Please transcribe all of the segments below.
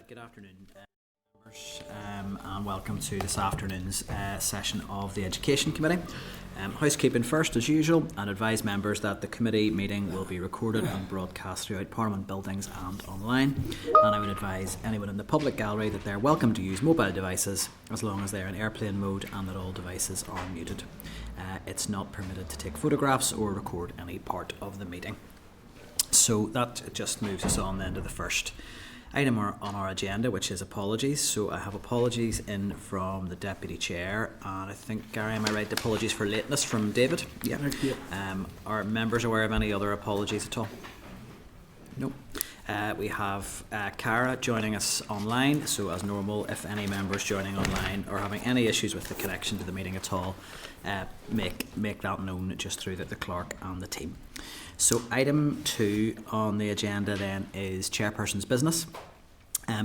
Good afternoon, members, and welcome to this afternoon's session of the Education Committee. Housekeeping first, as usual, and advise members that the committee meeting will be recorded and broadcast throughout Parliament buildings and online. And I would advise anyone in the public gallery that they're welcome to use mobile devices as long as they're in airplane mode and that all devices are muted. It's not permitted to take photographs or record any part of the meeting. So that just moves us on then to the first item on our agenda, which is apologies. So I have apologies in from the Deputy Chair, and I think, Gary, am I right? Apologies for lateness from David? Yeah. Are members aware of any other apologies at all? No. We have Cara joining us online, so as normal, if any members joining online are having any issues with the connection to the meeting at all, make that known just through the clerk and the team. So item 2 on the agenda then is Chairperson's business.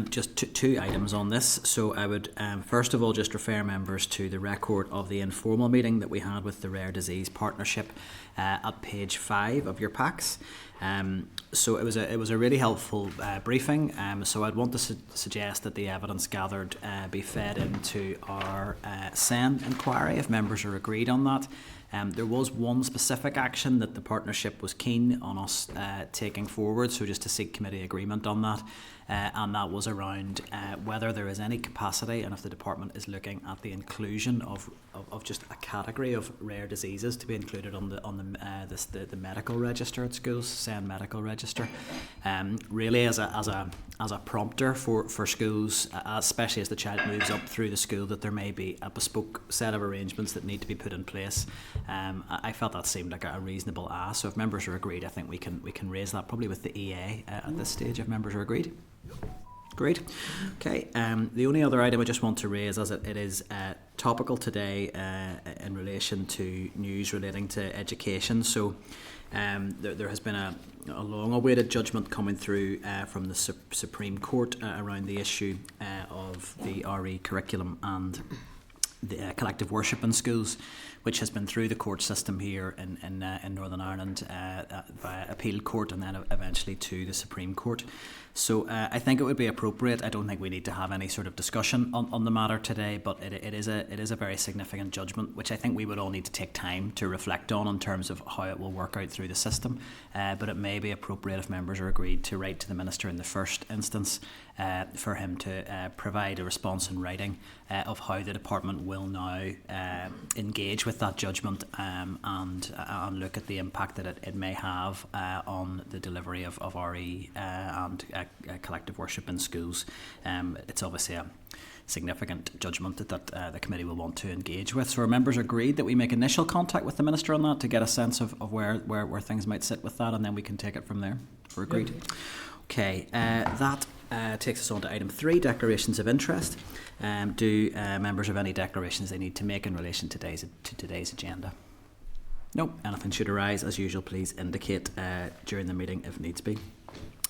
Just two items on this. So I would first of all just refer members to the record of the informal meeting that we had with the Rare Disease Partnership at page 5 of your packs. So it was a really helpful briefing. So I'd want to suggest that the evidence gathered be fed into our SEN inquiry if members are agreed on that. There was one specific action that the partnership was keen on us taking forward, so just to seek committee agreement on that, and that was around whether there is any capacity and if the department is looking at the inclusion of just a category of rare diseases to be included on the medical register at schools, SEN medical register, really as a prompter for schools, especially as the child moves up through the school, that there may be a bespoke set of arrangements that need to be put in place. I felt that seemed like a reasonable ask. So if members are agreed, I think we can raise that probably with the EA at this stage if members are agreed. Great. Okay. The only other item I just want to raise, as it is topical today in relation to news relating to education. So there has been a long-awaited judgment coming through from the Supreme Court around the issue of the RE curriculum and the collective worship in schools, which has been through the court system here in Northern Ireland via appeal court and then eventually to the Supreme Court. So I think it would be appropriate. I don't think we need to have any sort of discussion on the matter today, but it is a very significant judgment, which I think we would all need to take time to reflect on in terms of how it will work out through the system. But it may be appropriate if members are agreed to write to the Minister in the first instance for him to provide a response in writing of how the department will now engage with that judgment and look at the impact that it may have on the delivery of RE and collective worship in schools. It's obviously a significant judgment that the committee will want to engage with. So our members agreed that we make initial contact with the Minister on that to get a sense of where things might sit with that, and then we can take it from there. We're agreed. Yep. Okay, that takes us on to item 3, declarations of interest. Do members have any declarations they need to make in relation to today's agenda? No. Anything should arise, as usual, please indicate during the meeting if needs be.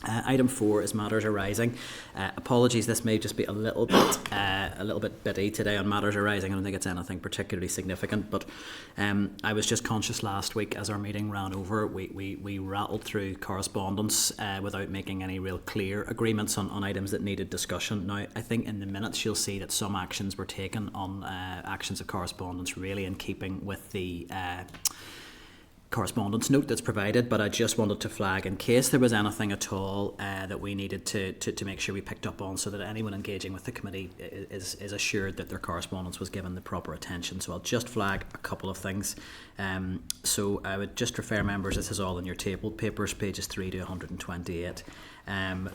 Item 4 is matters arising. Apologies, this may just be a little bit bitty today on matters arising. I don't think it's anything particularly significant, but I was just conscious last week as our meeting ran over, we rattled through correspondence without making any real clear agreements on items that needed discussion. Now, I think in the minutes you'll see that some actions were taken on actions of correspondence really in keeping with the correspondence note that's provided, but I just wanted to flag in case there was anything at all that we needed to make sure we picked up on, so that anyone engaging with the committee is assured that their correspondence was given the proper attention. So I'll just flag a couple of things. So I would just refer members, this is all in your table papers, pages 3 to 128.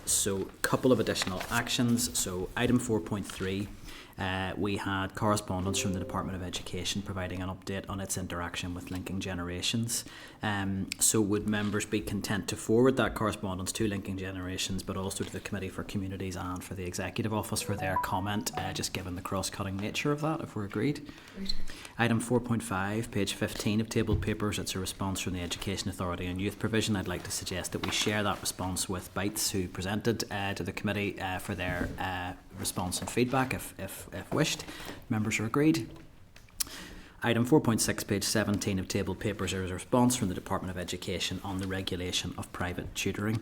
So a couple of additional actions. So item 4.3. We had correspondence from the Department of Education providing an update on its interaction with Linking Generations. So would members be content to forward that correspondence to Linking Generations, but also to the Committee for Communities and for the Executive Office for their comment, just given the cross-cutting nature of that, if we're agreed? Right. Item 4.5, page 15 of tabled papers, it's a response from the Education Authority on Youth Provision. I'd like to suggest that we share that response with Bites, who presented to the committee for their response and feedback if wished. Members are agreed. Item 4.6, page 17 of tabled papers, is a response from the Department of Education on the regulation of private tutoring.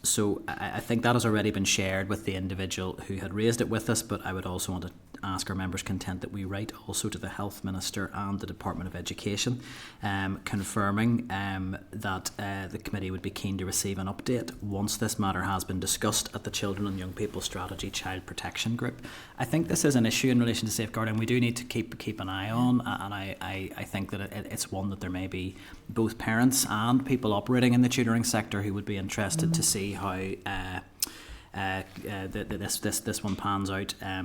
So I think that has already been shared with the individual who had raised it with us, but I would also want to ask our members' content that we write also to the Health Minister and the Department of Education, confirming that the committee would be keen to receive an update once this matter has been discussed at the Children and Young People Strategy Child Protection Group. I think this is an issue in relation to safeguarding we do need to keep an eye on, and I think that it's one that there may be both parents and people operating in the tutoring sector who would be interested to see how this one pans out. I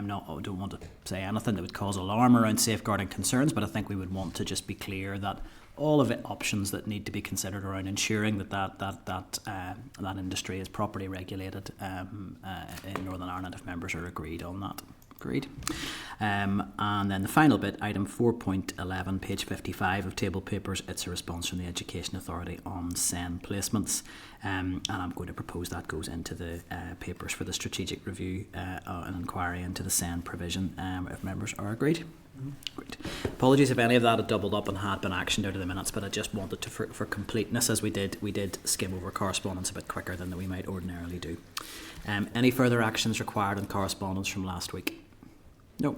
don't want to say anything that would cause alarm around safeguarding concerns, but I think we would want to just be clear that all of the options that need to be considered around ensuring that industry is properly regulated in Northern Ireland, if members are agreed on that. Agreed. And then the final bit, item 4.11, page 55 of table papers, it's a response from the Education Authority on SEN placements. And I'm going to propose that goes into the papers for the strategic review and inquiry into the SEN provision, if members are agreed. Great. Apologies if any of that had doubled up and had been actioned out of the minutes, but I just wanted to, for completeness, as we did skim over correspondence a bit quicker than we might ordinarily do. Any further actions required on correspondence from last week? No.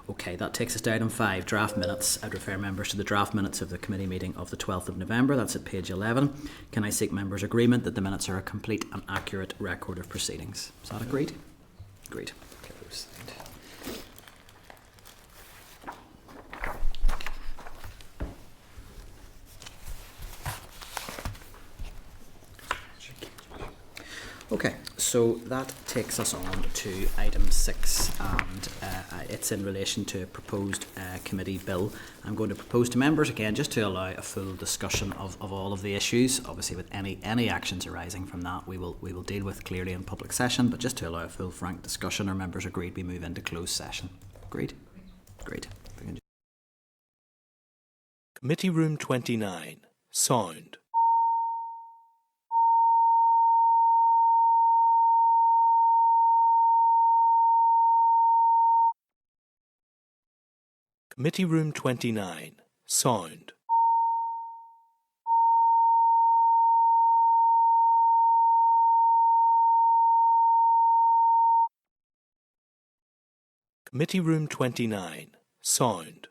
Okay, that takes us to item 5, draft minutes. I'd refer members to the draft minutes of the committee meeting of the 12th of November. That's at page 11. Can I seek members' agreement that the minutes are a complete and accurate record of proceedings? Is that agreed? Agreed. Okay, so that takes us on to item 6, and it's in relation to a proposed committee bill. I'm going to propose to members, again, just to allow a full discussion of all of the issues. Obviously, with any actions arising from that, we will deal with clearly in public session, but just to allow a full, frank discussion, our members agreed we move into closed session. Agreed? Agreed. Committee Room 29. Sound. Committee Room 29. Sound. Committee Room 29. Sound.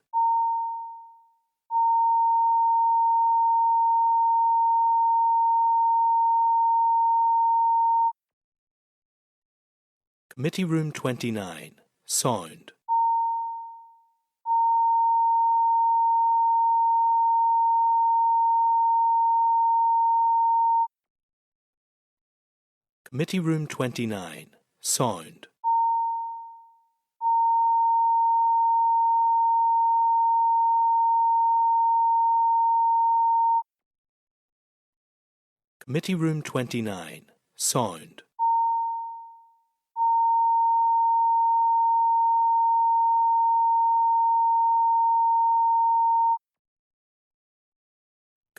Committee Room 29. Sound. Committee Room 29. Sound.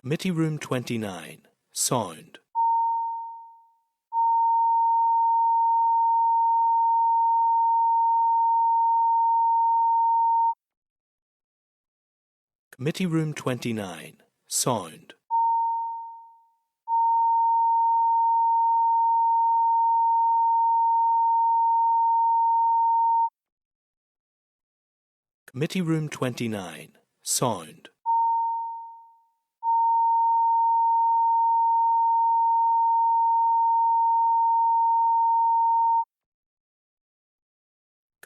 Committee Room 29. Sound. Committee Room 29. Sound. Committee Room 29. Sound.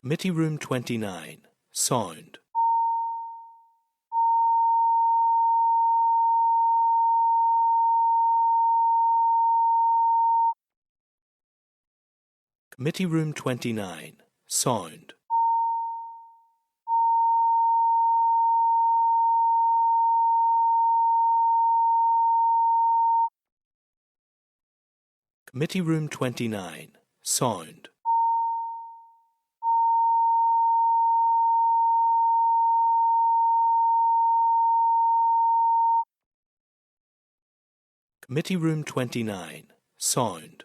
Committee Room 29. Sound. Committee Room 29. Sound. Committee Room 29. Sound. Committee Room 29. Sound. Committee Room 29. Sound.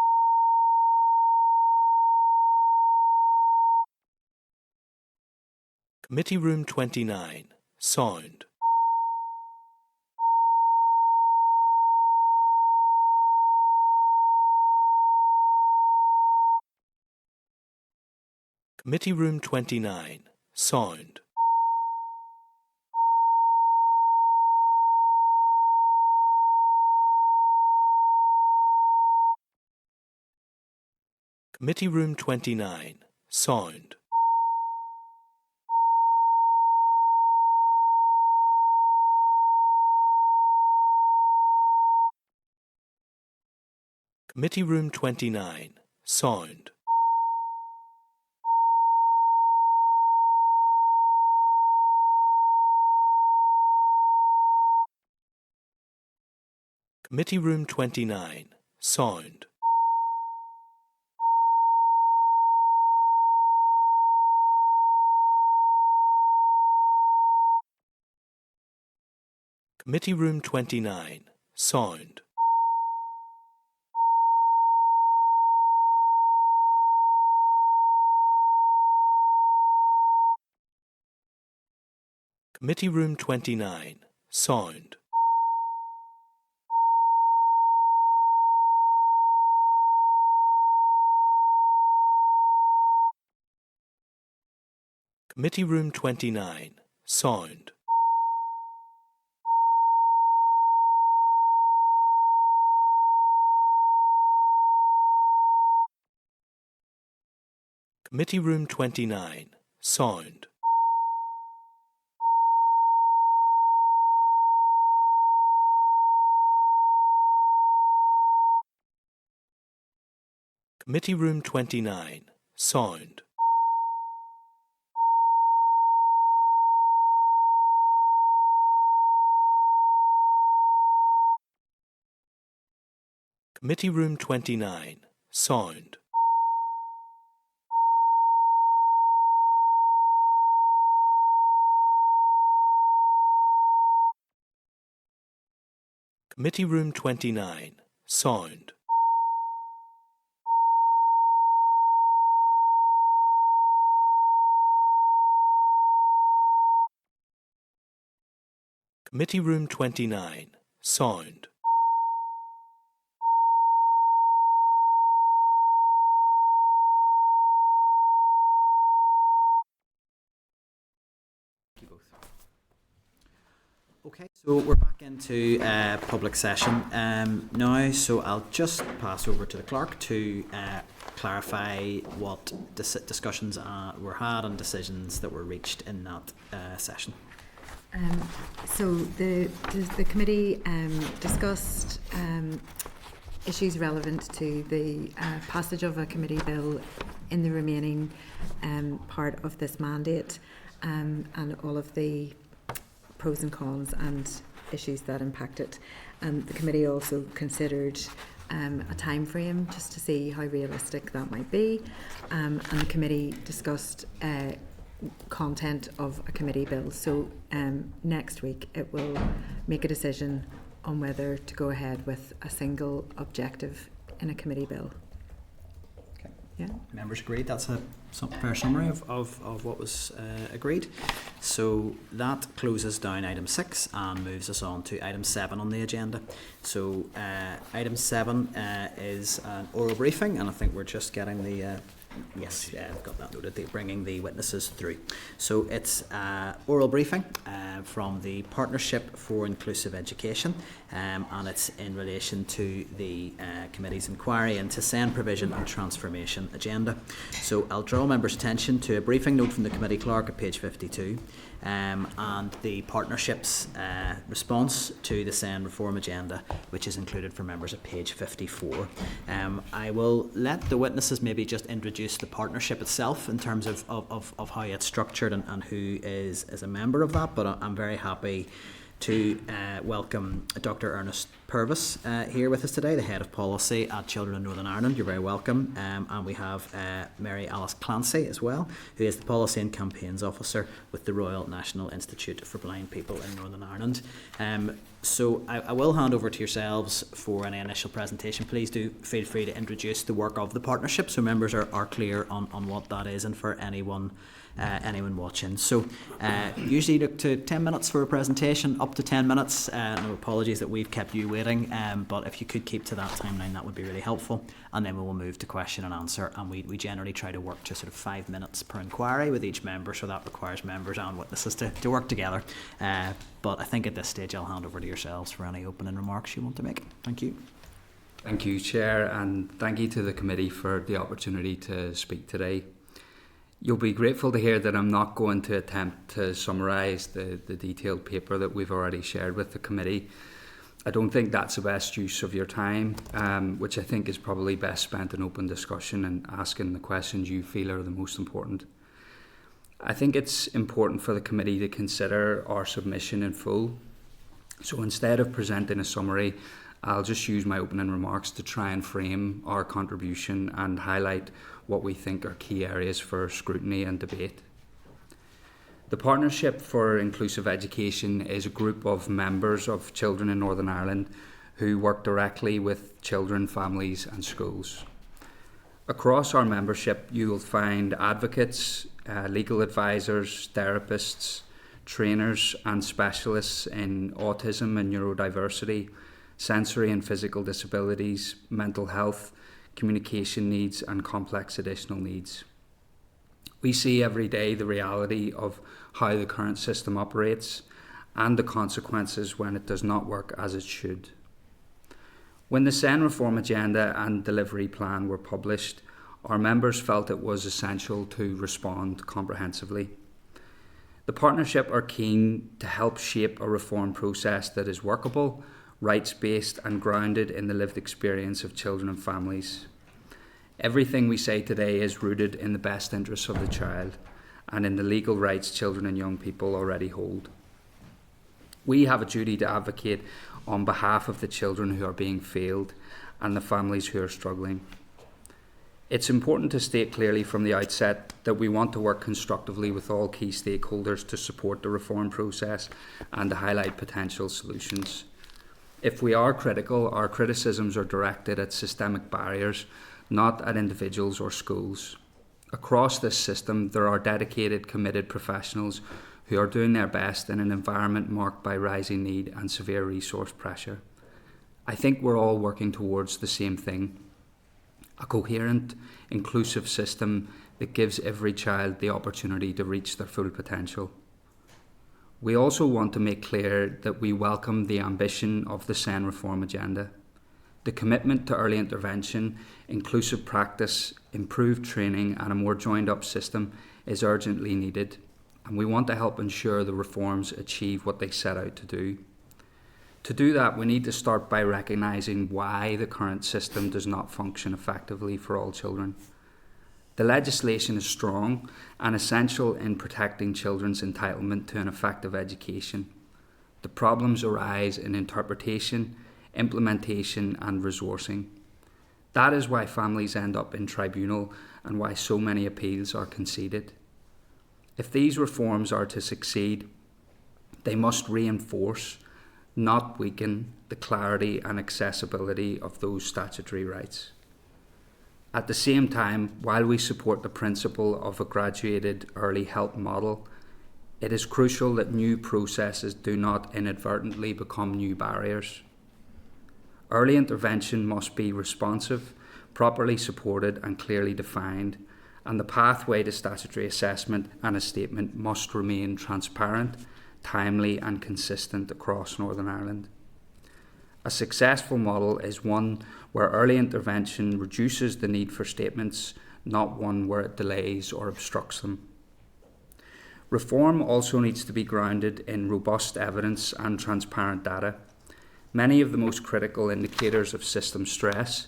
Committee Room 29, Sound. Committee Room 29, Sound. Committee Room 29, Sound. Committee Room 29, Sound. Committee Room 29, Sound. Committee Room 29, Sound. Committee Room 29, Sound. Committee Room 29, Sound. Committee Room 29, Sound. Committee Room 29, Sound. Committee Room 29, Sound. Committee Room 29, Sound. Committee Room 29, Sound. Okay, so we're back into public session now, so I'll just pass over to the clerk to clarify what discussions were had and decisions that were reached in that session. So the committee discussed issues relevant to the passage of a committee bill in the remaining part of this mandate, and all of the pros and cons and issues that impact it. The committee also considered a time frame just to see how realistic that might be, and the committee discussed content of a committee bill. So next week it will make a decision on whether to go ahead with a single objective in a committee bill. Okay. Yeah. Members agreed. That's a fair summary of what was agreed. So that closes down item 6 and moves us on to item 7 on the agenda. So item 7 is an oral briefing, and I think we're just getting the yes, I've got that noted, bringing the witnesses through. So it's oral briefing from the Partnership for Inclusive Education, and it's in relation to the committee's inquiry into SEND provision and transformation agenda. So I'll draw members' attention to a briefing note from the committee clerk at page 52, and the partnership's response to the SEND reform agenda, which is included for members at page 54. I will let the witnesses maybe just introduce the partnership itself in terms of how it's structured and who is a member of that, but I'm very happy to welcome Dr. Ernest Purvis here with us today, the Head of Policy at Children in Northern Ireland. You're very welcome. And we have Mary Alice Clancy as well, who is the Policy and Campaigns Officer with the Royal National Institute for Blind People in Northern Ireland. So I will hand over to yourselves for any initial presentation. Please do feel free to introduce the work of the partnership so members are clear on what that is, and for anyone watching. So usually look to 10 minutes for a presentation, up to 10 minutes. No apologies that we've kept you waiting, but if you could keep to that timeline, that would be really helpful. And then we will move to question and answer, and we generally try to work to sort of 5 minutes per inquiry with each member, so that requires members and witnesses to work together. But I think at this stage I'll hand over to yourselves for any opening remarks you want to make. Thank you. Thank you, Chair, and thank you to the committee for the opportunity to speak today. You'll be grateful to hear that I'm not going to attempt to summarise the detailed paper that we've already shared with the committee. I don't think that's the best use of your time, which I think is probably best spent in open discussion and asking the questions you feel are the most important. I think it's important for the committee to consider our submission in full. So instead of presenting a summary, I'll just use my opening remarks to try and frame our contribution and highlight what we think are key areas for scrutiny and debate. The Partnership for Inclusive Education is a group of members of Children in Northern Ireland who work directly with children, families and schools. Across our membership, you will find advocates, legal advisors, therapists, trainers and specialists in autism and neurodiversity, sensory and physical disabilities, mental health, communication needs and complex additional needs. We see every day the reality of how the current system operates and the consequences when it does not work as it should. When the SEN Reform Agenda and Delivery Plan were published, our members felt it was essential to respond comprehensively. The Partnership are keen to help shape a reform process that is workable, rights-based and grounded in the lived experience of children and families. Everything we say today is rooted in the best interests of the child and in the legal rights children and young people already hold. We have a duty to advocate on behalf of the children who are being failed and the families who are struggling. It's important to state clearly from the outset that we want to work constructively with all key stakeholders to support the reform process and to highlight potential solutions. If we are critical, our criticisms are directed at systemic barriers, not at individuals or schools. Across this system, there are dedicated, committed professionals who are doing their best in an environment marked by rising need and severe resource pressure. I think we're all working towards the same thing: a coherent, inclusive system that gives every child the opportunity to reach their full potential. We also want to make clear that we welcome the ambition of the SEN Reform Agenda. The commitment to early intervention, inclusive practice, improved training and a more joined-up system is urgently needed, and we want to help ensure the reforms achieve what they set out to do. To do that, we need to start by recognising why the current system does not function effectively for all children. The legislation is strong and essential in protecting children's entitlement to an effective education. The problems arise in interpretation, implementation and resourcing. That is why families end up in tribunal and why so many appeals are conceded. If these reforms are to succeed, they must reinforce, not weaken, the clarity and accessibility of those statutory rights. At the same time, while we support the principle of a graduated early help model, it is crucial that new processes do not inadvertently become new barriers. Early intervention must be responsive, properly supported and clearly defined, and the pathway to statutory assessment and a statement must remain transparent, timely and consistent across Northern Ireland. A successful model is one where early intervention reduces the need for statements, not one where it delays or obstructs them. Reform also needs to be grounded in robust evidence and transparent data. Many of the most critical indicators of system stress,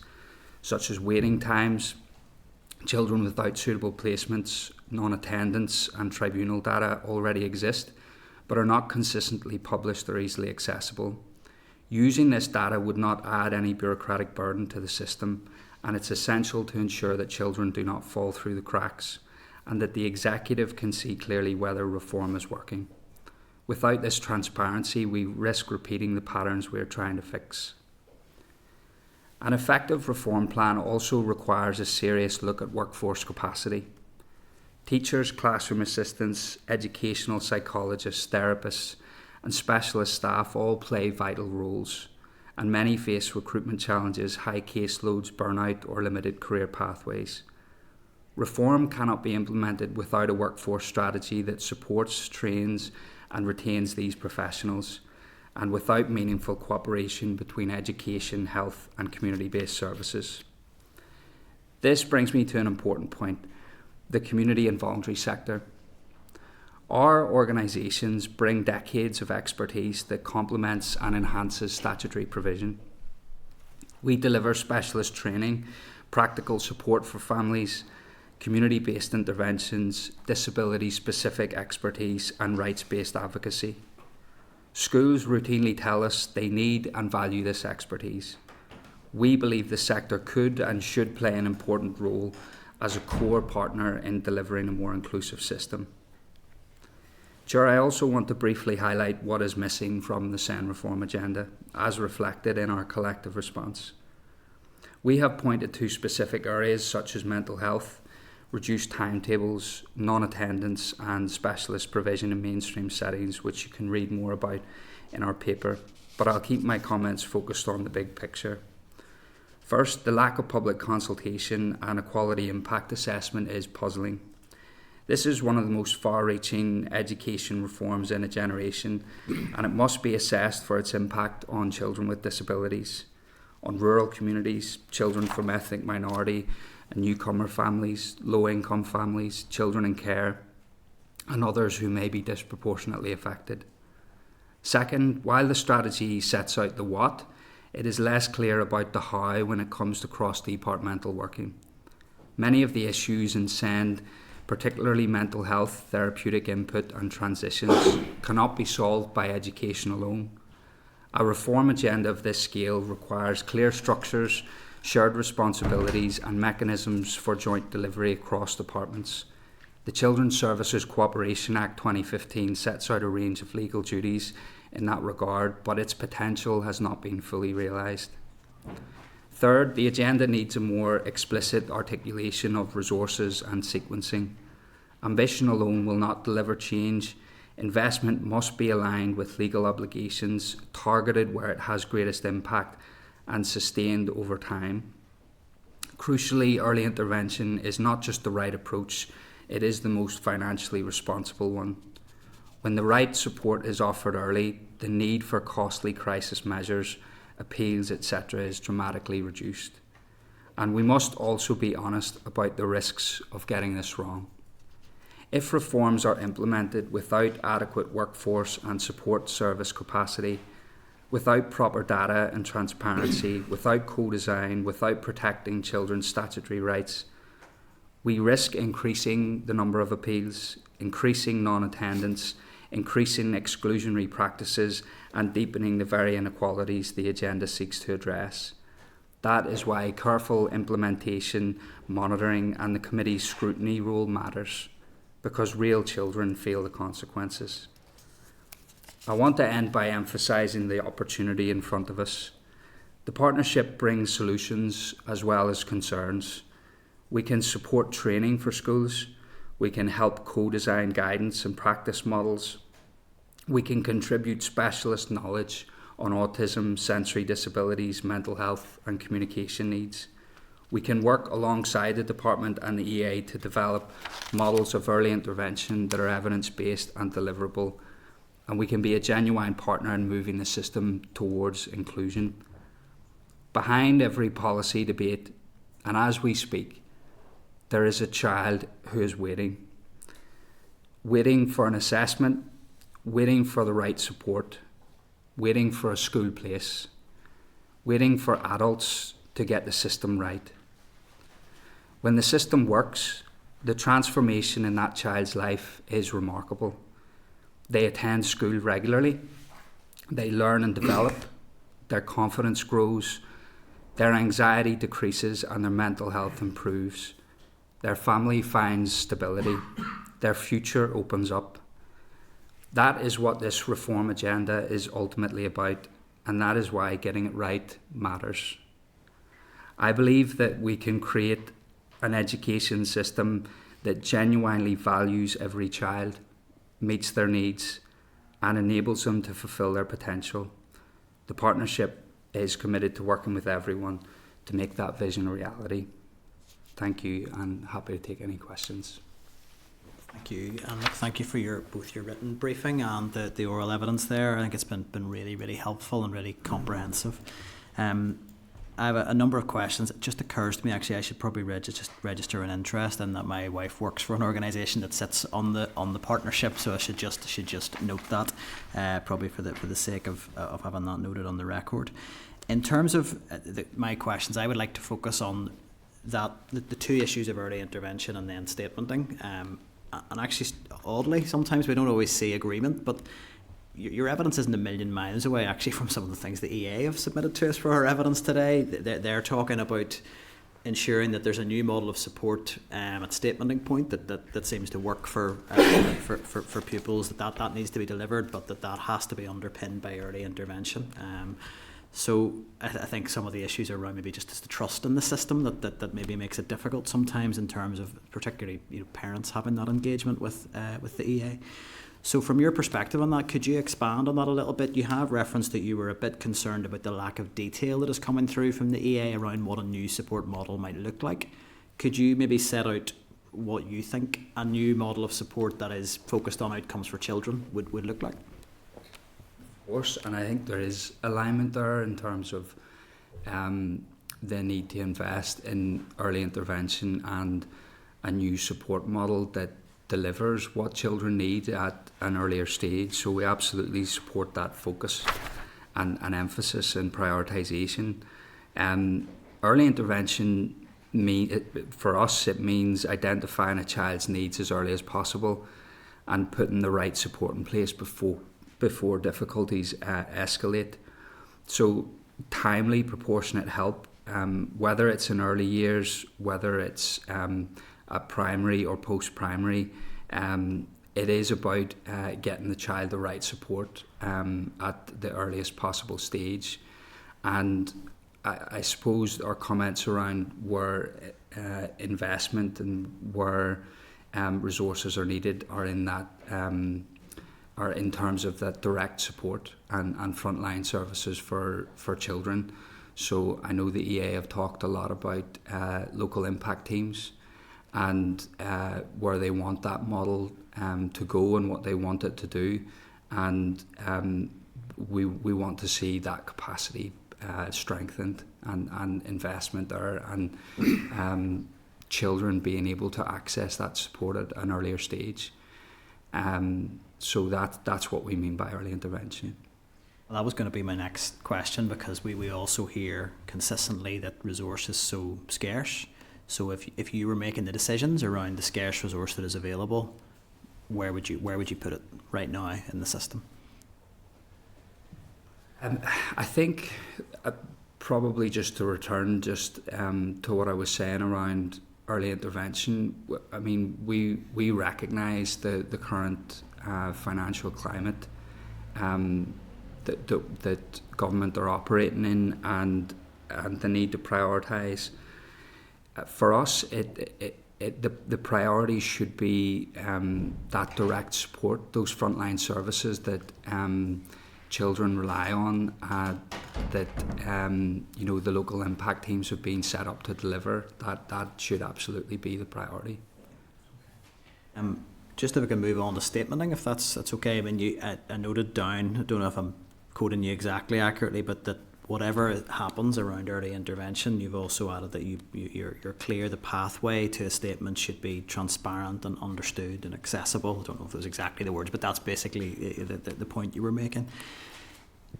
such as waiting times, children without suitable placements, non-attendance and tribunal data already exist, but are not consistently published or easily accessible. Using this data would not add any bureaucratic burden to the system, and it's essential to ensure that children do not fall through the cracks and that the executive can see clearly whether reform is working. Without this transparency, we risk repeating the patterns we are trying to fix. An effective reform plan also requires a serious look at workforce capacity. Teachers, classroom assistants, educational psychologists, therapists, and specialist staff all play vital roles, and many face recruitment challenges, high caseloads, burnout, or limited career pathways. Reform cannot be implemented without a workforce strategy that supports, trains, and retains these professionals, and without meaningful cooperation between education, health, and community-based services. This brings me to an important point: the community and voluntary sector. Our organisations bring decades of expertise that complements and enhances statutory provision. We deliver specialist training, practical support for families, community-based interventions, disability-specific expertise, and rights-based advocacy. Schools routinely tell us they need and value this expertise. We believe the sector could and should play an important role as a core partner in delivering a more inclusive system. Chair, I also want to briefly highlight what is missing from the SEN reform agenda, as reflected in our collective response. We have pointed to specific areas such as mental health, reduced timetables, non-attendance, and specialist provision in mainstream settings, which you can read more about in our paper, but I'll keep my comments focused on the big picture. First, the lack of public consultation and a quality impact assessment is puzzling. This is one of the most far-reaching education reforms in a generation, and it must be assessed for its impact on children with disabilities, on rural communities, children from ethnic minority and newcomer families, low-income families, children in care, and others who may be disproportionately affected. Second, while the strategy sets out the what, it is less clear about the how when it comes to cross-departmental working. Many of the issues in SEND, particularly mental health, therapeutic input and transitions, cannot be solved by education alone. A reform agenda of this scale requires clear structures, shared responsibilities and mechanisms for joint delivery across departments. The Children's Services Cooperation Act 2015 sets out a range of legal duties in that regard, but its potential has not been fully realised. Third, the agenda needs a more explicit articulation of resources and sequencing. Ambition alone will not deliver change. Investment must be aligned with legal obligations, targeted where it has greatest impact, and sustained over time. Crucially, early intervention is not just the right approach, it is the most financially responsible one. When the right support is offered early, the need for costly crisis measures, appeals, etc. is dramatically reduced. And we must also be honest about the risks of getting this wrong. If reforms are implemented without adequate workforce and support service capacity, without proper data and transparency, without co-design, without protecting children's statutory rights, we risk increasing the number of appeals, increasing non-attendance, increasing exclusionary practices, and deepening the very inequalities the agenda seeks to address. That is why careful implementation, monitoring, and the committee's scrutiny role matters, because real children feel the consequences. I want to end by emphasising the opportunity in front of us. The partnership brings solutions as well as concerns. We can support training for schools. We can help co-design guidance and practice models. We can contribute specialist knowledge on autism, sensory disabilities, mental health and communication needs. We can work alongside the department and the EA to develop models of early intervention that are evidence-based and deliverable, and we can be a genuine partner in moving the system towards inclusion. Behind every policy debate, and as we speak, there is a child who is waiting for an assessment, waiting for the right support, waiting for a school place, waiting for adults to get the system right. When the system works, the transformation in that child's life is remarkable. They attend school regularly. They learn and develop. Their confidence grows. Their anxiety decreases and their mental health improves. Their family finds stability. Their future opens up. That is what this reform agenda is ultimately about, and that is why getting it right matters. I believe that we can create an education system that genuinely values every child, meets their needs, and enables them to fulfil their potential. The partnership is committed to working with everyone to make that vision a reality. Thank you, and happy to take any questions. Thank you, and look, thank you for both your written briefing and the oral evidence there. I think it's been really, really helpful and really comprehensive. I have a number of questions. It just occurs to me, actually, I should probably register an interest in that. My wife works for an organisation that sits on the partnership, so I should just note that, probably for the sake of having that noted on the record. In terms of my questions, I would like to focus on the two issues of early intervention and then statementing. And actually, oddly, sometimes we don't always see agreement, but your evidence isn't a million miles away, actually, from some of the things the EA have submitted to us for our evidence today. They're talking about ensuring that there's a new model of support at statementing point that seems to work for pupils, that needs to be delivered, but that has to be underpinned by early intervention. So I think some of the issues are around maybe just the trust in the system that maybe makes it difficult sometimes in terms of particularly parents having that engagement with the EA. So from your perspective on that, could you expand on that a little bit? You have referenced that you were a bit concerned about the lack of detail that is coming through from the EA around what a new support model might look like. Could you maybe set out what you think a new model of support that is focused on outcomes for children would look like? Of course, and I think there is alignment there in terms of the need to invest in early intervention and a new support model that delivers what children need at an earlier stage. So we absolutely support that focus and emphasis and prioritisation. Early intervention, for us, it means identifying a child's needs as early as possible and putting the right support in place before difficulties escalate. So timely, proportionate help, whether it's in early years, whether it's at primary or post-primary, it is about getting the child the right support at the earliest possible stage. And I suppose our comments around where investment and where resources are needed are in that are in terms of that direct support and frontline services for children. So I know the EA have talked a lot about local impact teams and where they want that model to go and what they want it to do. And we want to see that capacity strengthened and investment there and children being able to access that support at an earlier stage. So that's what we mean by early intervention. Well, that was going to be my next question, because we also hear consistently that resource is so scarce. So if you were making the decisions around the scarce resource that is available, where would you put it right now in the system? I think probably just to return to what I was saying around early intervention. I mean, we recognise the current financial climate that government are operating in and the need to prioritise. For us, the priority should be that direct support, those frontline services that children rely on, that the local impact teams have been set up to deliver. That should absolutely be the priority. Just if we can move on to statementing, if that's okay. I mean, I noted down, I don't know if I'm quoting you exactly accurately, but that whatever happens around early intervention, you've also added that you're clear the pathway to a statement should be transparent and understood and accessible. I don't know if those are exactly the words, but that's basically the point you were making.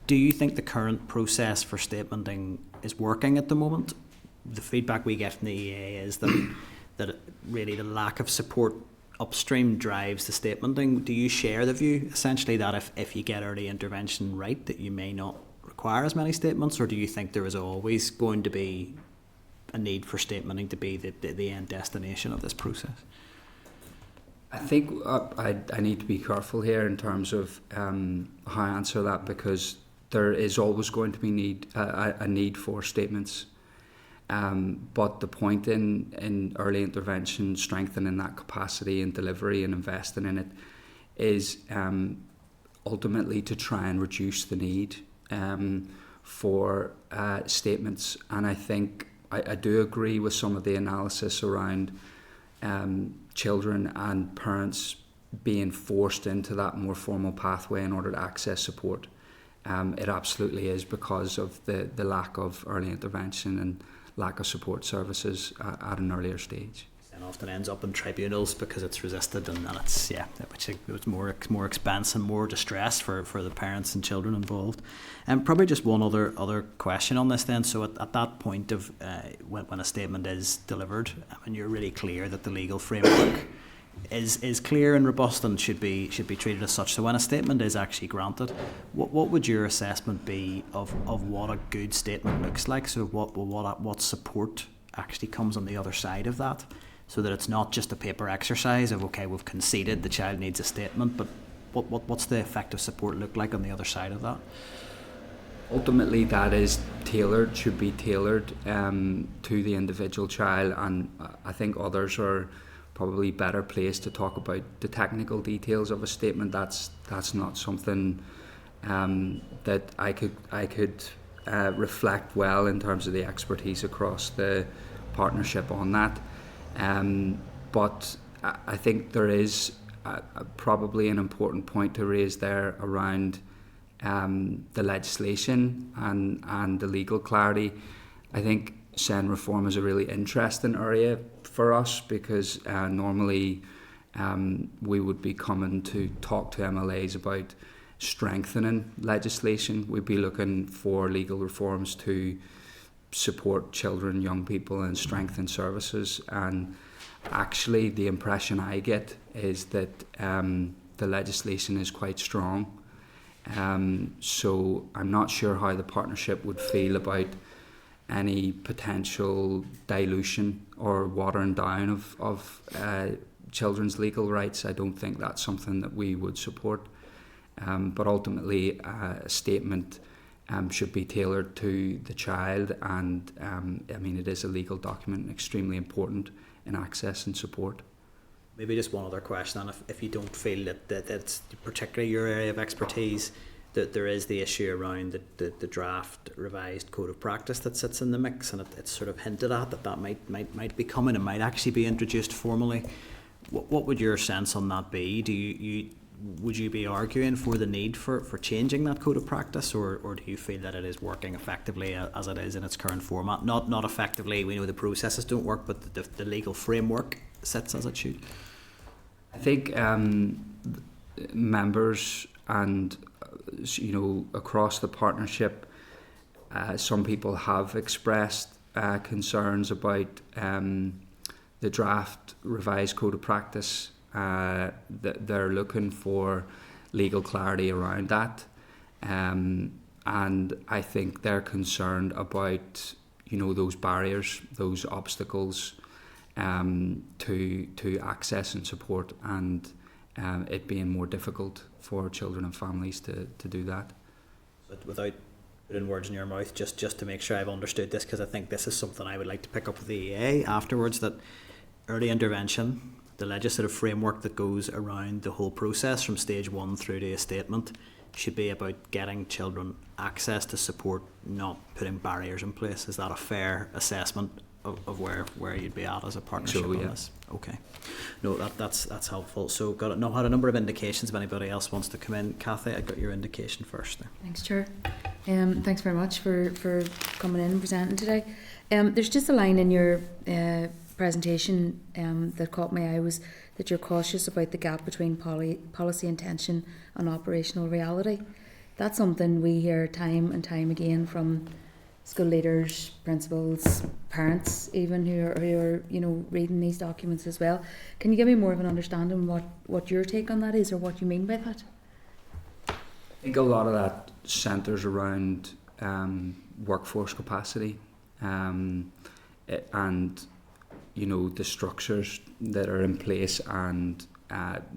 Do you think the current process for statementing is working at the moment? The feedback we get from the EA is that really the lack of support upstream drives the statementing. Do you share the view, essentially, that if you get early intervention right, that you may not require as many statements, or do you think there is always going to be a need for statementing to be the end destination of this process? I think I need to be careful here in terms of how I answer that, because there is always going to be a need for statements. But the point in early intervention, strengthening that capacity and delivery and investing in it, is ultimately to try and reduce the need for statements. And I think I do agree with some of the analysis around children and parents being forced into that more formal pathway in order to access support. It absolutely is because of the lack of early intervention and lack of support services at an earlier stage. And often ends up in tribunals because it's resisted, and it's which it was more expense and more distress for the parents and children involved. And probably just one other question on this then. So at that point of when a statement is delivered, I mean, you're really clear that the legal framework is clear and robust and should be treated as such. So when a statement is actually granted, what would your assessment be of what a good statement looks like? So what support actually comes on the other side of that, so that it's not just a paper exercise of, okay, we've conceded the child needs a statement, but what's the effective support look like on the other side of that? Ultimately, that is should be tailored to the individual child, and I think others are probably better placed to talk about the technical details of a statement. That's not something that I could reflect well in terms of the expertise across the partnership on that. But I think there is probably an important point to raise there around the legislation and the legal clarity. I think SEN reform is a really interesting area for us, because normally we would be coming to talk to MLAs about strengthening legislation. We'd be looking for legal reforms to support children, young people, and strengthen services. And actually the impression I get is that the legislation is quite strong. So I'm not sure how the partnership would feel about any potential dilution or watering down of children's legal rights. I don't think that's something that we would support. But ultimately, a statement should be tailored to the child, and I mean, it is a legal document, extremely important in access and support. Maybe just one other question, and if you don't feel that it's particularly your area of expertise, that there is the issue around the draft revised code of practice that sits in the mix, and it's sort of hinted at that might be coming and might actually be introduced formally. What would your sense on that be? Would you be arguing for the need for changing that code of practice, or do you feel that it is working effectively as it is in its current format? Not effectively, we know the processes don't work, but the legal framework sits as it should. I think members and across the partnership, some people have expressed concerns about the draft revised code of practice. That they're looking for legal clarity around that, and I think they're concerned about those barriers, those obstacles to access and support, and it being more difficult for children and families to do that. But without putting words in your mouth, just to make sure I've understood this, because I think this is something I would like to pick up with the EA afterwards, that early intervention, the legislative framework that goes around the whole process from stage one through to a statement, should be about getting children access to support, not putting barriers in place. Is that a fair assessment of where you'd be at as a partnership on this? Okay. No, that's helpful. So had a number of indications. If anybody else wants to come in, Kathy, I got your indication first there. Thanks, Chair. Thanks very much for coming in and presenting today. There's just a line in your presentation that caught my eye, was that you're cautious about the gap between policy intention and operational reality. That's something we hear time and time again from school leaders, principals, parents, even who are reading these documents as well. Can you give me more of an understanding what your take on that is, or what you mean by that? I think a lot of that centres around workforce capacity and the structures that are in place, and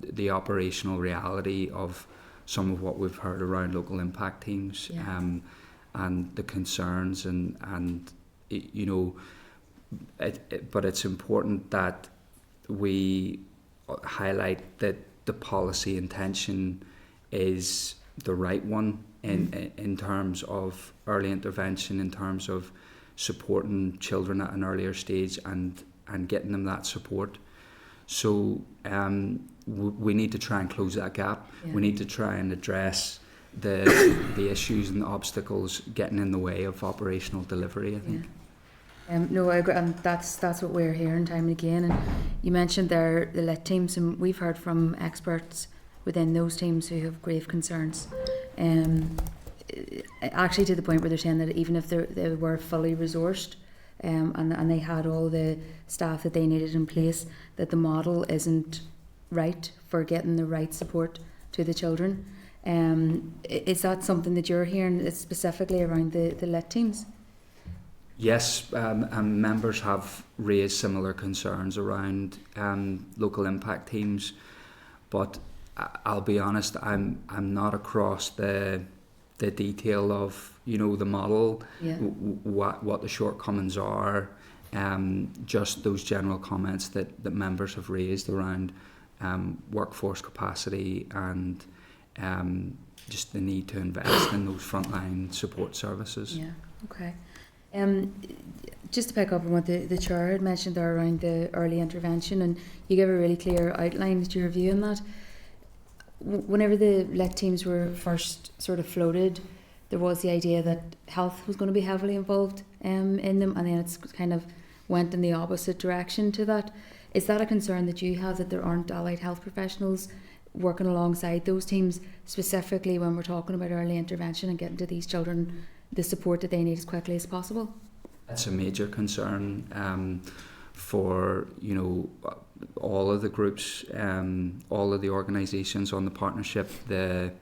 the operational reality of some of what we've heard around local impact teams. Yeah. And the concerns but it's important that we highlight that the policy intention is the right one in terms of early intervention, in terms of supporting children at an earlier stage and getting them that support. So we need to try and close that gap. Yeah. We need to try and address the issues and the obstacles getting in the way of operational delivery, I think. Yeah. No, I agree, and that's what we're hearing time and again. And you mentioned there the LIT teams, and we've heard from experts within those teams who have grave concerns. Actually, to the point where they're saying that even if they were fully resourced and they had all the staff that they needed in place, that the model isn't right for getting the right support to the children. Is that something that you're hearing specifically around the LIT teams? Yes, members have raised similar concerns around local impact teams, but I'll be honest, I'm not across the detail of the model, Yeah. what the shortcomings are, just those general comments that members have raised around workforce capacity and just the need to invest in those frontline support services. Yeah, okay. Just to pick up on what the chair had mentioned there around the early intervention, and you gave a really clear outline to your view on that. Whenever the LIT teams were first sort of floated, there was the idea that health was going to be heavily involved in them, and then it's kind of went in the opposite direction to that. Is that a concern that you have, that there aren't allied health professionals working alongside those teams, specifically when we're talking about early intervention and getting to these children the support that they need as quickly as possible? That's a major concern for all of the groups, all of the organisations on the partnership. The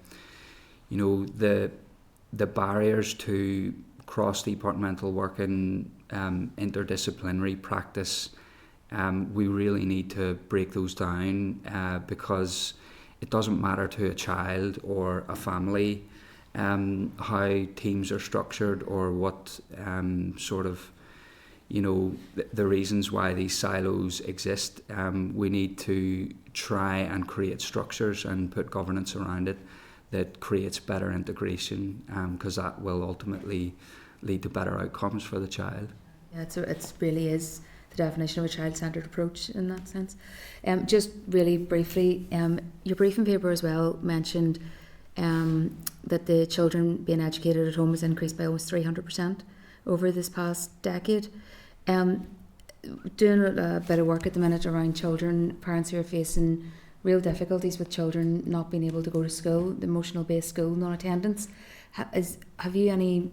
barriers to cross-departmental work and interdisciplinary practice, we really need to break those down because it doesn't matter to a child or a family how teams are structured or what the reasons why these silos exist. We need to try and create structures and put governance around it that creates better integration, because that will ultimately lead to better outcomes for the child. Yeah, it really is the definition of a child-centred approach in that sense. Just really briefly, your briefing paper as well mentioned that the children being educated at home has increased by almost 300% over this past decade. Doing a bit of work at the minute around children, parents who are facing real difficulties with children not being able to go to school, the emotional-based school non-attendance. Have you any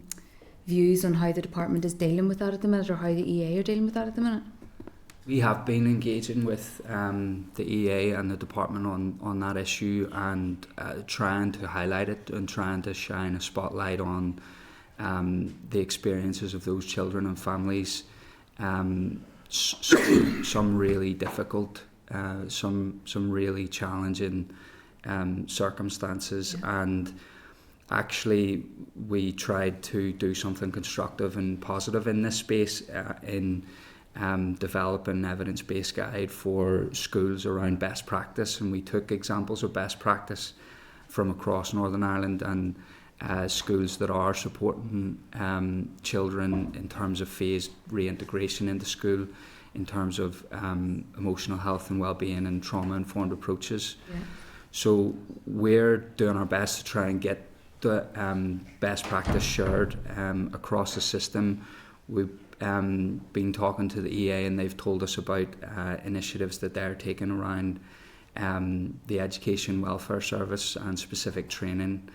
views on how the department is dealing with that at the minute, or how the EA are dealing with that at the minute? We have been engaging with the EA and the department on that issue, and trying to highlight it and trying to shine a spotlight on the experiences of those children and families. Some really difficult, some really challenging circumstances, Yeah. and actually we tried to do something constructive and positive in this space in develop an evidence-based guide for schools around best practice, and we took examples of best practice from across Northern Ireland and schools that are supporting children in terms of phased reintegration into school, in terms of emotional health and well-being and trauma-informed approaches. Yeah. So we're doing our best to try and get the best practice shared across the system. We've been talking to the EA, and they've told us about initiatives that they're taking around the Education Welfare Service and specific training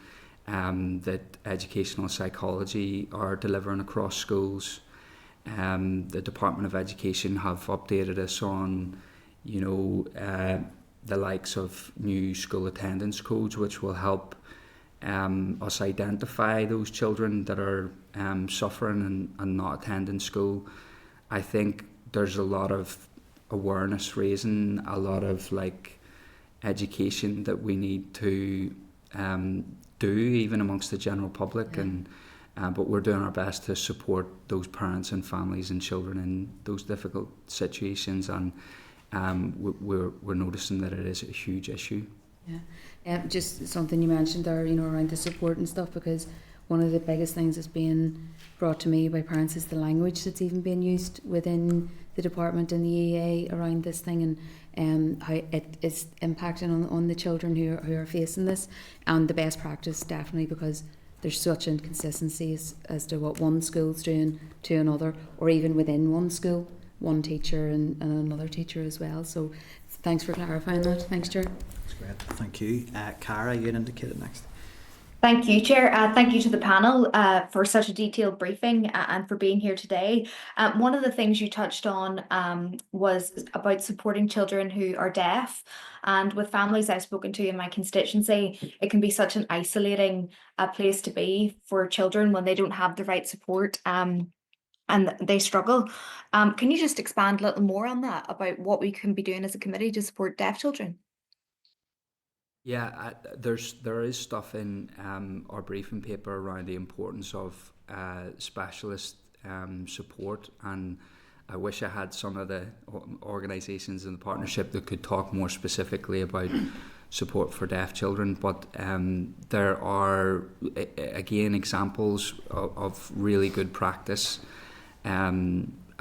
that educational psychology are delivering across schools. The Department of Education have updated us on, the likes of new school attendance codes, which will help us identify those children that are suffering and not attending school. I think there's a lot of awareness raising, a lot of education that we need to do even amongst the general public, and but we're doing our best to support those parents and families and children in those difficult situations, and we're noticing that it is a huge issue. Just something you mentioned there, around the support and stuff, because one of the biggest things that's being brought to me by parents is the language that's even being used within the department and the EA around this thing, and how it is impacting on the children who are facing this. And the best practice, definitely, because there's such inconsistencies as to what one school's doing to another, or even within one school, one teacher and another teacher as well. So thanks for clarifying that. Thanks, Chair. That's great. Thank you. Cara, you had indicated next. Thank you, Chair. Thank you to the panel for such a detailed briefing and for being here today. One of the things you touched on was about supporting children who are deaf. And with families I've spoken to in my constituency, it can be such an isolating place to be for children when they don't have the right support and they struggle. Can you just expand a little more on that, about what we can be doing as a committee to support deaf children? Yeah, there is stuff in our briefing paper around the importance of specialist support, and I wish I had some of the organisations in the partnership that could talk more specifically about support for deaf children. But there are, again, examples of really good practice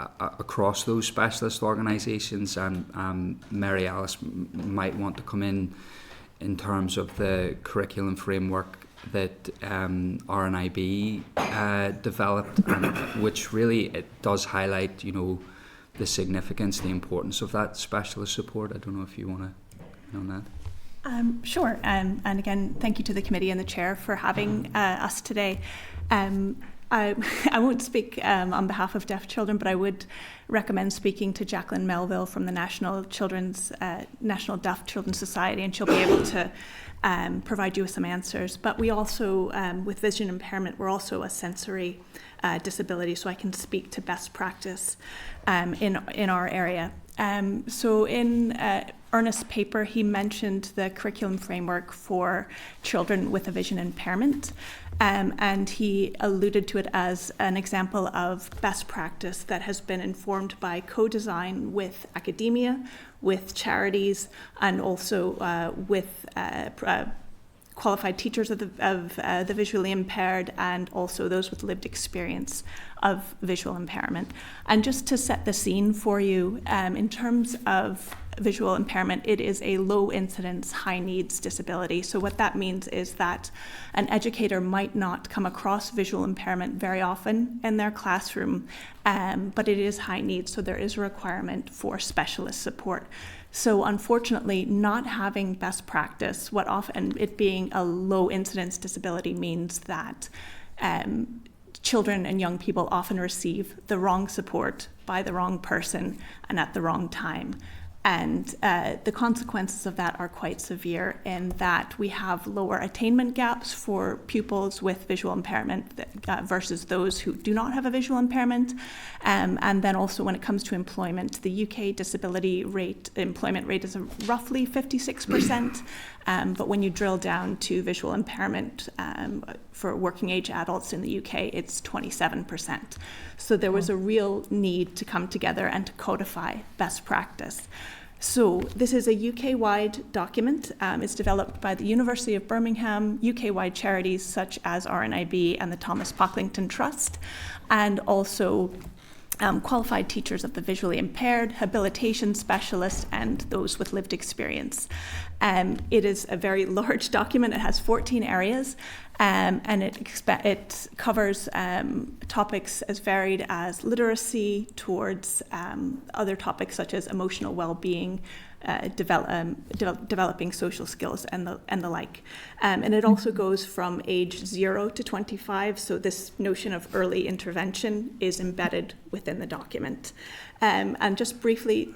across those specialist organisations, and Mary Alice might want to come in terms of the curriculum framework that RNIB developed, which really it does highlight, the significance, the importance of that specialist support. I don't know if you want to know that. Sure, and again, thank you to the committee and the chair for having us today. I won't speak on behalf of deaf children, but I would recommend speaking to Jacqueline Melville from the National Deaf Children's Society, and she'll be able to provide you with some answers. But we also, with vision impairment, we're also a sensory disability, so I can speak to best practice in our area. So in Ernest's paper, he mentioned the curriculum framework for children with a vision impairment. And he alluded to it as an example of best practice that has been informed by co-design with academia, with charities, and also with qualified teachers of the visually impaired, and also those with lived experience of visual impairment. And just to set the scene for you, in terms of visual impairment, it is a low incidence, high needs disability. So what that means is that an educator might not come across visual impairment very often in their classroom, but it is high needs, so there is a requirement for specialist support. So unfortunately, not having best practice, what often it being a low incidence disability, means that children and young people often receive the wrong support by the wrong person and at the wrong time. And the consequences of that are quite severe, in that we have lower attainment gaps for pupils with visual impairment versus those who do not have a visual impairment. And then also when it comes to employment, the UK disability employment rate is roughly 56%. But when you drill down to visual impairment for working age adults in the UK, it's 27%. So there was a real need to come together and to codify best practice. So this is a UK-wide document. It's developed by the University of Birmingham, UK-wide charities such as RNIB and the Thomas Pocklington Trust, and also qualified teachers of the visually impaired, habilitation specialists, and those with lived experience. It is a very large document. It has 14 areas, and it covers topics as varied as literacy towards other topics such as emotional well-being, developing social skills and the like. And it also goes from age 0 to 25, so this notion of early intervention is embedded within the document. And just briefly,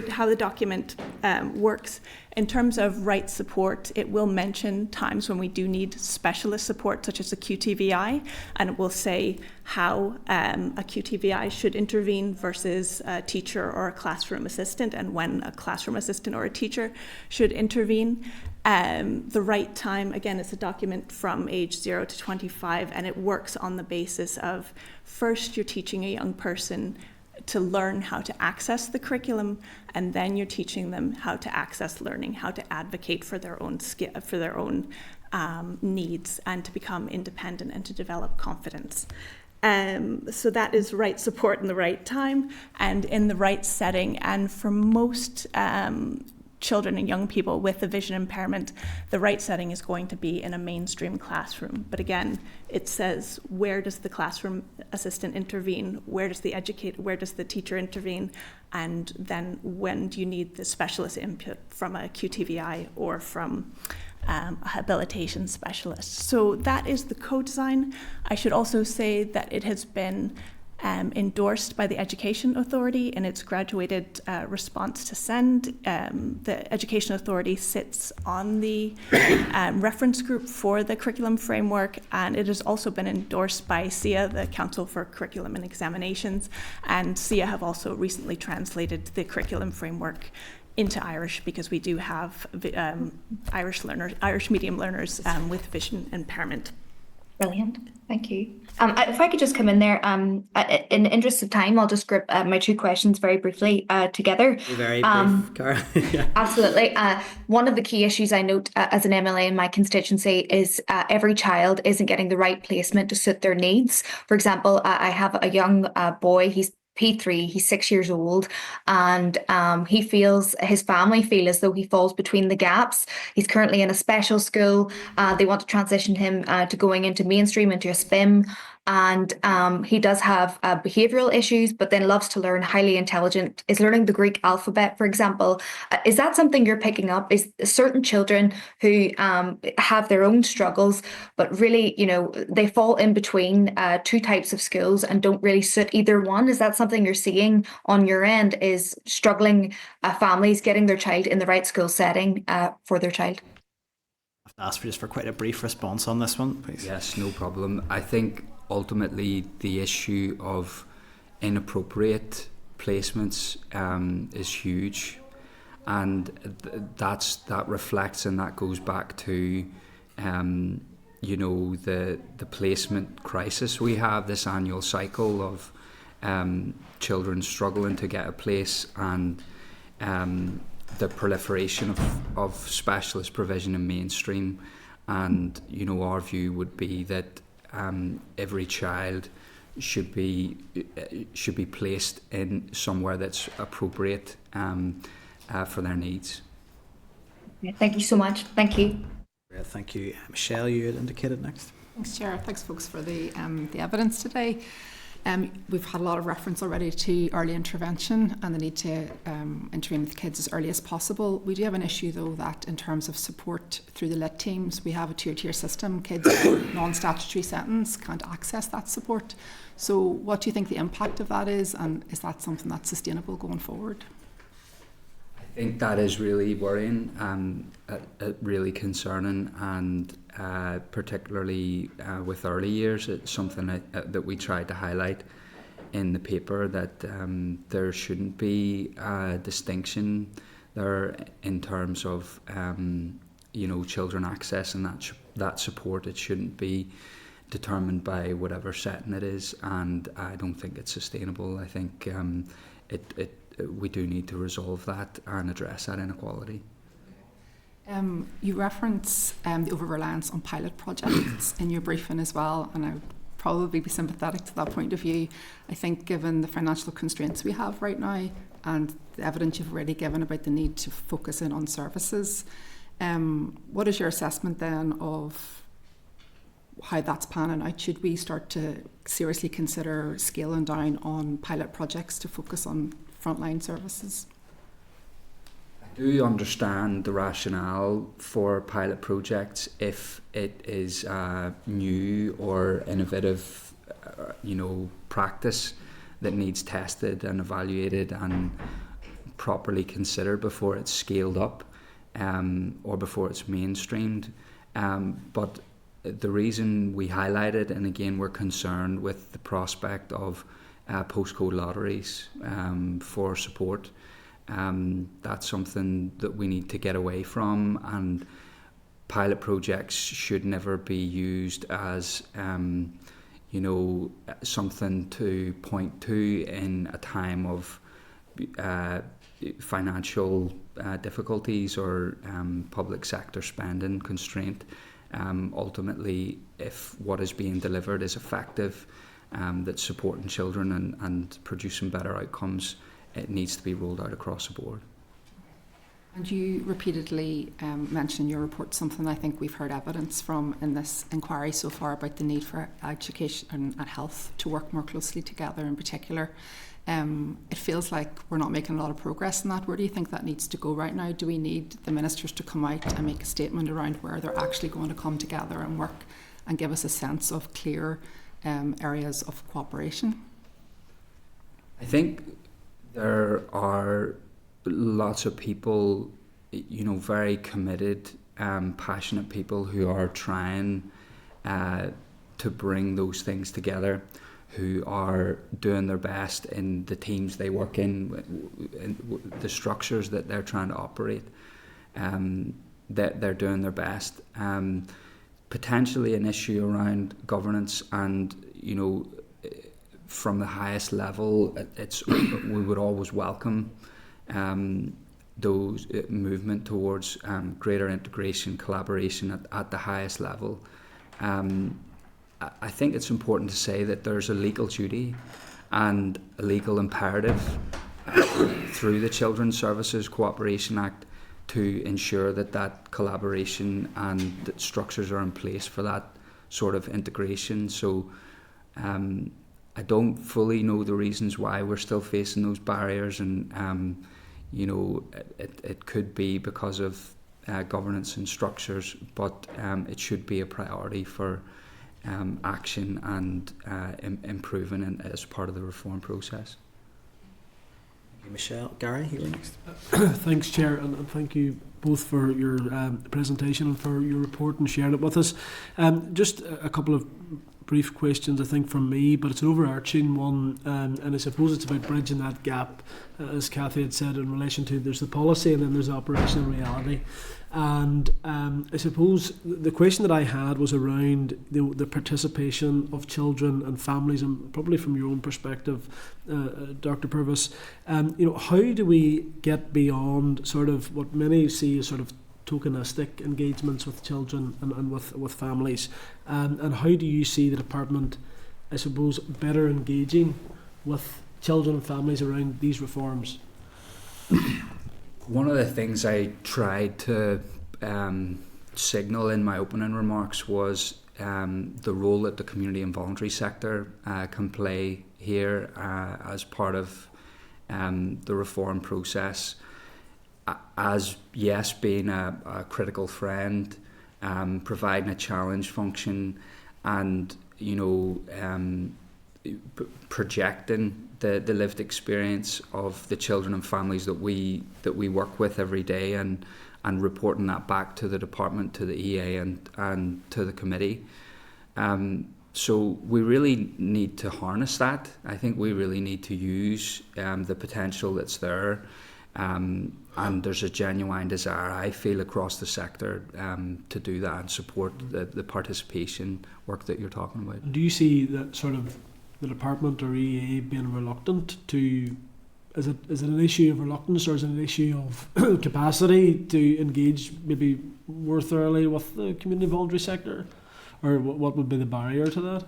how the document works. In terms of right support, it will mention times when we do need specialist support, such as a QTVI, and it will say how a QTVI should intervene versus a teacher or a classroom assistant, and when a classroom assistant or a teacher should intervene. The right time, again, it's a document from age 0 to 25, and it works on the basis of first you're teaching a young person to learn how to access the curriculum, and then you're teaching them how to access learning, how to advocate for their own needs, and to become independent and to develop confidence. So that is right support in the right time and in the right setting. And for most children and young people with a vision impairment, the right setting is going to be in a mainstream classroom. But again, it says, where does the classroom assistant intervene? Where does the teacher intervene? And then when do you need the specialist input from a QTVI or from a habilitation specialist? So that is the co-design. I should also say that it has been endorsed by the Education Authority in its graduated response to SEND. The Education Authority sits on the reference group for the curriculum framework, and it has also been endorsed by SIA, the Council for Curriculum and Examinations, and SIA have also recently translated the curriculum framework into Irish, because we do have Irish medium learners with vision impairment. Brilliant, thank you. If I could just come in there, in the interest of time, I'll just group my two questions very briefly together. Very brief, Cara. Yeah. Absolutely. One of the key issues I note as an MLA in my constituency is every child isn't getting the right placement to suit their needs. For example, I have a young boy, he's P3, he's 6 years old, and his family feel as though he falls between the gaps. He's currently in a special school. They want to transition him to going into mainstream, into a SPIM, and he does have behavioural issues, but then loves to learn, highly intelligent, is learning the Greek alphabet, for example. Is that something you're picking up? Is certain children who have their own struggles, but really, they fall in between two types of schools and don't really suit either one? Is that something you're seeing on your end, is struggling families getting their child in the right school setting for their child? I have to ask for quite a brief response on this one, please. Yes, no problem. I think ultimately the issue of inappropriate placements is huge, and that reflects and that goes back to the placement crisis we have, this annual cycle of children struggling to get a place, and the proliferation of specialist provision in mainstream. And our view would be that every child should be placed in somewhere that's appropriate for their needs. Thank you so much. Thank you. Great, thank you. Michelle, you had indicated next. Thanks, Chair. Thanks, folks, for the evidence today. We've had a lot of reference already to early intervention and the need to intervene with kids as early as possible. We do have an issue, though, that in terms of support through the LIT teams, we have a tier system. Kids in non-statutory settings can't access that support. So what do you think the impact of that is, and is that something that's sustainable going forward? I think that is really worrying, really concerning, and particularly with early years. It's something that we tried to highlight in the paper, that there shouldn't be a distinction there in terms of children accessing that support. It shouldn't be determined by whatever setting it is, and I don't think it's sustainable. I think we do need to resolve that and address that inequality. You reference the over-reliance on pilot projects in your briefing as well, and I would probably be sympathetic to that point of view. I think given the financial constraints we have right now and the evidence you've already given about the need to focus in on services, what is your assessment then of how that's panning out? Should we start to seriously consider scaling down on pilot projects to focus on frontline services? I do understand the rationale for pilot projects if it is new or innovative, practice that needs tested and evaluated and properly considered before it's scaled up or before it's mainstreamed. But the reason we highlight it, and again we're concerned with the prospect of postcode lotteries for support, that's something that we need to get away from, and pilot projects should never be used as something to point to in a time of financial difficulties or public sector spending constraint. Ultimately, if what is being delivered is effective, that's supporting children and producing better outcomes, it needs to be rolled out across the board. And you repeatedly mention in your report something I think we've heard evidence from in this inquiry so far about the need for education and health to work more closely together in particular. It feels like we're not making a lot of progress in that. Where do you think that needs to go right now? Do we need the ministers to come out and make a statement around where they're actually going to come together and work and give us a sense of clear areas of cooperation? I think there are lots of people, very committed, passionate people who are trying to bring those things together, who are doing their best in the teams they work in the structures that they're trying to operate. That they're doing their best. Potentially an issue around governance, and from the highest level, we would always welcome those movement towards greater integration, collaboration at the highest level. I think it's important to say that there's a legal duty and a legal imperative through the Children's Services Cooperation Act to ensure that collaboration and that structures are in place for that sort of integration. So I don't fully know the reasons why we're still facing those barriers, and it could be because of governance and structures, but it should be a priority for action and improving as part of the reform process. Thank you, Michelle. Gary, you were next. Thanks, Chair, and thank you both for your presentation and for your report and sharing it with us. Just a couple of brief questions, I think, from me, but it's an overarching one, and I suppose it's about bridging that gap, as Cathy had said, in relation to there's the policy and then there's the operational reality. And I suppose the question that I had was around the participation of children and families, and probably from your own perspective, Dr. Purvis. How do we get beyond sort of what many see as sort of tokenistic engagements with children and with families, and how do you see the department, I suppose, better engaging with children and families around these reforms? One of the things I tried to signal in my opening remarks was the role that the community and voluntary sector can play here as part of the reform process. As, yes, being a critical friend, providing a challenge function, and projecting the lived experience of the children and families that we work with every day, and reporting that back to the department, to the EA, and to the committee. So we really need to harness that. I think we really need to use the potential that's there. And there's a genuine desire, I feel, across the sector to do that and support the participation work that you're talking about. Do you see that sort of the department or EA being reluctant to, is it an issue of reluctance, or is it an issue of capacity to engage maybe more thoroughly with the community voluntary sector? Or what would be the barrier to that?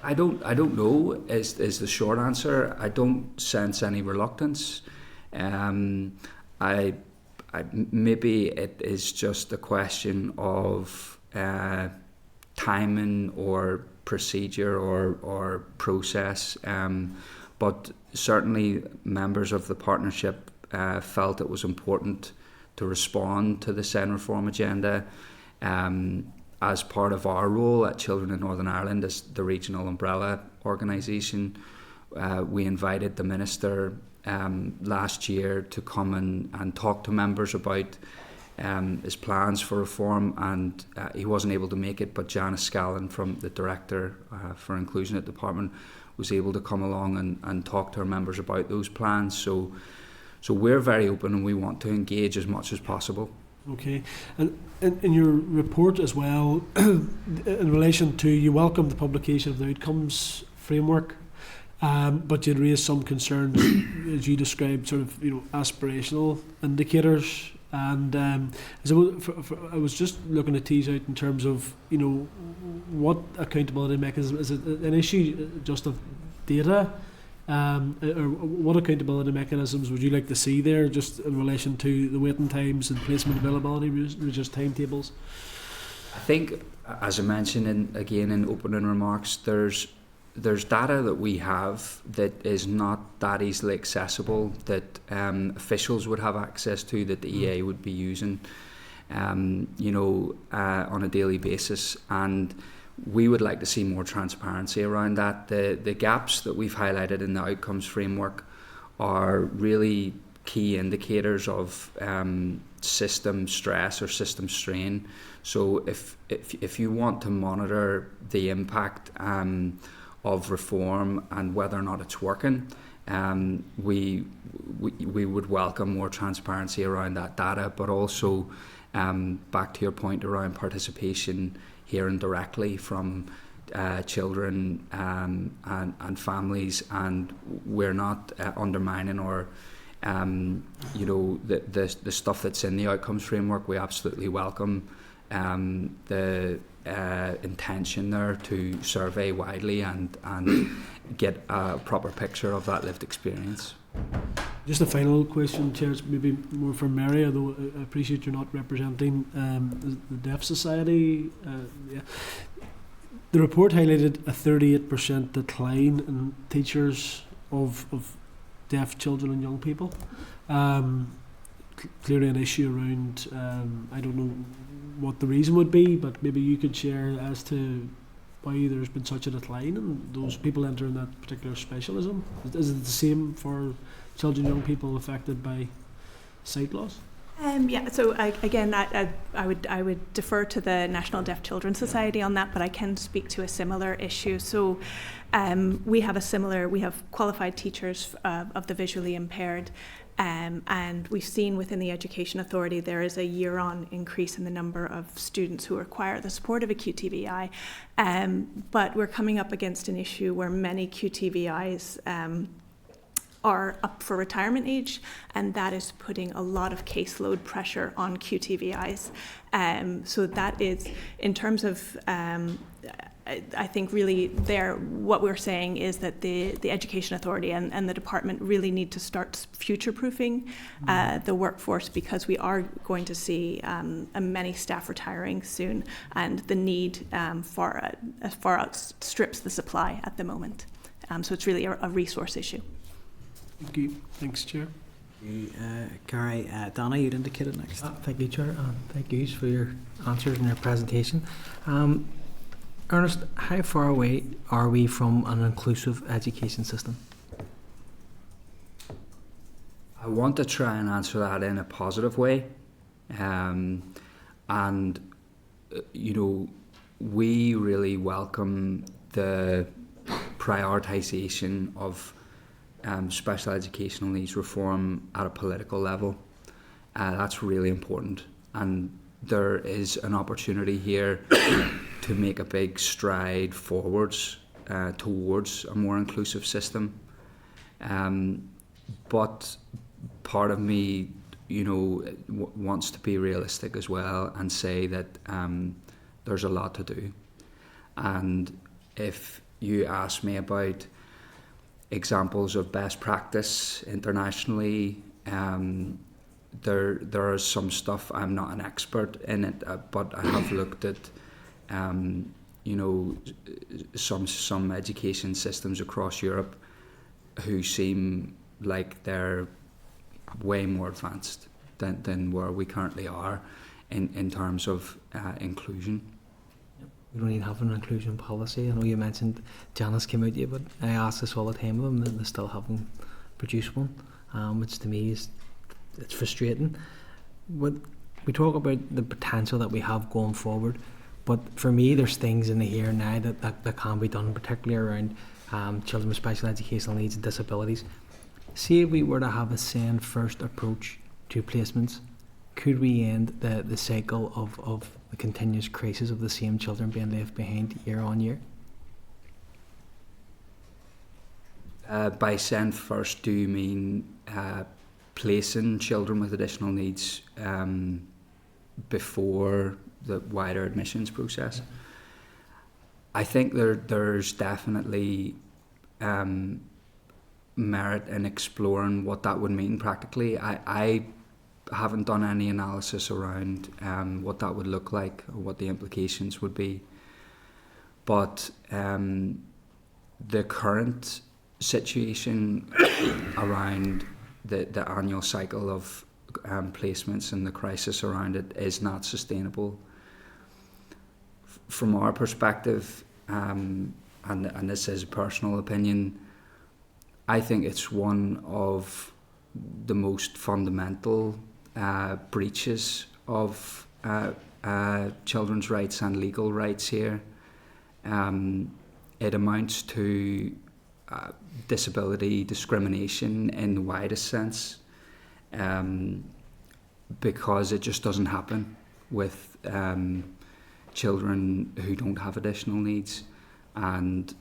I don't know is the short answer. I don't sense any reluctance. I maybe it is just a question of timing or procedure or process, but certainly members of the partnership felt it was important to respond to the SEN reform agenda. As part of our role at Children in Northern Ireland as the regional umbrella organisation, we invited the Minister last year to come and talk to members about his plans for reform, and he wasn't able to make it, but Janice Scallon, from the Director for Inclusion at the Department, was able to come along and talk to our members about those plans. So we're very open and we want to engage as much as possible. Okay, and in your report as well, in relation to, you welcome the publication of the outcomes framework, but you'd raised some concerns, as you described, sort of, aspirational indicators. And so I was just looking to tease out in terms of, what accountability mechanism, is it an issue just of data? Or what accountability mechanisms would you like to see there, just in relation to the waiting times and placement availability, just timetables? I think, as I mentioned in opening remarks, there's data that we have that is not that easily accessible, that officials would have access to, that the EA would be using, on a daily basis, and we would like to see more transparency around that. The gaps that we've highlighted in the outcomes framework are really key indicators of system stress or system strain. So if you want to monitor the impact of reform and whether or not it's working, we would welcome more transparency around that data, but also back to your point around participation, hearing directly from children and families, and we're not undermining or the stuff that's in the outcomes framework. We absolutely welcome the intention there to survey widely and get a proper picture of that lived experience. Just a final question, Chair, it's maybe more for Mary, although I appreciate you're not representing the Deaf Society. The report highlighted a 38% decline in teachers of deaf children and young people. Clearly an issue around, I don't know what the reason would be, but maybe you could share as to why there's been such a decline in those people entering that particular specialism. Is it the same for children and young people affected by sight loss? So I would defer to the National Deaf Children's Society on that, but I can speak to a similar issue. So we have qualified teachers of the visually impaired, and we've seen within the Education Authority there is a year-on increase in the number of students who require the support of a QTVI, but we're coming up against an issue where many QTVIs are up for retirement age, and that is putting a lot of caseload pressure on QTVIs. So that is, in terms of, I think really what we're saying is that the Education Authority and the department really need to start future-proofing the workforce, because we are going to see many staff retiring soon, and the need far outstrips the supply at the moment. So it's really a resource issue. Thank you. Thanks, Chair. Gary, Donna, you'd indicated next. Thank you, Chair, and thank you for your answers and your presentation. Ernest, how far away are we from an inclusive education system? I want to try and answer that in a positive way, we really welcome the prioritisation of special educational needs reform at a political level. That's really important, and there is an opportunity here to make a big stride forwards towards a more inclusive system. But part of me, wants to be realistic as well and say that there's a lot to do. And if you ask me about examples of best practice internationally, there is some stuff. I'm not an expert in it, but I have looked at some education systems across Europe who seem like they're way more advanced than where we currently are in terms of inclusion. We don't even have an inclusion policy. I know you mentioned Janice came out to you, but I ask this all the time of them, and they still haven't produced one, which to me it's frustrating. We talk about the potential that we have going forward, but for me there's things in the here and now that can be done, particularly around children with special educational needs and disabilities. See, if we were to have a send first approach to placements, could we end the cycle of the continuous crisis of the same children being left behind year on year? By send first, do you mean placing children with additional needs before the wider admissions process? I think there's definitely merit in exploring what that would mean practically. I haven't done any analysis around what that would look like or what the implications would be, but the current situation around the annual cycle of placements and the crisis around it is not sustainable. From our perspective, and this is a personal opinion, I think it's one of the most fundamental breaches of children's rights and legal rights here. It amounts to disability discrimination in the widest sense, because it just doesn't happen with children who don't have additional needs, and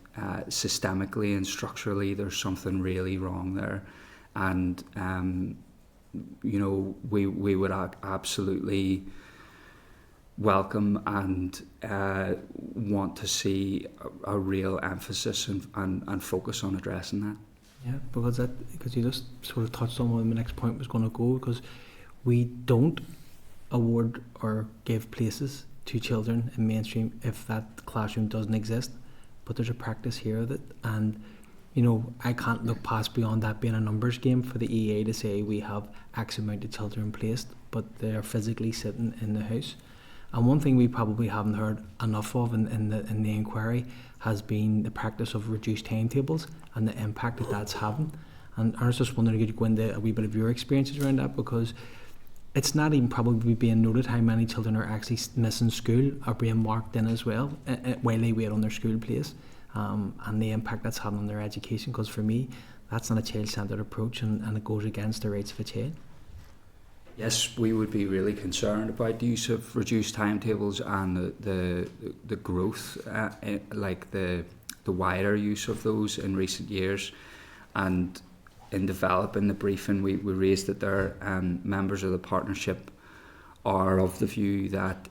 systemically and structurally there's something really wrong there, and we would absolutely welcome and want to see a real emphasis and focus on addressing that. Yeah, because you just sort of touched on where my next point was going to go, because we don't award or give places to children in mainstream if that classroom doesn't exist, but there's a practice here of it, and I can't look past beyond that being a numbers game for the EA to say we have X amount of children placed, but they're physically sitting in the house. And one thing we probably haven't heard enough of in the inquiry has been the practice of reduced timetables and the impact that's having. And I was just wondering, could you go into a wee bit of your experiences around that, because it's not even probably being noted how many children are actually missing school or being marked in as well while they wait on their school place, and the impact that's having on their education, because for me that's not a child-centred approach, and it goes against the rights of a child. Yes, we would be really concerned about the use of reduced timetables and the growth, like the wider use of those in recent years. And in developing the briefing, we raised that there members of the partnership are of the view that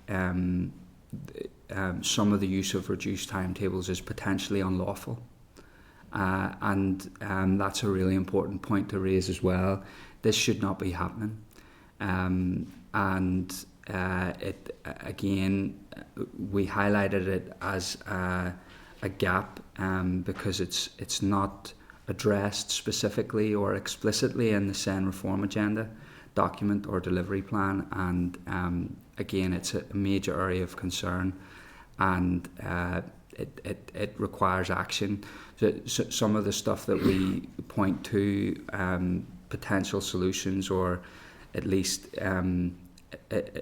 some of the use of reduced timetables is potentially unlawful. And that's a really important point to raise as well. This should not be happening. It again, we highlighted it as a gap because it's not addressed specifically or explicitly in the SEN reform agenda document or delivery plan, and again, it's a major area of concern, and it requires action. So some of the stuff that we point to, potential solutions or at least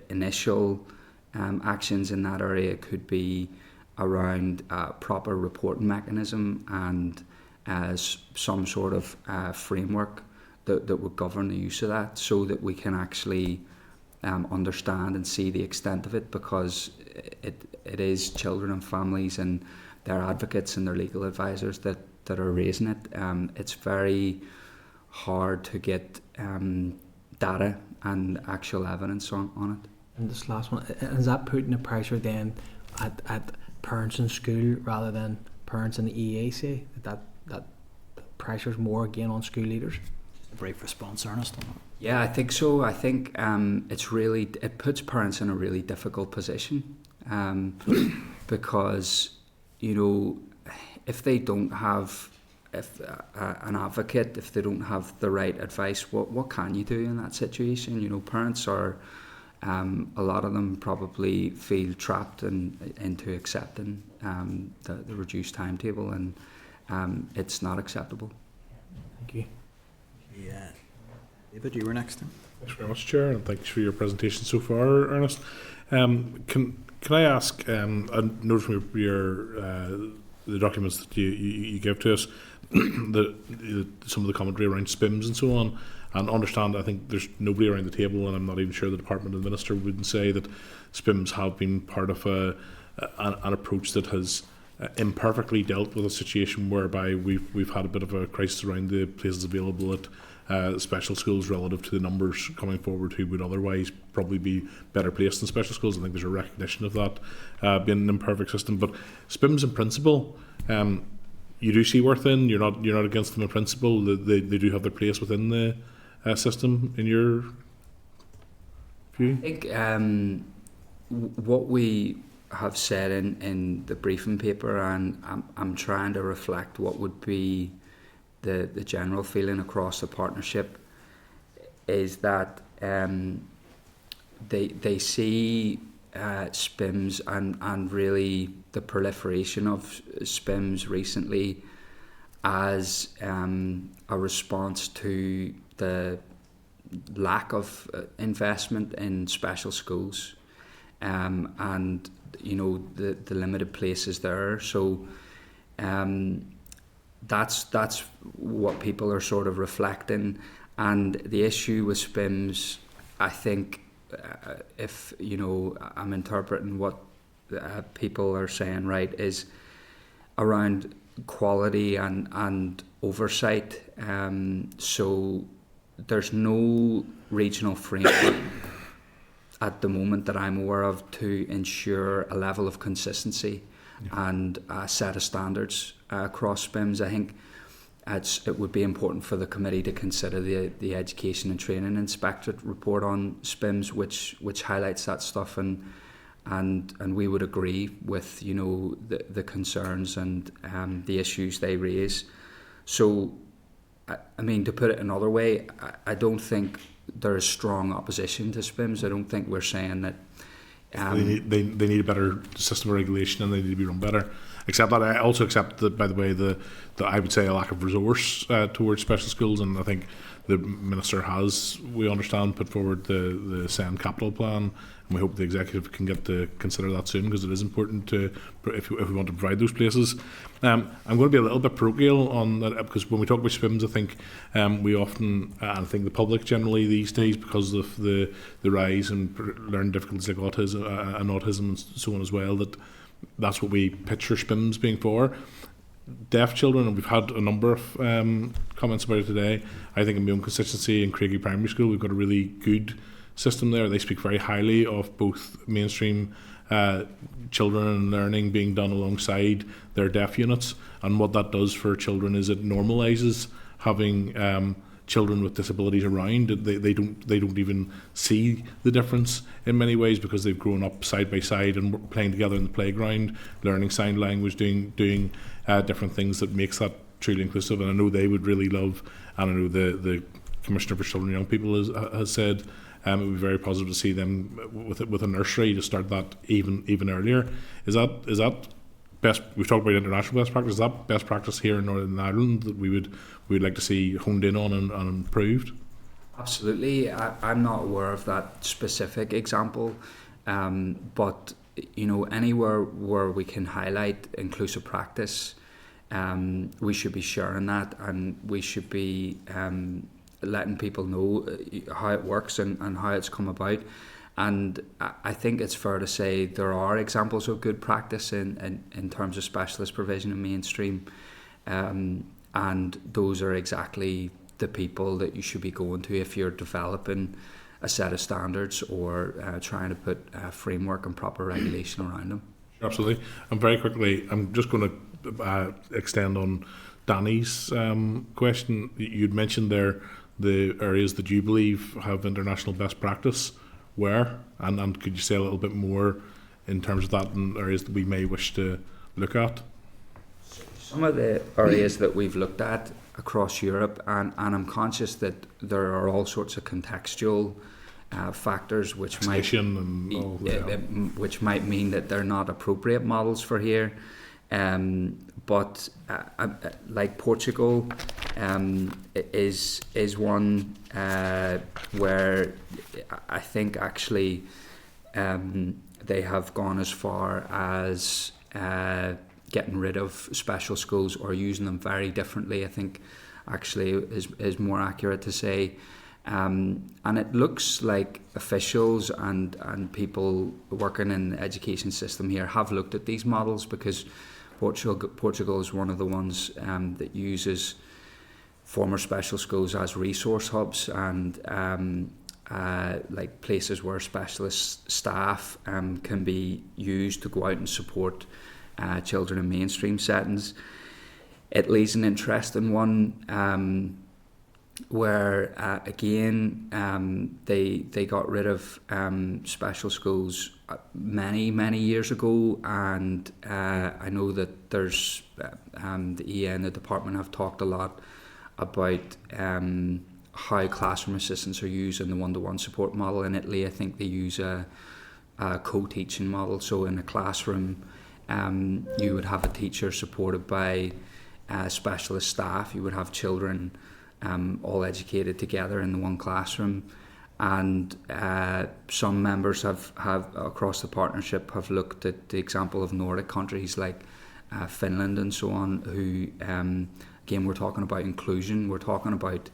initial actions in that area, could be around proper reporting mechanism and some sort of framework that would govern the use of that, so that we can actually understand and see the extent of it, because it is children and families and their advocates and their legal advisors that are raising it. It's very hard to get data and actual evidence on it. And this last one, is that putting the pressure then at parents in school rather than parents in the EAC? That pressure's more again on school leaders? A brief response, Ernest, on that. Yeah, I think so. I think it puts parents in a really difficult position, because if they don't have if an advocate, if they don't have the right advice, what can you do in that situation? You know, parents are, a lot of them probably feel trapped into accepting the reduced timetable, and it's not acceptable. Thank you. Yeah. David, you were next. Thanks very much, Chair, and thanks for your presentation so far, Ernest. Can I ask, I noticed from your the documents that you give to us, some of the commentary around SPIMS and so on, and understand, I think there's nobody around the table, and I'm not even sure the Department and the Minister wouldn't say that SPIMS have been part of an approach that has imperfectly dealt with a situation whereby we've had a bit of a crisis around the places available at special schools relative to the numbers coming forward who would otherwise probably be better placed in special schools. I think there's a recognition of that being an imperfect system. But SPIMS in principle, you do see worth in. You're not against them in principle. They do have their place within the system in your view. I think what we have said in the briefing paper, and I'm trying to reflect what would be the general feeling across the partnership, is that they see SPIMS and really the proliferation of SPIMS recently as a response to the lack of investment in special schools, and you know the limited places there. So that's what people are sort of reflecting. And the issue with SPIMS, I think, if you know, I'm interpreting what people are saying, right, is around quality and oversight. So there's no regional framework at the moment that I'm aware of to ensure a level of consistency and a set of standards across SPIMS. I think it would be important for the committee to consider the Education and Training Inspectorate report on SPIMS, which highlights that stuff, and we would agree with, you know, the concerns and the issues they raise. So, I mean, to put it another way, I don't think there is strong opposition to SPIMS. I don't think we're saying that they need a better system of regulation and they need to be run better. Except that I also accept that, by the way, the I would say a lack of resource towards special schools, and I think the Minister has, we understand, put forward the SEND capital plan, and we hope the executive can get to consider that soon, because it is important to, if we want to provide those places. I'm going to be a little bit parochial on that, because when we talk about SPIMS, I think we often, I think the public generally these days, because of the rise in learning difficulties like autism and so on as well, that's what we picture SPIMS being for. Deaf children, and we've had a number of comments about it today. I think in my own constituency in Craigie Primary School, we've got a really good system there. They speak very highly of both mainstream children and learning being done alongside their deaf units, and what that does for children is it normalises having children with disabilities around. They don't even see the difference in many ways, because they've grown up side by side and playing together in the playground, learning sign language, doing different things that makes that truly inclusive. And I know they would really love, and I know the Commissioner for Children and Young People has said it would be very positive to see them with a nursery to start that even earlier. Is that best? We've talked about international best practice. Is that best practice here in Northern Ireland that we'd like to see honed in on and improved? Absolutely. I'm not aware of that specific example, but you know, anywhere where we can highlight inclusive practice, we should be sharing that, and we should be letting people know how it works and how it's come about. And I think it's fair to say there are examples of good practice in terms of specialist provision in mainstream, and those are exactly the people that you should be going to if you're developing a set of standards or trying to put a framework and proper regulation around them. Absolutely. And very quickly, I'm just going to extend on Danny's question. You'd mentioned there the areas that you believe have international best practice. Where? And could you say a little bit more in terms of that and areas that we may wish to look at? Some of the areas that we've looked at across Europe, and I'm conscious that there are all sorts of contextual factors which might which might mean that they're not appropriate models for here. But like Portugal is one where I think actually they have gone as far as getting rid of special schools or using them very differently. I think actually is more accurate to say. And it looks like officials and people working in the education system here have looked at these models, because Portugal is one of the ones that uses former special schools as resource hubs and like places where specialist staff can be used to go out and support children in mainstream settings. Italy's an interesting one, where again they got rid of special schools many years ago, and I know that there's the EA and the department have talked a lot about how classroom assistants are used in the one-to-one support model. In Italy, I think they use a co-teaching model. So in a classroom, you would have a teacher supported by specialist staff. You would have children all educated together in the one classroom. And some members have across the partnership have looked at the example of Nordic countries like Finland and so on, who again, we're talking about inclusion, we're talking about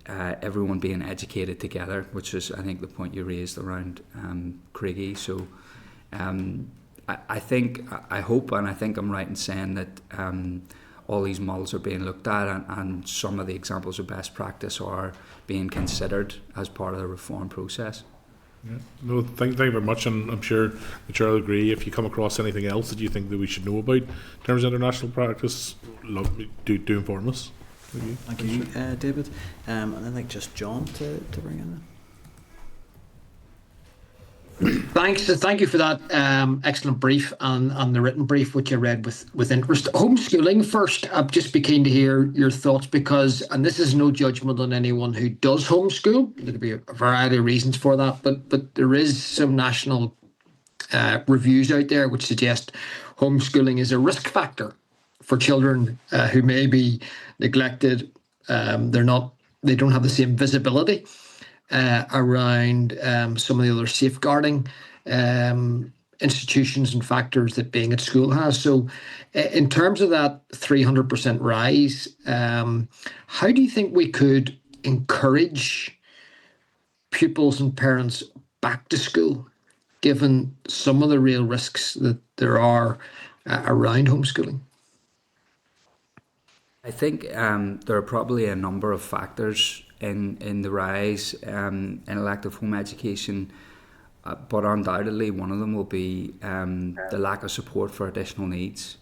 everyone being educated together, which is I think the point you raised around Craigie. So I think, I hope and I think I'm right in saying that all these models are being looked at, and some of the examples of best practice are being considered as part of the reform process. Yeah. No, thank you very much, and I'm sure the chair will agree. If you come across anything else that you think that we should know about in terms of international practice, do inform us. Thank you, David. And I think just John to bring in. Thank you for that excellent brief and the written brief, which I read with interest. Homeschooling first, I'd just be keen to hear your thoughts, because, and this is no judgment on anyone who does homeschool, there could be a variety of reasons for that, but there is some national reviews out there which suggest homeschooling is a risk factor for children who may be neglected. They don't have the same visibility around some of the other safeguarding institutions and factors that being at school has. So in terms of that 300% rise, how do you think we could encourage pupils and parents back to school, given some of the real risks that there are around homeschooling? I think there are probably a number of factors in the rise in elective home education, but undoubtedly one of them will be the lack of support for additional needs.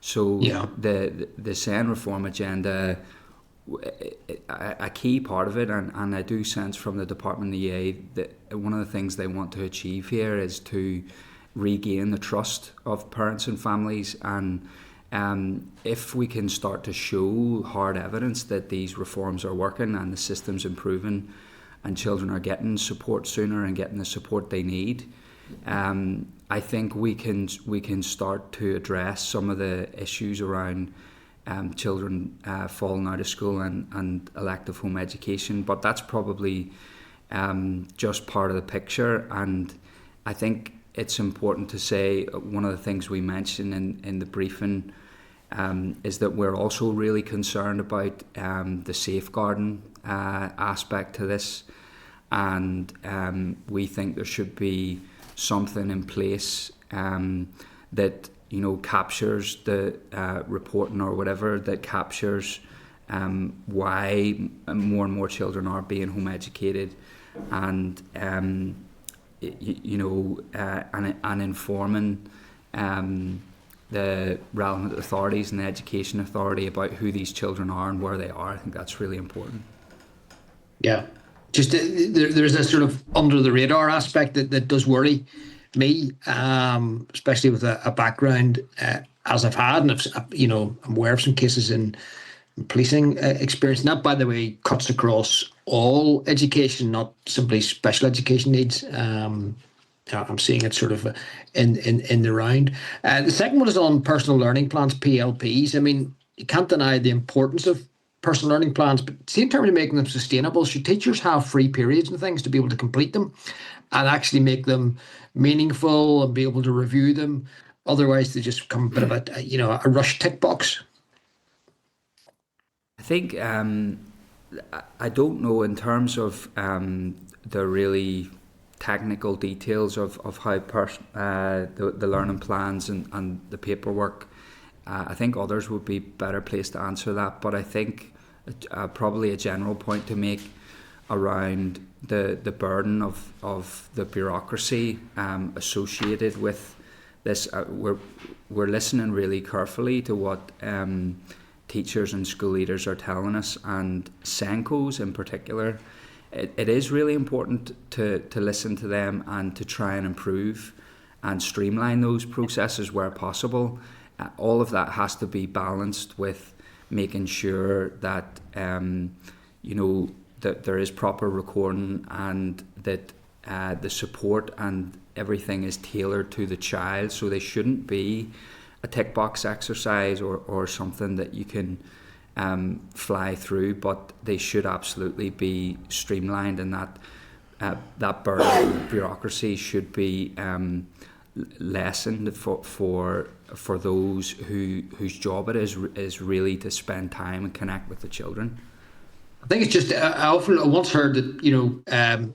So the SEN reform agenda, a key part of it, and I do sense from the department of the EA that one of the things they want to achieve here is to regain the trust of parents and families. And if we can start to show hard evidence that these reforms are working and the system's improving and children are getting support sooner and getting the support they need, I think we can start to address some of the issues around children falling out of school and elective home education. But that's probably just part of the picture. And I think it's important to say one of the things we mentioned in the briefing is that we're also really concerned about the safeguarding aspect to this, and we think there should be something in place that captures the reporting or whatever, that captures why more and more children are being home educated, and and informing the relevant authorities and the education authority about who these children are and where they are. I think that's really important. Yeah, just there's a sort of under the radar aspect that does worry me, especially with a background as I've had, and I'm aware of some cases in policing experience. And that, by the way, cuts across all education, not simply special education needs. I'm seeing it sort of in the round. The second one is on personal learning plans, PLPs. I mean, you can't deny the importance of personal learning plans, but see, in terms of making them sustainable, should teachers have free periods and things to be able to complete them and actually make them meaningful and be able to review them? Otherwise, they just become a bit of a rush tick box. I think I don't know in terms of the really technical details of how the learning plans and the paperwork. I think others would be better placed to answer that, but I think probably a general point to make around the burden of the bureaucracy associated with this. We're listening really carefully to what teachers and school leaders are telling us, and SENCOs in particular. It is really important to listen to them and to try and improve and streamline those processes where possible. All of that has to be balanced with making sure that that there is proper recording and that the support and everything is tailored to the child. So they shouldn't be a tick box exercise or something that you can fly through, but they should absolutely be streamlined, and that burden of bureaucracy should be lessened for those whose job it is really to spend time and connect with the children. I think it's just I once heard that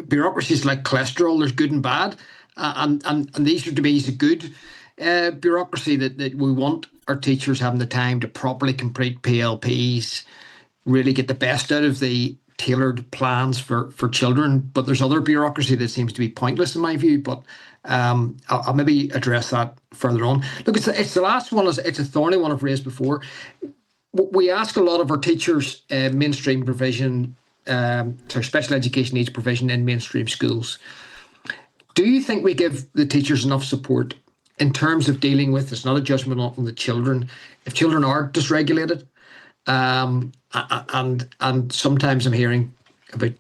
bureaucracy is like cholesterol. There's good and bad, and these are to be a good bureaucracy that we want our teachers having the time to properly complete PLPs, really get the best out of the tailored plans for children. But there's other bureaucracy that seems to be pointless in my view. But I'll maybe address that further on. Look, it's the last one. It's a thorny one I've raised before. We ask a lot of our teachers mainstream provision, special education needs provision in mainstream schools. Do you think we give the teachers enough support in terms of dealing with, it's not a judgment on the children, if children are dysregulated, and sometimes I'm hearing about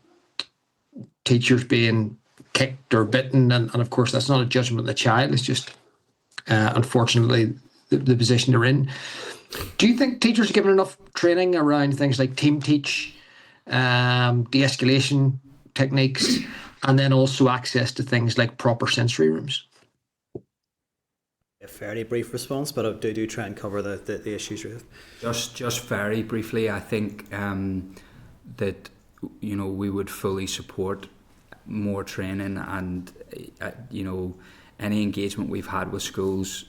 teachers being kicked or bitten, and of course that's not a judgment of the child, it's just unfortunately the position they're in. Do you think teachers are given enough training around things like team teach, de-escalation techniques, and then also access to things like proper sensory rooms? A fairly brief response, but I do try and cover the issues with. Just very briefly, I think that we would fully support more training, and any engagement we've had with schools,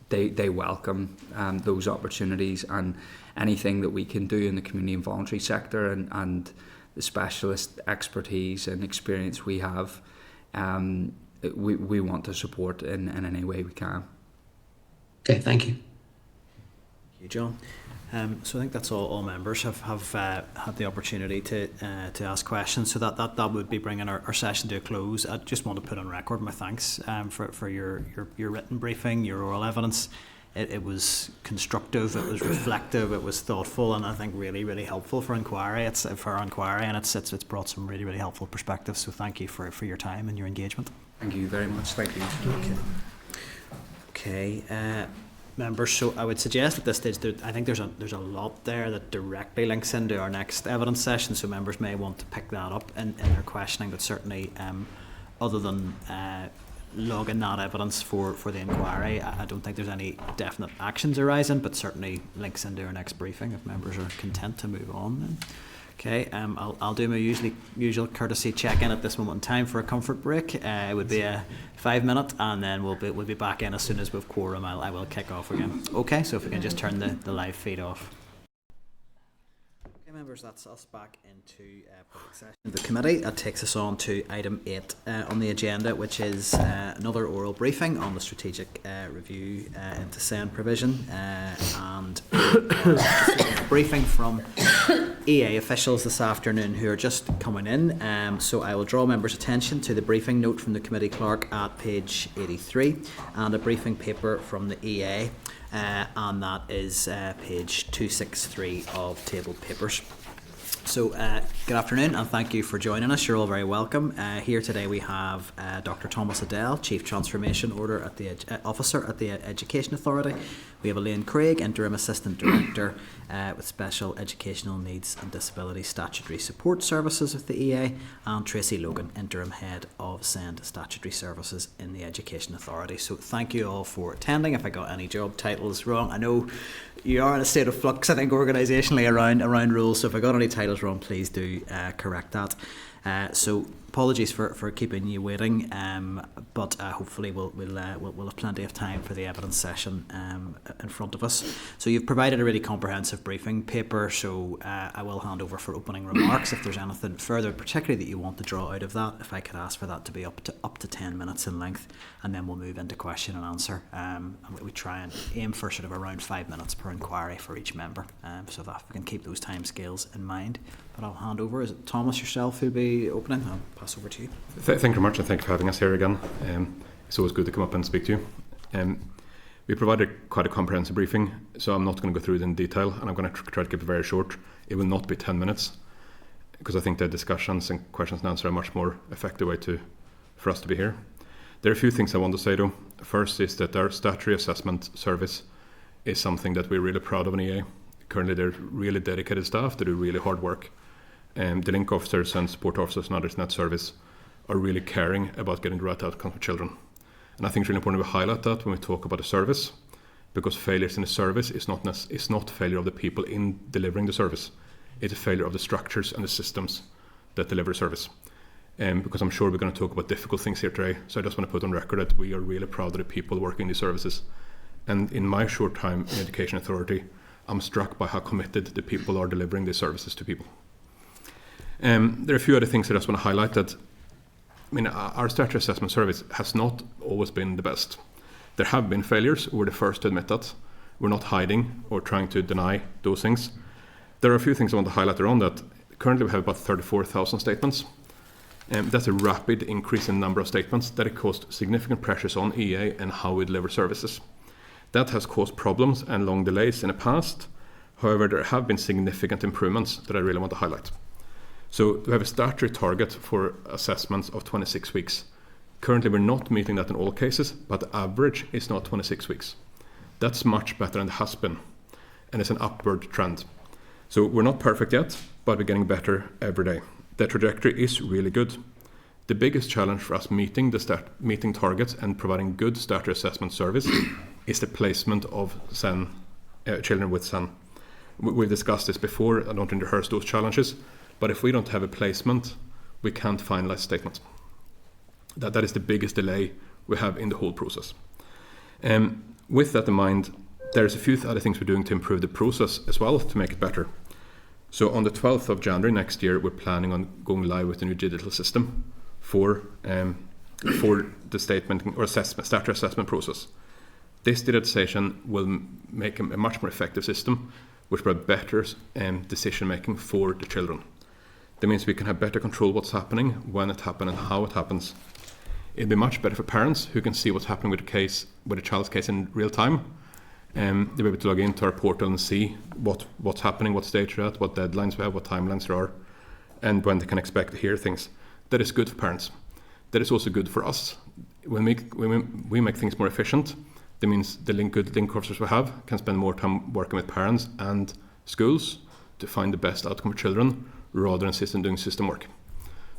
they welcome those opportunities, and anything that we can do in the community and voluntary sector and the specialist expertise and experience we have. We want to support in any way we can. Okay, thank you. Thank you, John. So I think that's all members have had the opportunity to ask questions. So that would be bringing our session to a close. I just want to put on record my thanks for your written briefing, your oral evidence. It was constructive, it was reflective, it was thoughtful, and I think really, really helpful for inquiry. It's it's brought some really, really helpful perspectives. So thank you for your time and your engagement. Thank you very much. Thank you. Okay. Members, so I would suggest at this stage I think there's a lot there that directly links into our next evidence session, so members may want to pick that up in their questioning, but certainly other than logging that evidence for the inquiry, I don't think there's any definite actions arising, but certainly links into our next briefing if members are content to move on then. Okay, I'll do my usual courtesy check-in at this moment in time for a comfort break. It would be a 5 minute, and then we'll be back in as soon as we've quorum. I will kick off again. Okay, so if we can just turn the live feed off. Okay, members, that's us back into public session of the committee. That takes us on to item 8 on the agenda, which is another oral briefing on the strategic review into SEN provision, and briefing from EA officials this afternoon who are just coming in, so I will draw members' attention to the briefing note from the committee clerk at page 83 and a briefing paper from the EA, and that is page 263 of tabled papers. So good afternoon and thank you for joining us. You're all very welcome. Here today we have Dr. Tomas Adell, Chief Transformation Officer at the Education Authority. We have Elaine Craig, Interim Assistant Director with Special Educational Needs and Disability Statutory Support Services with the EA, and Tracey Logan, Interim Head of SEND Statutory Services in the Education Authority. So thank you all for attending. If I got any job titles wrong, I know you are in a state of flux, I think, organisationally around rules, so if I got any titles wrong, please do correct that. So apologies for keeping you waiting, but hopefully we'll have plenty of time for the evidence session in front of us. So you've provided a really comprehensive briefing paper, so I will hand over for opening remarks. If there's anything further particularly that you want to draw out of that, if I could ask for that to be up to 10 minutes in length, and then we'll move into question and answer. And we try and aim for sort of around 5 minutes per inquiry for each member, so that we can keep those time scales in mind. But I'll hand over. Is it Thomas yourself who'll be opening? I'll pass over to you. Thank you very much, and thank you for having us here again. It's always good to come up and speak to you. We provided quite a comprehensive briefing, so I'm not going to go through it in detail, and I'm going to try to keep it very short. It will not be 10 minutes, because I think the discussions and questions and answers are a much more effective way for us to be here. There are a few things I want to say though. First is that our statutory assessment service is something that we're really proud of in EA. Currently they're really dedicated staff, they do really hard work. The link officers and support officers and others in that service are really caring about getting the right outcome for children. And I think it's really important we highlight that when we talk about the service, because failures in the service is not failure of the people in delivering the service. It's a failure of the structures and the systems that deliver service. Because I'm sure we're going to talk about difficult things here today, so I just want to put on record that we are really proud of the people working in these services. And in my short time in Education Authority, I'm struck by how committed the people are delivering these services to people. There are a few other things I just want to highlight. That, our statutory assessment service has not always been the best. There have been failures, we're the first to admit that. We're not hiding or trying to deny those things. There are a few things I want to highlight around that. Currently we have about 34,000 statements. That's a rapid increase in number of statements that caused significant pressures on EA and how we deliver services. That has caused problems and long delays in the past. However, there have been significant improvements that I really want to highlight. So we have a statutory target for assessments of 26 weeks. Currently, we're not meeting that in all cases, but the average is not 26 weeks. That's much better than it has been, and it's an upward trend. So we're not perfect yet, but we're getting better every day. The trajectory is really good. The biggest challenge for us meeting targets and providing good statutory assessment service is the placement of SEN, children with SEN. We've discussed this before. I don't want to rehearse those challenges, but if we don't have a placement, we can't finalize statements. That is the biggest delay we have in the whole process. With that in mind, there's a few other things we're doing to improve the process as well to make it better. So on the 12th of January next year, we're planning on going live with a new digital system for the statement or statutory assessment process. This digitization will make a much more effective system, which will have better decision making for the children. That means we can have better control what's happening, when it happens, and how it happens. It'll be much better for parents who can see what's happening with a child's case in real time. They'll be able to log into our portal and see what's happening, what stage they're at, what deadlines we have, what timelines there are, and when they can expect to hear things. That is good for parents. That is also good for us. When we make things more efficient, that means the good link officers we have can spend more time working with parents and schools to find the best outcome for children, rather than insist on doing system work.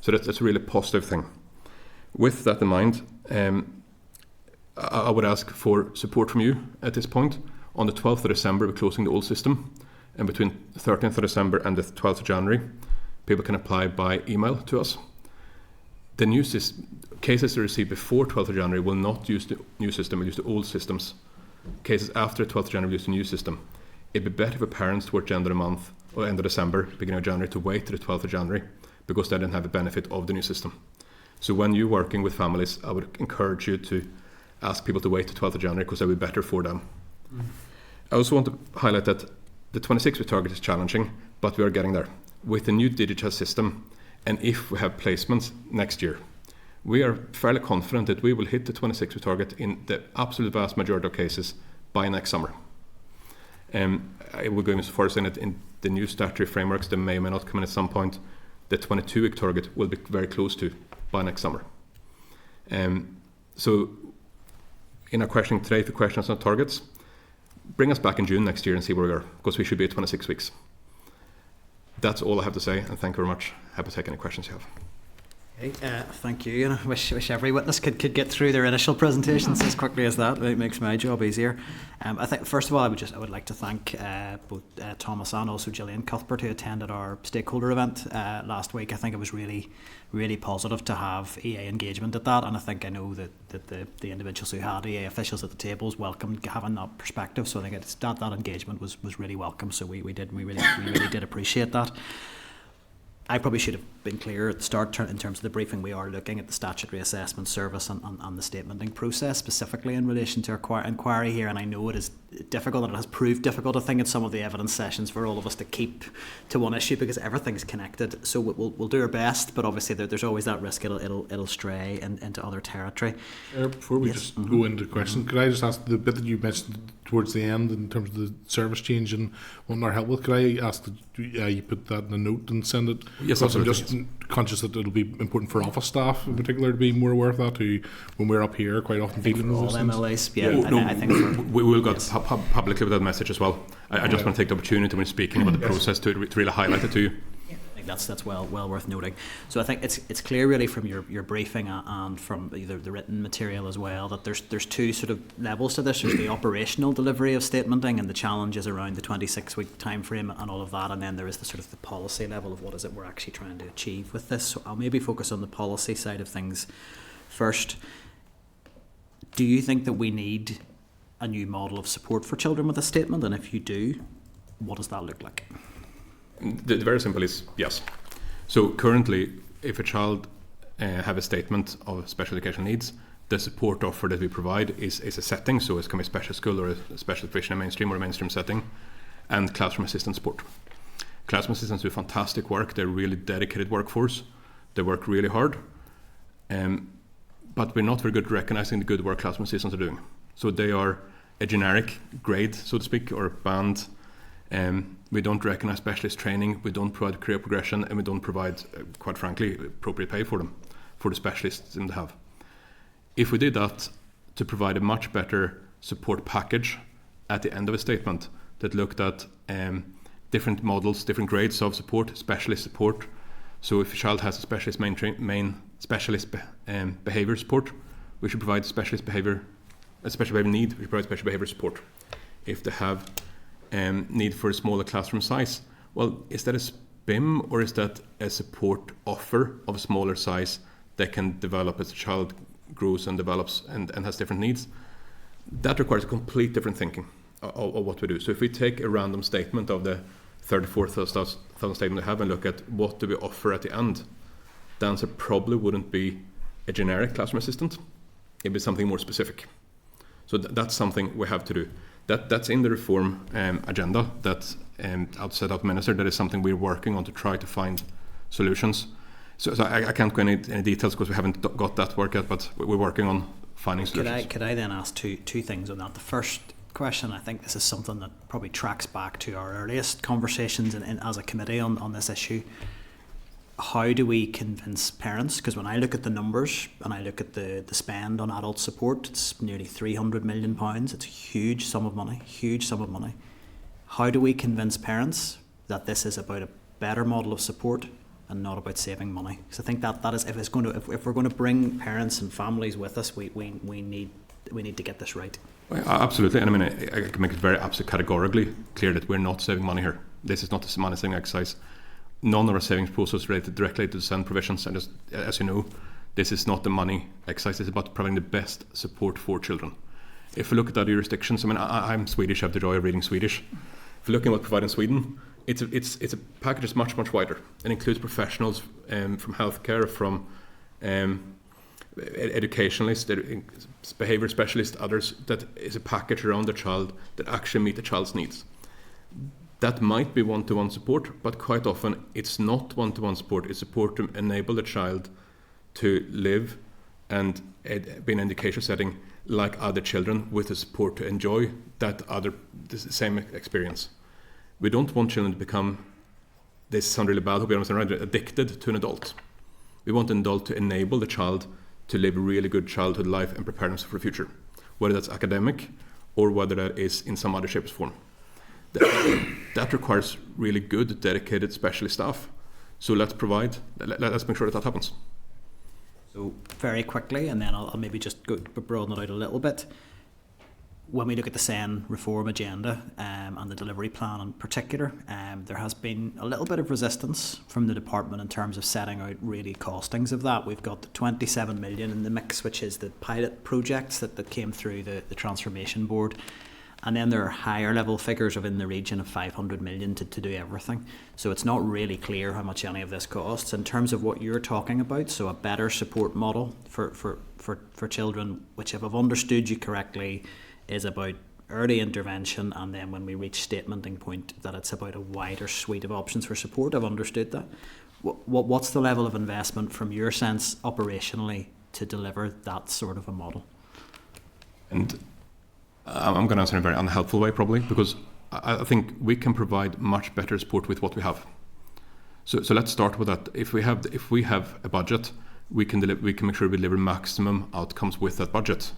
So that's a really positive thing. With that in mind, I would ask for support from you at this point. On the 12th of December, we're closing the old system, and between the 13th of December and the 12th of January, people can apply by email to us. The new cases they receive before 12th of January will not use the new system, will use the old systems. Cases after 12th of January will use the new system. It'd be better for parents towards the end of the month, or end of December, beginning of January, to wait to the 12th of January, because they didn't have the benefit of the new system. So when you're working with families, I would encourage you to ask people to wait to 12th of January, because that will be better for them. I also want to highlight that the 26-week target is challenging, but we are getting there. With the new digital system, and if we have placements next year, we are fairly confident that we will hit the 26-week target in the absolute vast majority of cases by next summer. I will go as far as saying that in the new statutory frameworks, they may or may not come in at some point, the 22-week target will be very close to by next summer. So in our questioning today, the question is on targets. Bring us back in June next year and see where we are, because we should be at 26 weeks. That's all I have to say, and thank you very much. Happy to take any questions you have. Okay, thank you. And I wish every witness could get through their initial presentations as quickly as that. It makes my job easier. I think first of all, I would like to thank both Tomas and also Gillian Cuthbert, who attended our stakeholder event last week. I think it was really positive to have EA engagement at that, and I know that the individuals who had EA officials at the tables welcomed having that perspective. So I think that engagement was really welcome. So we really did appreciate that. I probably should have been clear at the start in terms of the briefing. We are looking at the statutory assessment service and the statementing process, specifically in relation to our inquiry here. And I know it is difficult, and it has proved difficult, I think, in some of the evidence sessions for all of us to keep to one issue, because everything's connected. So we'll do our best, but obviously there's always that risk it'll stray into other territory. Before we just go into questions, could I just ask the bit that you mentioned towards the end in terms of the service change and wanting our help with? Could I ask that you put that in a note and send it? Yes, because absolutely. I'm just conscious that it'll be important for office staff in particular to be more aware of that, who, when we're up here, quite often dealing with all those things. MLAs, yeah. I think we will go publicly with that message as well. I just want to take the opportunity when speaking about the process to really highlight it to you. I think that's well worth noting. So I think it's clear really from your briefing and from either the written material as well that there's two sort of levels to this. There's the operational delivery of statementing and the challenges around the 26-week time frame and all of that, and then there is the sort of the policy level of what is it we're actually trying to achieve with this. So I'll maybe focus on the policy side of things first. Do you think that we need a new model of support for children with a statement, and if you do, what does that look like? The very simple is yes. So currently, if a child have a statement of special educational needs, the support offer that we provide is a setting, so it can be a special school or a special provision in mainstream or a mainstream setting, and classroom assistant support. Classroom assistants do fantastic work. They're a really dedicated workforce. They work really hard, but we're not very good at recognizing the good work classroom assistants are doing. So they are a generic grade, so to speak, or band. We don't recognise specialist training, we don't provide career progression, and we don't provide, quite frankly, appropriate pay for them, for the specialists in the have. If we did that to provide a much better support package at the end of a statement that looked at different models, different grades of support, specialist support. So if a child has a specialist specialist behaviour support, we should provide a special behaviour need, we should provide special behaviour support. If they have need for a smaller classroom size, well, is that a SPIM or is that a support offer of a smaller size that can develop as a child grows and develops and has different needs? That requires a complete different thinking of what we do. So if we take a random statement of the 34,000 statement we have and look at what do we offer at the end, the answer probably wouldn't be a generic classroom assistant. It'd be something more specific. So that's something we have to do. That's in the reform agenda that outside of Minister. That is something we're working on to try to find solutions. So I can't go into any details because we haven't got that work yet, but we're working on finding solutions. Could I then ask two things on that? The first question, I think this is something that probably tracks back to our earliest conversations as a committee on this issue. How do we convince parents? Because when I look at the numbers and I look at the spend on adult support, it's nearly £300 million. It's a huge sum of money. How do we convince parents that this is about a better model of support and not about saving money? Because I think that is if we're going to bring parents and families with us, we need to get this right. Well, absolutely, and I mean I can make it very absolutely categorically clear that we're not saving money here. This is not a money saving exercise. None of our savings process related directly to the SEND provisions, and as you know, this is not the money exercise. It's about providing the best support for children. If we look at other jurisdictions, I mean, I'm Swedish. I have the joy of reading Swedish. If we look at what we provide in Sweden, it's a package that's much wider. It includes professionals from healthcare, from educationalists, behaviour specialists, others. That is a package around the child that actually meet the child's needs. That might be one-to-one support, but quite often it's not one-to-one support. It's support to enable the child to live and be in an educational setting like other children, with the support to enjoy the same experience. We don't want children to become, this sounds really bad, addicted to an adult. We want an adult to enable the child to live a really good childhood life and prepare themselves for the future, whether that's academic or whether that is in some other shape or form. That requires really good, dedicated, specialist staff. So let's make sure that happens. So very quickly, and then I'll maybe just broaden it out a little bit. When we look at the SEN reform agenda and the delivery plan in particular, there has been a little bit of resistance from the department in terms of setting out really costings of that. We've got the 27 million in the mix, which is the pilot projects that came through the transformation board. And then there are higher level figures of in the region of 500 million to do everything. So it's not really clear how much any of this costs. In terms of what you're talking about, so a better support model for children, which if I've understood you correctly, is about early intervention, and then when we reach statementing point, that it's about a wider suite of options for support. I've understood that. What's the level of investment from your sense operationally to deliver that sort of a model? And I'm going to answer in a very unhelpful way, probably, because I think we can provide much better support with what we have. So let's start with that. If we have a budget, we can make sure we deliver maximum outcomes with that budget.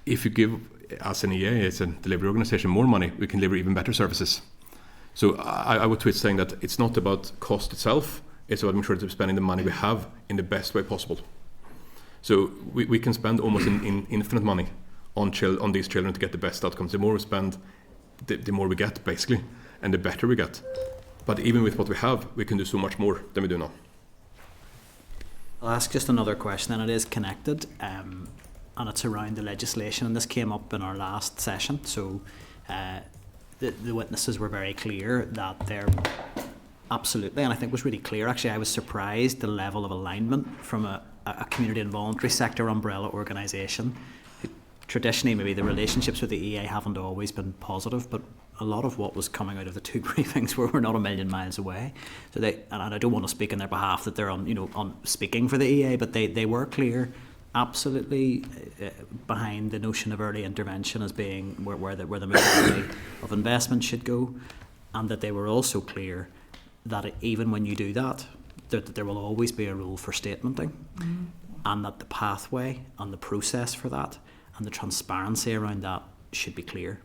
If you give us an EA, as a delivery organization, more money, we can deliver even better services. So I would twist saying that it's not about cost itself, it's about making sure that we're spending the money we have in the best way possible. So we can spend almost in infinite money on these children to get the best outcomes. The more we spend, the more we get, basically, and the better we get. But even with what we have, we can do so much more than we do now. I'll ask just another question, and it is connected, and it's around the legislation. And this came up in our last session. So the witnesses were very clear that they're absolutely, and I think was really clear. Actually, I was surprised the level of alignment from a community and voluntary sector umbrella organisation. Traditionally, maybe the relationships with the EA haven't always been positive, but a lot of what was coming out of the two briefings were not a million miles away. So and I don't want to speak on their behalf that they're on speaking for the EA, but they were clear, absolutely behind the notion of early intervention as being where the majority of investment should go, and that they were also clear that even when you do that there will always be a role for statementing, and that the pathway and the process for that and the transparency around that should be clear.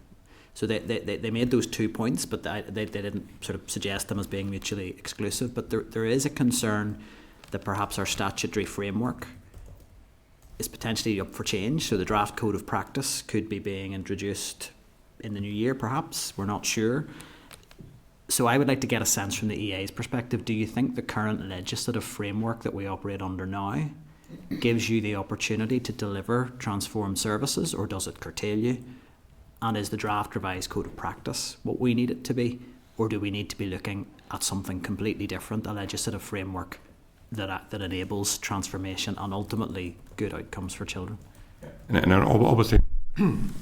So they made those 2 points, but they didn't sort of suggest them as being mutually exclusive. But there is a concern that perhaps our statutory framework is potentially up for change. So the draft code of practice could be being introduced in the new year, perhaps. We're not sure. So I would like to get a sense from the EA's perspective. Do you think the current legislative framework that we operate under now gives you the opportunity to deliver transformed services, or does it curtail you? And is the draft revised code of practice what we need it to be, or do we need to be looking at something completely different, a legislative framework that enables transformation and ultimately good outcomes for children? And obviously,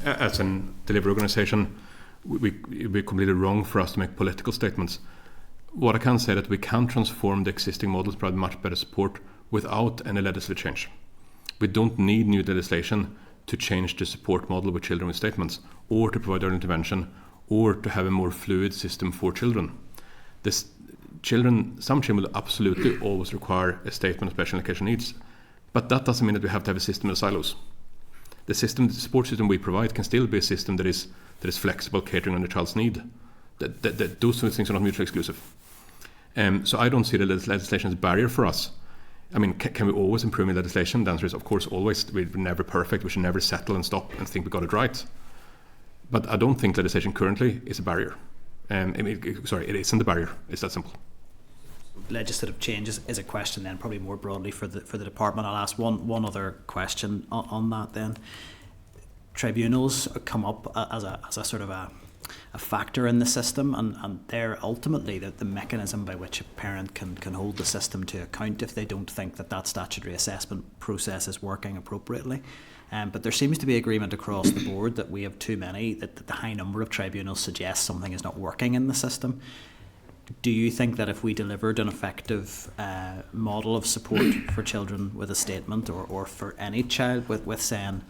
as a delivery organisation, it would be completely wrong for us to make political statements. What I can say is that we can transform the existing models, provide much better support without any legislative change. We don't need new legislation to change the support model with children with statements, or to provide early intervention, or to have a more fluid system for children. Some children will absolutely always require a statement of special education needs, but that doesn't mean that we have to have a system of silos. The support system we provide can still be a system that is flexible, catering on the child's need. Those two things are not mutually exclusive. So I don't see the legislation as a barrier for us. I mean, can we always improve legislation? The answer is, of course, always. We're never perfect. We should never settle and stop and think we got it right. But I don't think legislation currently is a barrier. It isn't a barrier. It's that simple. Legislative changes is a question then, probably more broadly for the department. I'll ask one other question on that then. Tribunals come up as a sort of a factor in the system, and they're ultimately the mechanism by which a parent can hold the system to account if they don't think that statutory assessment process is working appropriately. But there seems to be agreement across the board that we have too many, that the high number of tribunals suggests something is not working in the system. Do you think that if we delivered an effective model of support for children with a statement, or for any child with SEN,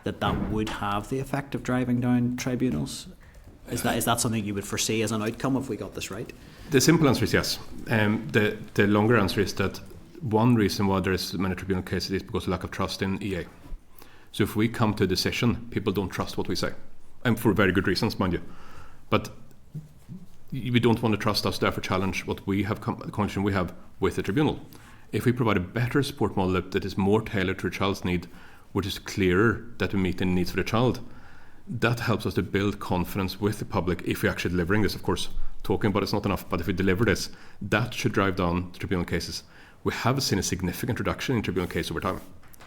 that would have the effect of driving down tribunals? Is that something you would foresee as an outcome if we got this right? The simple answer is yes. The longer answer is that one reason why there is many tribunal cases is because of lack of trust in EA. So if we come to a decision, people don't trust what we say, and for very good reasons, mind you. But we don't want to trust us, therefore challenge what we have, the conclusion we have with the tribunal. If we provide a better support model that is more tailored to a child's need, which is clearer that we meet the needs for the child, that helps us to build confidence with the public. If we're actually delivering this, of course, talking about it's not enough, but if we deliver this, that should drive down tribunal cases. We have seen a significant reduction in tribunal cases over time.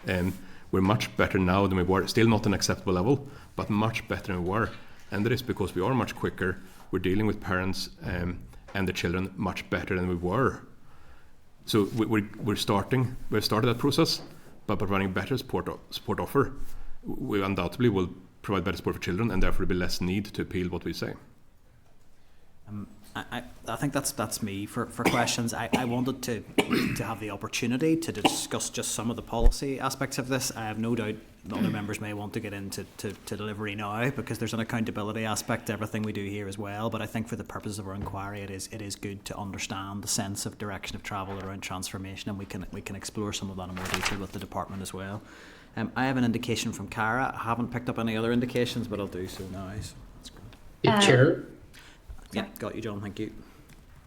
And we're much better now than we were. Still not an acceptable level, but much better than we were. And that is because we are much quicker. We're dealing with parents and the children much better than we were. So we've started that process, but by providing better support offer, we undoubtedly will provide better support for children, and therefore there'll be less need to appeal what we say. I think that's me for questions. I wanted to have the opportunity to discuss just some of the policy aspects of this. I have no doubt other members may want to get into delivery now, because there's an accountability aspect to everything we do here as well. But I think for the purposes of our inquiry, it is good to understand the sense of direction of travel around transformation, and we can explore some of that in more detail with the department as well. I have an indication from Cara. I haven't picked up any other indications, but I'll do so now. So that's great. Chair. Yeah, got you, John. Thank you.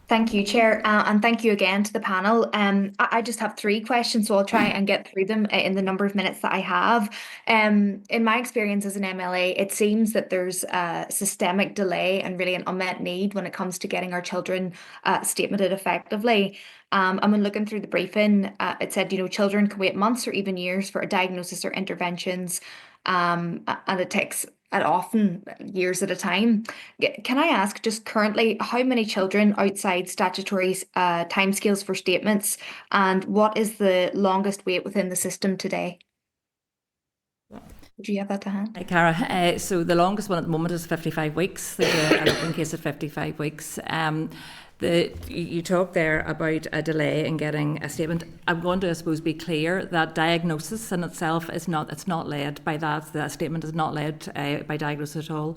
Thank you, Chair, and thank you again to the panel. I just have 3 questions, so I'll try and get through them in the number of minutes that I have. In my experience as an MLA, it seems that there's a systemic delay and really an unmet need when it comes to getting our children statemented effectively. And when looking through the briefing, it said, children can wait months or even years for a diagnosis or interventions, and it takes often years at a time. Can I ask, just currently, how many children outside statutory timescales for statements, and what is the longest wait within the system today? Would you have that to hand? Hi, Cara. So the longest one at the moment is 55 weeks. There's an open case at 55 weeks. You talked there about a delay in getting a statement. I'm going to, I suppose, be clear that diagnosis in itself is not led by that. The statement is not led by diagnosis at all.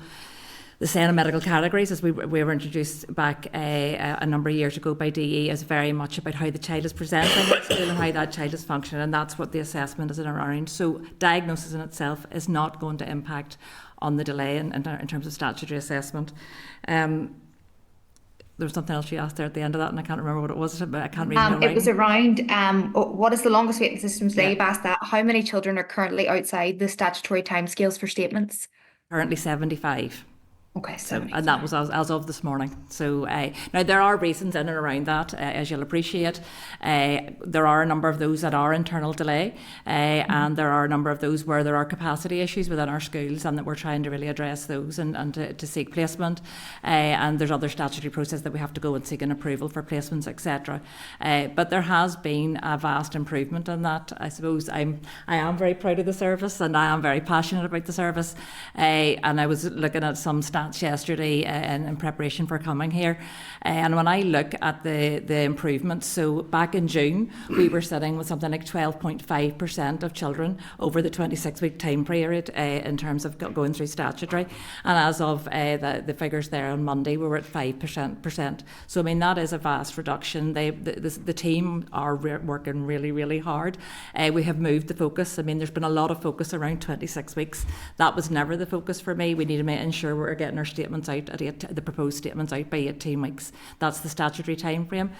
The SEN medical categories, as we were introduced back a number of years ago by DE, is very much about how the child is presenting at school and how that child is functioning, and that's what the assessment is around. So diagnosis in itself is not going to impact on the delay in terms of statutory assessment. There was something else you asked there at the end of that, and I can't remember what it was, but I can't read it. It was around what is the longest wait in the system today? You've asked that. How many children are currently outside the statutory timescales for statements? Currently 75. Okay, so, and that was as of this morning. So now there are reasons in and around that, as you'll appreciate. There are a number of those that are internal delay, and there are a number of those where there are capacity issues within our schools, and that we're trying to really address those and to seek placement. And there's other statutory process that we have to go and seek an approval for placements, etc. But there has been a vast improvement in that. I suppose I am very proud of the service, and I am very passionate about the service. And I was looking at some stats yesterday in preparation for coming here, and when I look at the improvements, so back in June we were sitting with something like 12.5% of children over the 26-week time period in terms of going through statutory, and as of the figures there on Monday we were at 5%. So I mean that is a vast reduction. The team are working really hard. We have moved the focus. I mean there's been a lot of focus around 26 weeks. That was never the focus for me. We need to ensure we're getting our statements out at the proposed statements out by 18 weeks. That's the statutory time frame.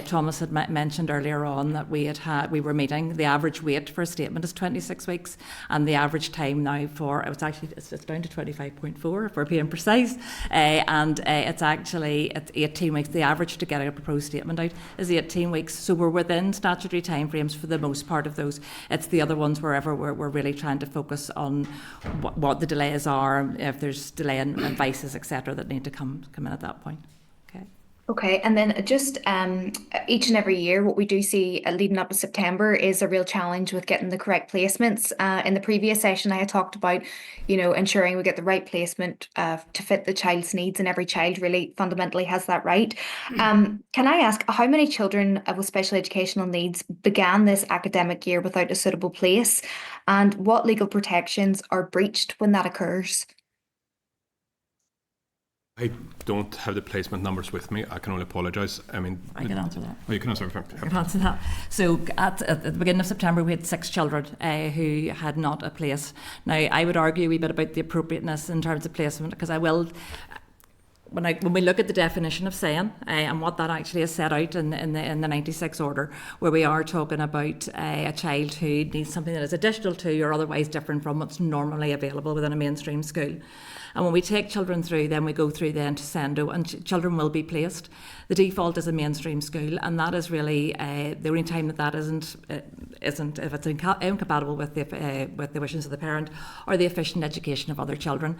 Tomas had mentioned earlier on that we were meeting the average wait for a statement is 26 weeks, and the average time now for it's down to 25.4 if we're being precise, and it's actually at 18 weeks. The average to get a proposed statement out is 18 weeks. So we're within statutory time frames for the most part of those. It's the other ones wherever we're really trying to focus on what the delays are, if there's delay in advices, etc., that need to come in at that point. Okay. Okay, and then just each and every year, what we do see leading up to September is a real challenge with getting the correct placements. In the previous session, I had talked about, ensuring we get the right placement to fit the child's needs, and every child really fundamentally has that right. Can I ask how many children with special educational needs began this academic year without a suitable place, and what legal protections are breached when that occurs? I don't have the placement numbers with me. I can only apologise. I mean, I can answer that. Oh, you can answer. I can answer that. So at the beginning of September, we had 6 children who had not a place. Now, I would argue a wee bit about the appropriateness in terms of placement, because I will. When we look at the definition of SEN and what that actually is set out in the 96 order, where we are talking about a child who needs something that is additional to or otherwise different from what's normally available within a mainstream school. And when we take children through, then we go through then to SENDO, and children will be placed. The default is a mainstream school, and that is really the only time that isn't if it's incompatible with the wishes of the parent or the efficient education of other children.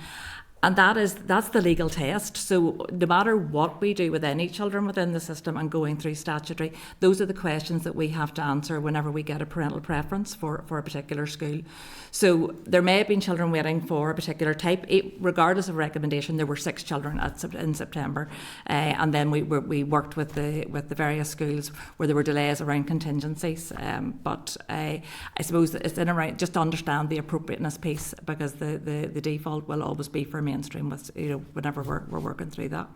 And that's the legal test. So no matter what we do with any children within the system and going through statutory, those are the questions that we have to answer whenever we get a parental preference for a particular school. So there may have been children waiting for a particular type. Regardless of recommendation, there were 6 children in September, and then we worked with the various schools where there were delays around contingencies. But I suppose it's in around just to understand the appropriateness piece, because the default will always be for mainstream with, whenever we're working through that.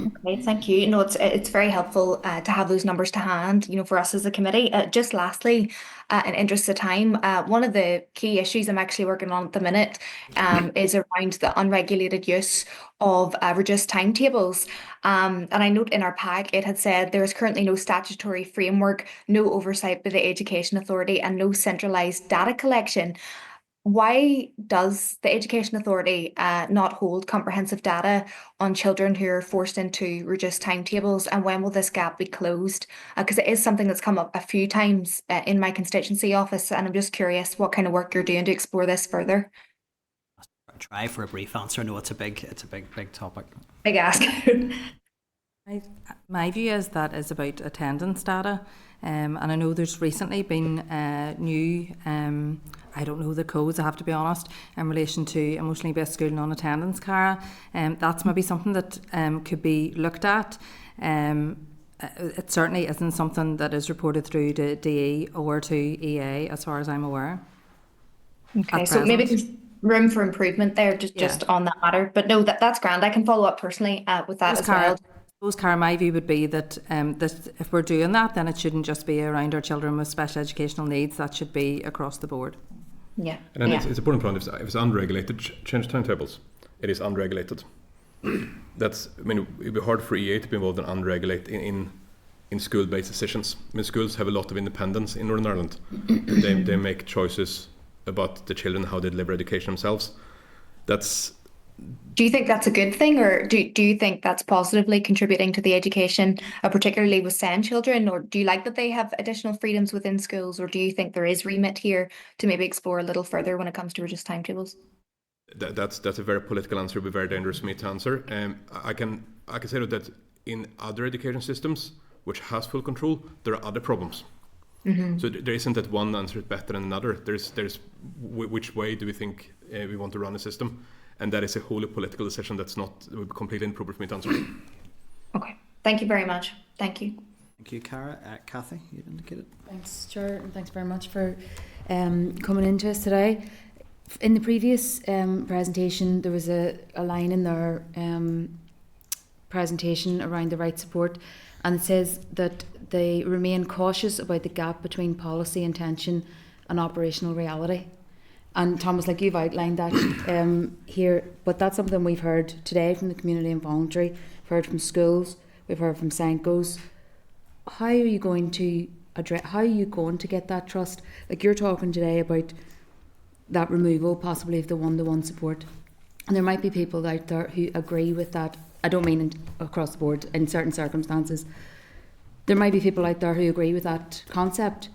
Okay, thank you. No, it's very helpful to have those numbers to hand, for us as a committee. Just lastly, in interest of time, one of the key issues I'm actually working on at the minute is around the unregulated use of reduced timetables. And I note in our pack, it had said there is currently no statutory framework, no oversight by the Education Authority, and no centralised data collection. Why does the Education Authority not hold comprehensive data on children who are forced into reduced timetables, and when will this gap be closed? Because it is something that's come up a few times in my constituency office, and I'm just curious what kind of work you're doing to explore this further. I'll try for a brief answer. No, it's a big topic. Big ask. My view is that is about attendance data, and I know there's recently been new, I don't know the codes, I have to be honest, in relation to emotionally based school non-attendance, Cara. That's maybe something that could be looked at. It certainly isn't something that is reported through to DE or to EA, as far as I'm aware. Okay, so maybe there's room for improvement there, just on that matter. But no, that's grand. I can follow up personally with that as well. I suppose, Cara, my view would be that if we're doing that, then it shouldn't just be around our children with special educational needs. That should be across the board. Yeah. And then it's important point, if it's unregulated, change timetables. It is unregulated. It'd be hard for EA to be involved in unregulated in school-based decisions. I mean, schools have a lot of independence in Northern Ireland. They make choices about the children, how they deliver education themselves. Do you think that's a good thing, or do you think that's positively contributing to the education, particularly with SEN children, or do you like that they have additional freedoms within schools, or do you think there is remit here to maybe explore a little further when it comes to reduced timetables? That's a very political answer. It would be very dangerous for me to answer. I can say that in other education systems which has full control, there are other problems. Mm-hmm. So there isn't that one answer is better than another. There's which way do we think we want to run a system? And that is a wholly political decision that's not completely inappropriate for me to answer. Okay. Thank you very much. Thank you. Thank you, Cara. Kathy, you've indicated. Thanks, Chair, and thanks very much for coming into us today. In the previous presentation, there was a line in their presentation around the right support, and it says that they remain cautious about the gap between policy intention and operational reality. And Tomas, like you've outlined that here, but that's something we've heard today from the community and voluntary, we've heard from schools, we've heard from Senkos. How are you going to address, how are you going to get that trust? Like you're talking today about that removal possibly of the one-to-one support, and there might be people out there who agree with that. I don't mean across the board, in certain circumstances. There might be people out there who agree with that concept,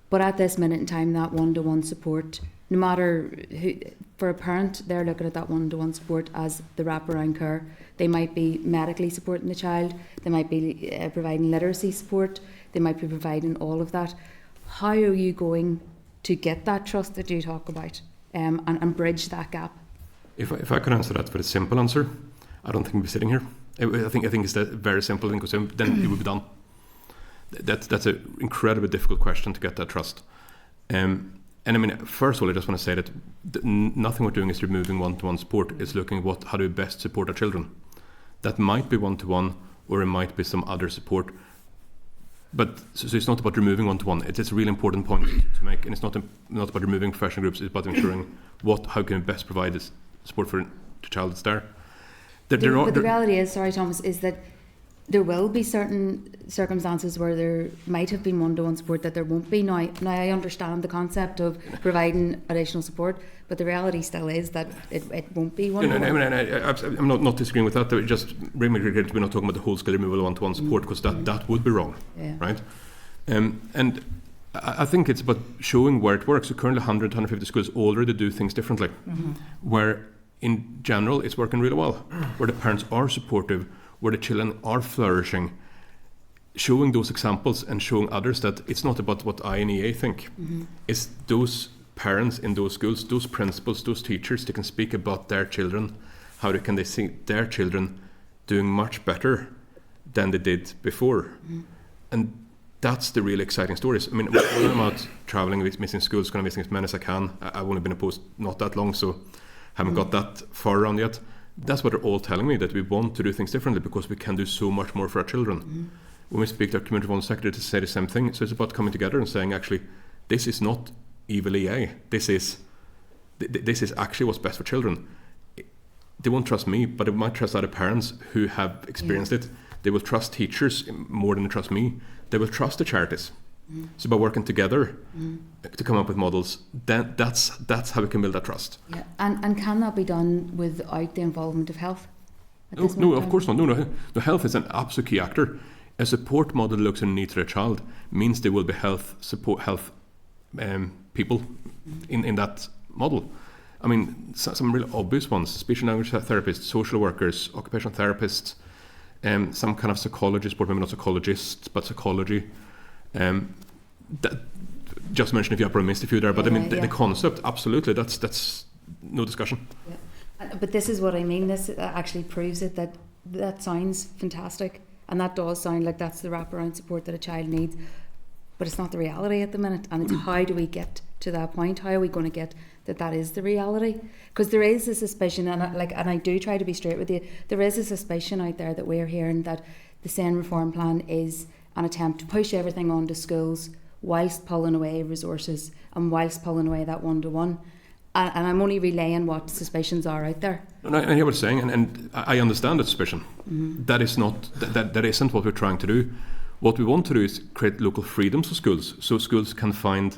but at this minute in time, that one-to-one support, no matter who, for a parent, they're looking at that one-to-one support as the wraparound care. They might be medically supporting the child, they might be providing literacy support, they might be providing all of that. How are you going to get that trust that you talk about and bridge that gap? If I could answer that with a simple answer, I don't think we'd be sitting here. I think it's a very simple thing, because then it would be done. That's an incredibly difficult question to get that trust. And I mean, first of all, I just want to say that nothing we're doing is removing one-to-one support. It's looking at how do we best support our children. That might be one-to-one, or it might be some other support. But so it's not about removing one-to-one. It's a really important point to make, and it's not about removing professional groups. It's about ensuring how can we best provide this support for the child that's there. But the reality is, sorry, Thomas, is that there will be certain circumstances where there might have been one-to-one support that there won't be now. Now, I understand the concept of providing additional support, but the reality still is that it won't be one-to-one. I'm not disagreeing with that. Just really regret we're not talking about the whole scale removal of one-to-one support, because that would be wrong, right? And I think it's about showing where it works. So currently 150 schools already do things differently, where in general it's working really well, where the parents are supportive, where the children are flourishing, showing those examples and showing others that it's not about what I and EA think. It's those parents in those schools, those principals, those teachers, they can speak about their children, how can they see their children doing much better than they did before. And that's the really exciting stories. I mean, when I'm out traveling, missing schools, going to visit as many as I can. I've only been in post not that long, so haven't got that far around yet. That's what they're all telling me, that we want to do things differently because we can do so much more for our children. When we speak to our community development secretary to say the same thing, so it's about coming together and saying, actually, this is not evil EA. This is actually what's best for children. They won't trust me, but they might trust other parents who have experienced it. They will trust teachers more than they trust me. They will trust the charities. So by working together to come up with models, then that's how we can build that trust. Yeah, and can that be done without the involvement of health? No, of course not. No, health is an absolute key actor. A support model that looks at the needs of a child means there will be health people in that model. I mean, some really obvious ones: speech and language therapists, social workers, occupational therapists, some kind of psychologist, but maybe not psychologists, but psychology. Just mention if you have missed a few there, but the concept, absolutely, that's no discussion. Yeah. But this is what I mean. This actually proves it. That sounds fantastic, and that does sound like that's the wraparound support that a child needs. But it's not the reality at the minute, and it's how do we get to that point? How are we going to get that is the reality? Because there is a suspicion, and I do try to be straight with you. There is a suspicion out there that we're hearing that the SEN reform plan is an attempt to push everything onto schools whilst pulling away resources and whilst pulling away that one-to-one. And I'm only relaying what suspicions are out there. And I hear what you're saying, and I understand that suspicion. That is not that isn't what we're trying to do. What we want to do is create local freedoms for schools, so schools can find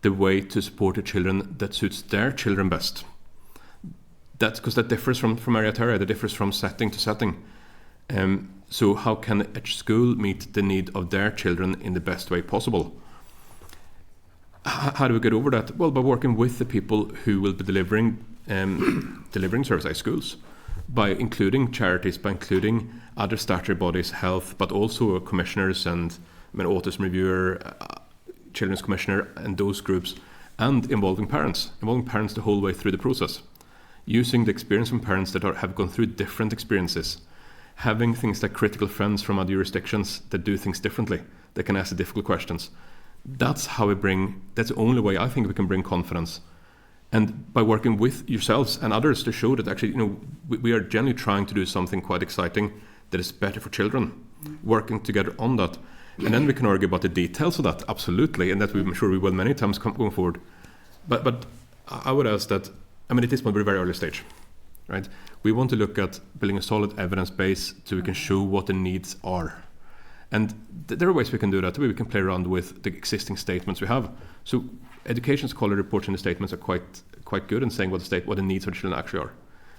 the way to support the children that suits their children best. That's because that differs from area to area, that differs from setting to setting. So how can a school meet the need of their children in the best way possible? How do we get over that? Well, by working with the people who will be delivering service at schools, by including charities, by including other statutory bodies, health, but also commissioners and autism reviewer, children's commissioner, and those groups, and involving parents the whole way through the process, using the experience from parents that have gone through different experiences, having things like critical friends from other jurisdictions that do things differently, that can ask the difficult questions. That's the only way I think we can bring confidence. And by working with yourselves and others to show that actually, we are generally trying to do something quite exciting that is better for children, working together on that. And then we can argue about the details of that, absolutely, and that I'm sure we will many times going forward. But I would ask that, at this point we're at a very early stage, right? We want to look at building a solid evidence base so we can show what the needs are. And there are ways we can do that. We can play around with the existing statements we have. So education scholar reports in the statements are quite good in saying what the needs of the children actually are.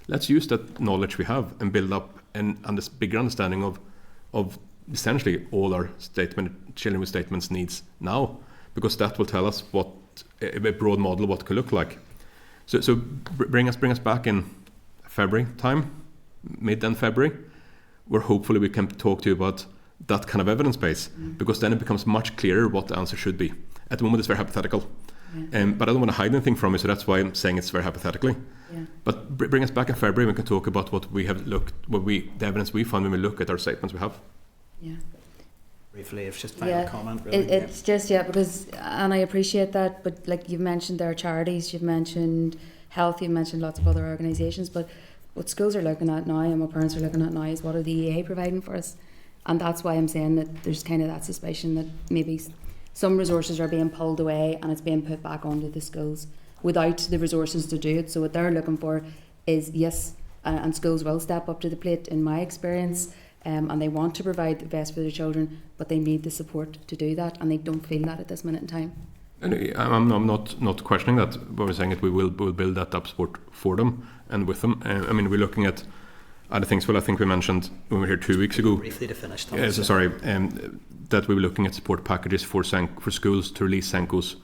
Let's use that knowledge we have and build up this bigger understanding of essentially all our children with statements needs now, because that will tell us what a broad model what could look like. So bring us back in February time, mid-end February, where hopefully we can talk to you about that kind of evidence base, because then it becomes much clearer what the answer should be. At the moment it's very hypothetical, but I don't want to hide anything from you, so that's why I'm saying it's very hypothetically. But bring us back in February, we can talk about what we have looked, the evidence we found when we look at our statements we have. Briefly, it's just final comment. Really. It's just because, and I appreciate that, but like you've mentioned, there are charities, you've mentioned health, you've mentioned lots of other organisations, but what schools are looking at now and what parents are looking at now is what are the EA providing for us, and that's why I'm saying that there's kind of that suspicion that maybe some resources are being pulled away and it's being put back onto the schools without the resources to do it. So what they're looking for is and schools will step up to the plate in my experience. And they want to provide the best for their children, but they need the support to do that, and they don't feel that at this minute in time. And I'm not questioning that, but we're saying that we will build that up support for them and with them. I mean, we're looking at other things. Well, I think we mentioned when we were here 2 weeks ago. Briefly to finish, Tomas. That we were looking at support packages for schools to release Senko's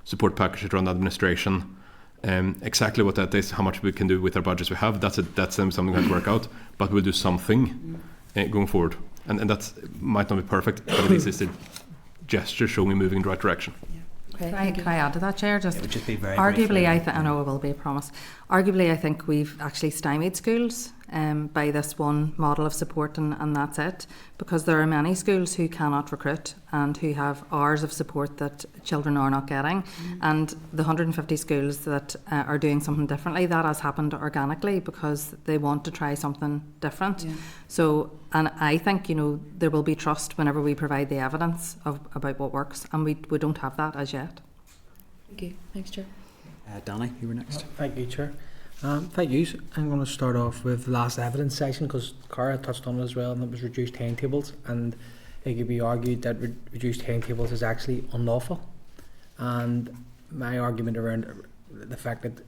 support packages around administration. Exactly what that is, how much we can do with our budgets we have. That's something we have to work out, but we'll do something. Going forward, and that might not be perfect, but at least it's a gesture showing me moving in the right direction. Can I add to that, Chair? Just it would just be very arguably, I know it will be a promise. Arguably, I think we've actually stymied schools by this one model of support, and that's it. Because there are many schools who cannot recruit and who have hours of support that children are not getting. And the 150 schools that are doing something differently, that has happened organically because they want to try something different. So, and I think, there will be trust whenever we provide the evidence about what works, and we don't have that as yet. Thank you. Thanks, Chair. Danny, you were next. Thank you, Chair. Thank you. I'm going to start off with the last evidence section because Cara touched on it as well, and it was reduced timetables, and it could be argued that reduced timetables is actually unlawful. And my argument around the fact that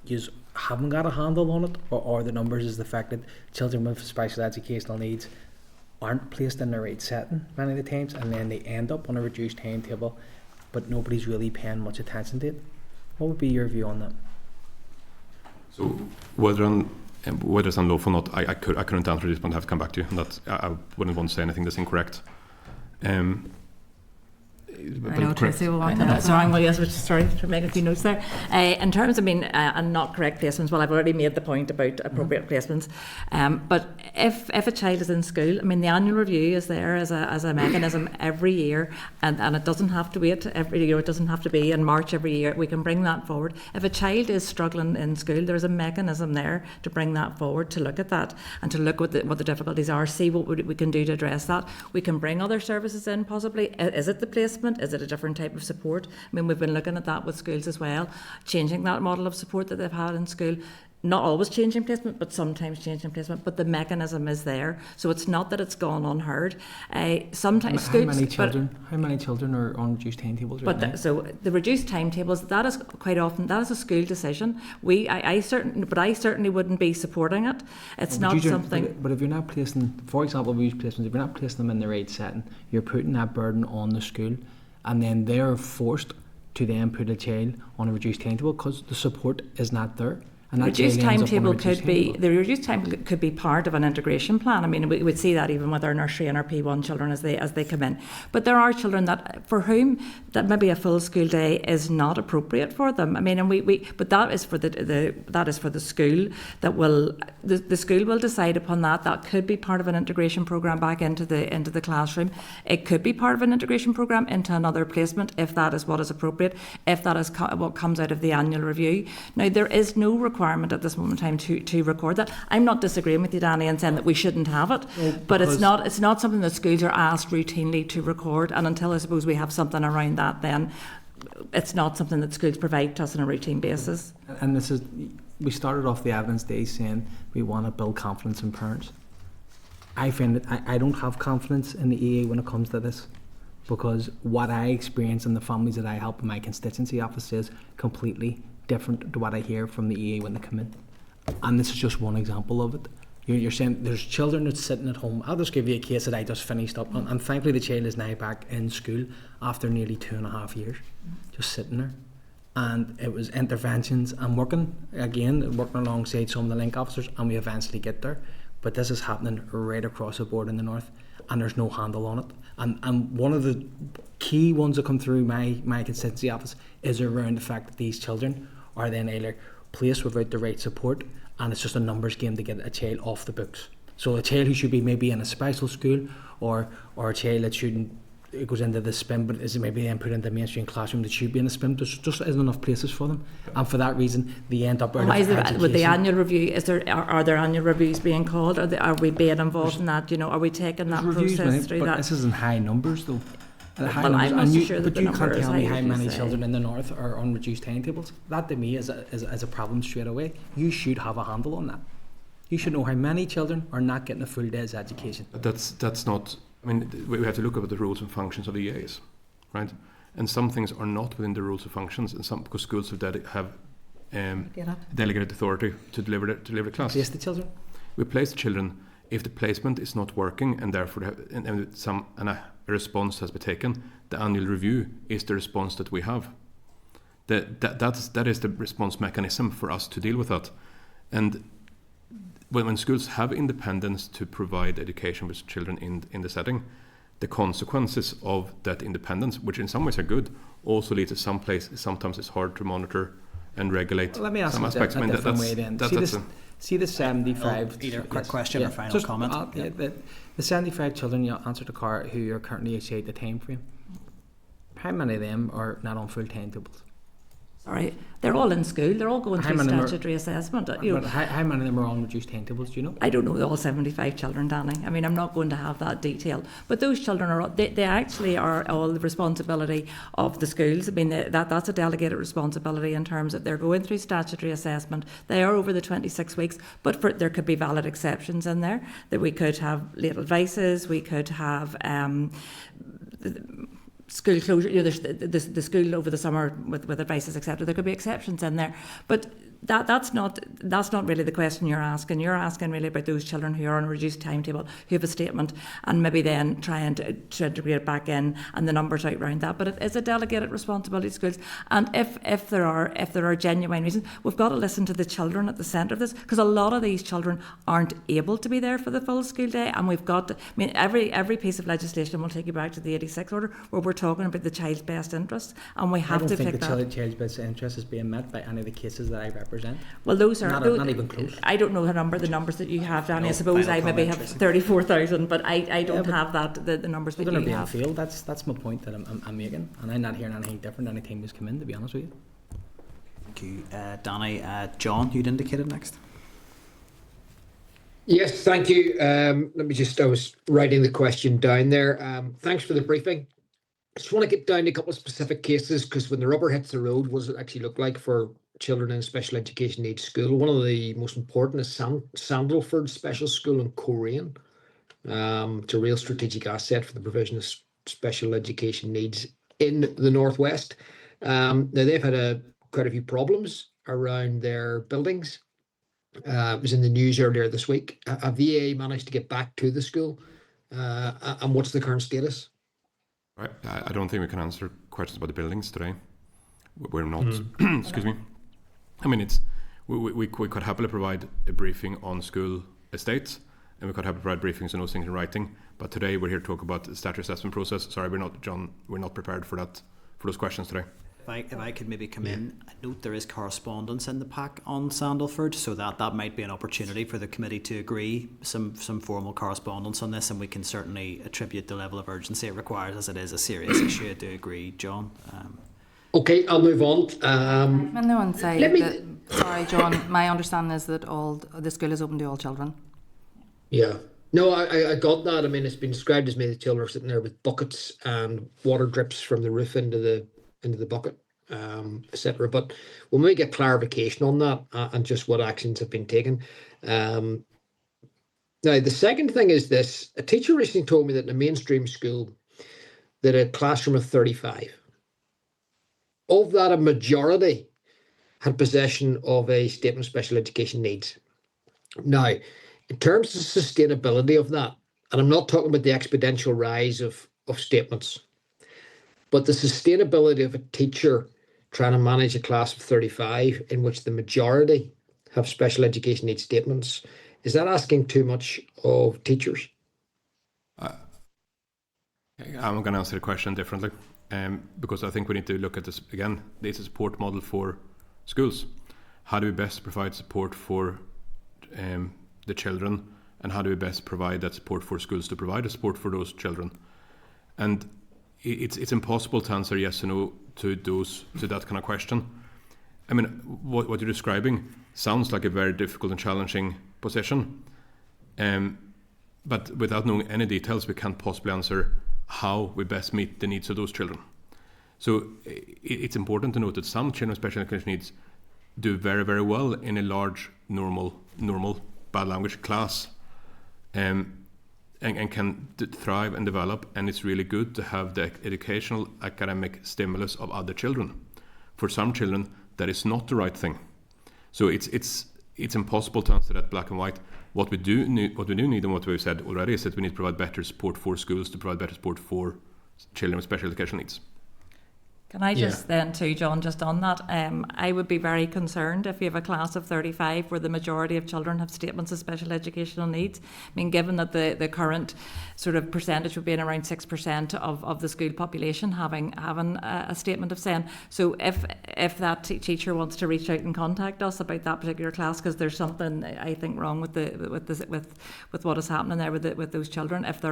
you haven't got a handle on it, or the numbers, is the fact that children with special educational needs aren't placed in the right setting many of the times, and then they end up on a reduced timetable, but nobody's really paying much attention to it. What would be your view on that? So whether it's unlawful or not, I couldn't answer this, but I have to come back to you. And that I wouldn't want to say anything that's incorrect. I know Tracey will want to. Sorry to make a few notes there. In terms of and not correct placements, well, I've already made the point about appropriate placements. But if a child is in school, the annual review is there as a mechanism every year, and it doesn't have to wait every year. It doesn't have to be in March every year. We can bring that forward. If a child is struggling in school, there's a mechanism there to bring that forward, to look at that and to look what the difficulties are, see what we can do to address that. We can bring other services in, possibly. Is it the placement? Is it a different type of support? We've been looking at that with schools as well, changing that model of support that they've had in school. Not always changing placement, but sometimes changing placement. But the mechanism is there, so it's not that it's gone unheard. Sometimes schools. How many children are on reduced timetables? So the reduced timetables, that is quite often a school decision. I certainly wouldn't be supporting it. It's not something. But if you're not placing, for example, reduced placements, if you're not placing them in the right setting, you're putting that burden on the school, and then they're forced to then put a child on a reduced timetable because the support is not there. The reduced timetable could be part of an integration plan. We would see that even with our nursery and our P1 children as they come in. But there are children for whom that maybe a full school day is not appropriate for them. But that is for the school that will the school will decide upon that. That could be part of an integration program back into the classroom. It could be part of an integration program into another placement if that is what is appropriate. If that is what comes out of the annual review. Now there is no requirement at this moment in time to record that. I'm not disagreeing with you, Danny, and saying that we shouldn't have it, but it's not something that schools are asked routinely to record, and until I suppose we have something around that, then it's not something that schools provide to us on a routine basis. And we started off the evidence day saying we want to build confidence in parents. I find that I don't have confidence in the EA when it comes to this, because what I experience in the families that I help in my constituency office is completely different to what I hear from the EA when they come in. And this is just one example of it. You're saying there's children that's sitting at home. I'll just give you a case that I just finished up on, and thankfully the child is now back in school after nearly 2.5 years, just sitting there. and it was interventions and working alongside some of the link officers, and we eventually get there. But this is happening right across the board in the north, and there's no handle on it. And one of the key ones that come through my constituency office is around the fact that these children are then either placed without the right support, and it's just a numbers game to get a child off the books. So a child who should be maybe in a special school, or a child that shouldn't, it goes into the SPIM, but is maybe then put into a mainstream classroom that should be in a SPIM. There just isn't enough places for them, and for that reason they end up out of education. With the annual review, are there annual reviews being called? Are we being involved in that? Are we taking that process through but that? This isn't high numbers though. Well, I'm not sure that the you number can't is tell me high, how as you many say. children in the north are on reduced timetables. That to me is a problem straight away. You should have a handle on that. You should know how many children are not getting a full day's education. That's not. I mean, we have to look at the rules and functions of the EAs, right? And some things are not within the rules and functions, and some because schools have delegated authority to deliver the classes. Place the children. We place the children if the placement is not working, and therefore a response has been taken. The annual review is the response that we have. That is the response mechanism for us to deal with that. And when schools have independence to provide education with children in the setting, the consequences of that independence, which in some ways are good, also lead to some places sometimes it's hard to monitor and regulate. Let me ask some you aspects. a different way then. See the 75... Either a quick question or final comment. The 75 children you answered the car who are currently outside the time frame, how many of them are not on full timetables? Sorry, they're all in school. They're all going through statutory assessment. How many of them are on reduced timetables? Do you know? I don't know all 75 children, Danny. I mean, I'm not going to have that detail. But those children they actually are all the responsibility of the schools. I mean, that's a delegated responsibility in terms of they're going through statutory assessment. They are over the 26 weeks, but there could be valid exceptions in there. That we could have late advices. We could have. School closure, the school over the summer with advices, etc. There could be exceptions in there, but that's not really the question you're asking. You're asking really about those children who are on a reduced timetable, who have a statement, and maybe then trying to integrate it back in, and the numbers out around that. But it is a delegated responsibility of schools, and if there are genuine reasons, we've got to listen to the children at the centre of this, because a lot of these children aren't able to be there for the full school day, and we've got to, I mean, every piece of legislation will take you back to the 86 order, where we're talking about the child's best interests, and we have to pick that. I don't think the child's best interest is being met by any of the cases that I represent. Well, those are not even close. I don't know the numbers that you have, Danny. I suppose I maybe have 34,000, but I don't have that the numbers that you have. Failed. That's my point that I'm making, and I'm not hearing anything different any time he's come in, to be honest with you. Thank you, Danny. John, you'd indicated next. Yes, thank you. I was writing the question down there. Thanks for the briefing. I just want to get down to a couple of specific cases, because when the rubber hits the road, what does it actually look like for children in special education needs school? One of the most important is Sandalford Special School in Coleraine. It's a real strategic asset for the provision of special education needs in the Northwest. Now, they've had quite a few problems around their buildings. It was in the news earlier this week. Have the EA managed to get back to the school? And what's the current status? Right. I don't think we can answer questions about the buildings today. We're not. Excuse me. I mean, we could happily provide a briefing on school estates, and we could happily provide briefings on those things in writing. But today we're here to talk about the statutory assessment process. Sorry, we're not prepared for those questions today. If I could maybe come in, I note there is correspondence in the pack on Sandalford, so that might be an opportunity for the committee to agree some formal correspondence on this, and we can certainly attribute the level of urgency it requires, as it is a serious issue. I do agree, John. Okay, I'll move on. And the one say sorry, John. My understanding is that all the school is open to all children. Yeah. No, I got that. I mean, it's been described as maybe the children are sitting there with buckets and water drips from the roof into the bucket, etc. But when we get clarification on that and just what actions have been taken. Now, the second thing is this. A teacher recently told me that in a mainstream school, that a classroom of 35, of that, a majority had possession of a statement of special education needs. Now, in terms of sustainability of that, and I'm not talking about the exponential rise of statements, but the sustainability of a teacher trying to manage a class of 35 in which the majority have special education needs statements. Is that asking too much of teachers? I'm going to answer the question differently, because I think we need to look at this again. It's a support model for schools. How do we best provide support for the children, and how do we best provide that support for schools to provide the support for those children? And it's impossible to answer yes or no to that kind of question. I mean, what you're describing sounds like a very difficult and challenging position, but without knowing any details, we can't possibly answer how we best meet the needs of those children. So it's important to note that some children with special education needs do very, very well in a large, normal bad language class, and can thrive and develop, and it's really good to have the educational academic stimulus of other children. For some children, that is not the right thing. So it's impossible to answer that black and white. What we do need, and what we've said already, is that we need to provide better support for schools to provide better support for children with special educational needs. Can I just then too, John, just on that, I would be very concerned if you have a class of 35 where the majority of children have statements of special educational needs. I mean, given that the current sort of percentage would be in around 6% of the school population having a statement of SEN. So if that teacher wants to reach out and contact us about that particular class, because there's something I think wrong with what is happening there with those children. If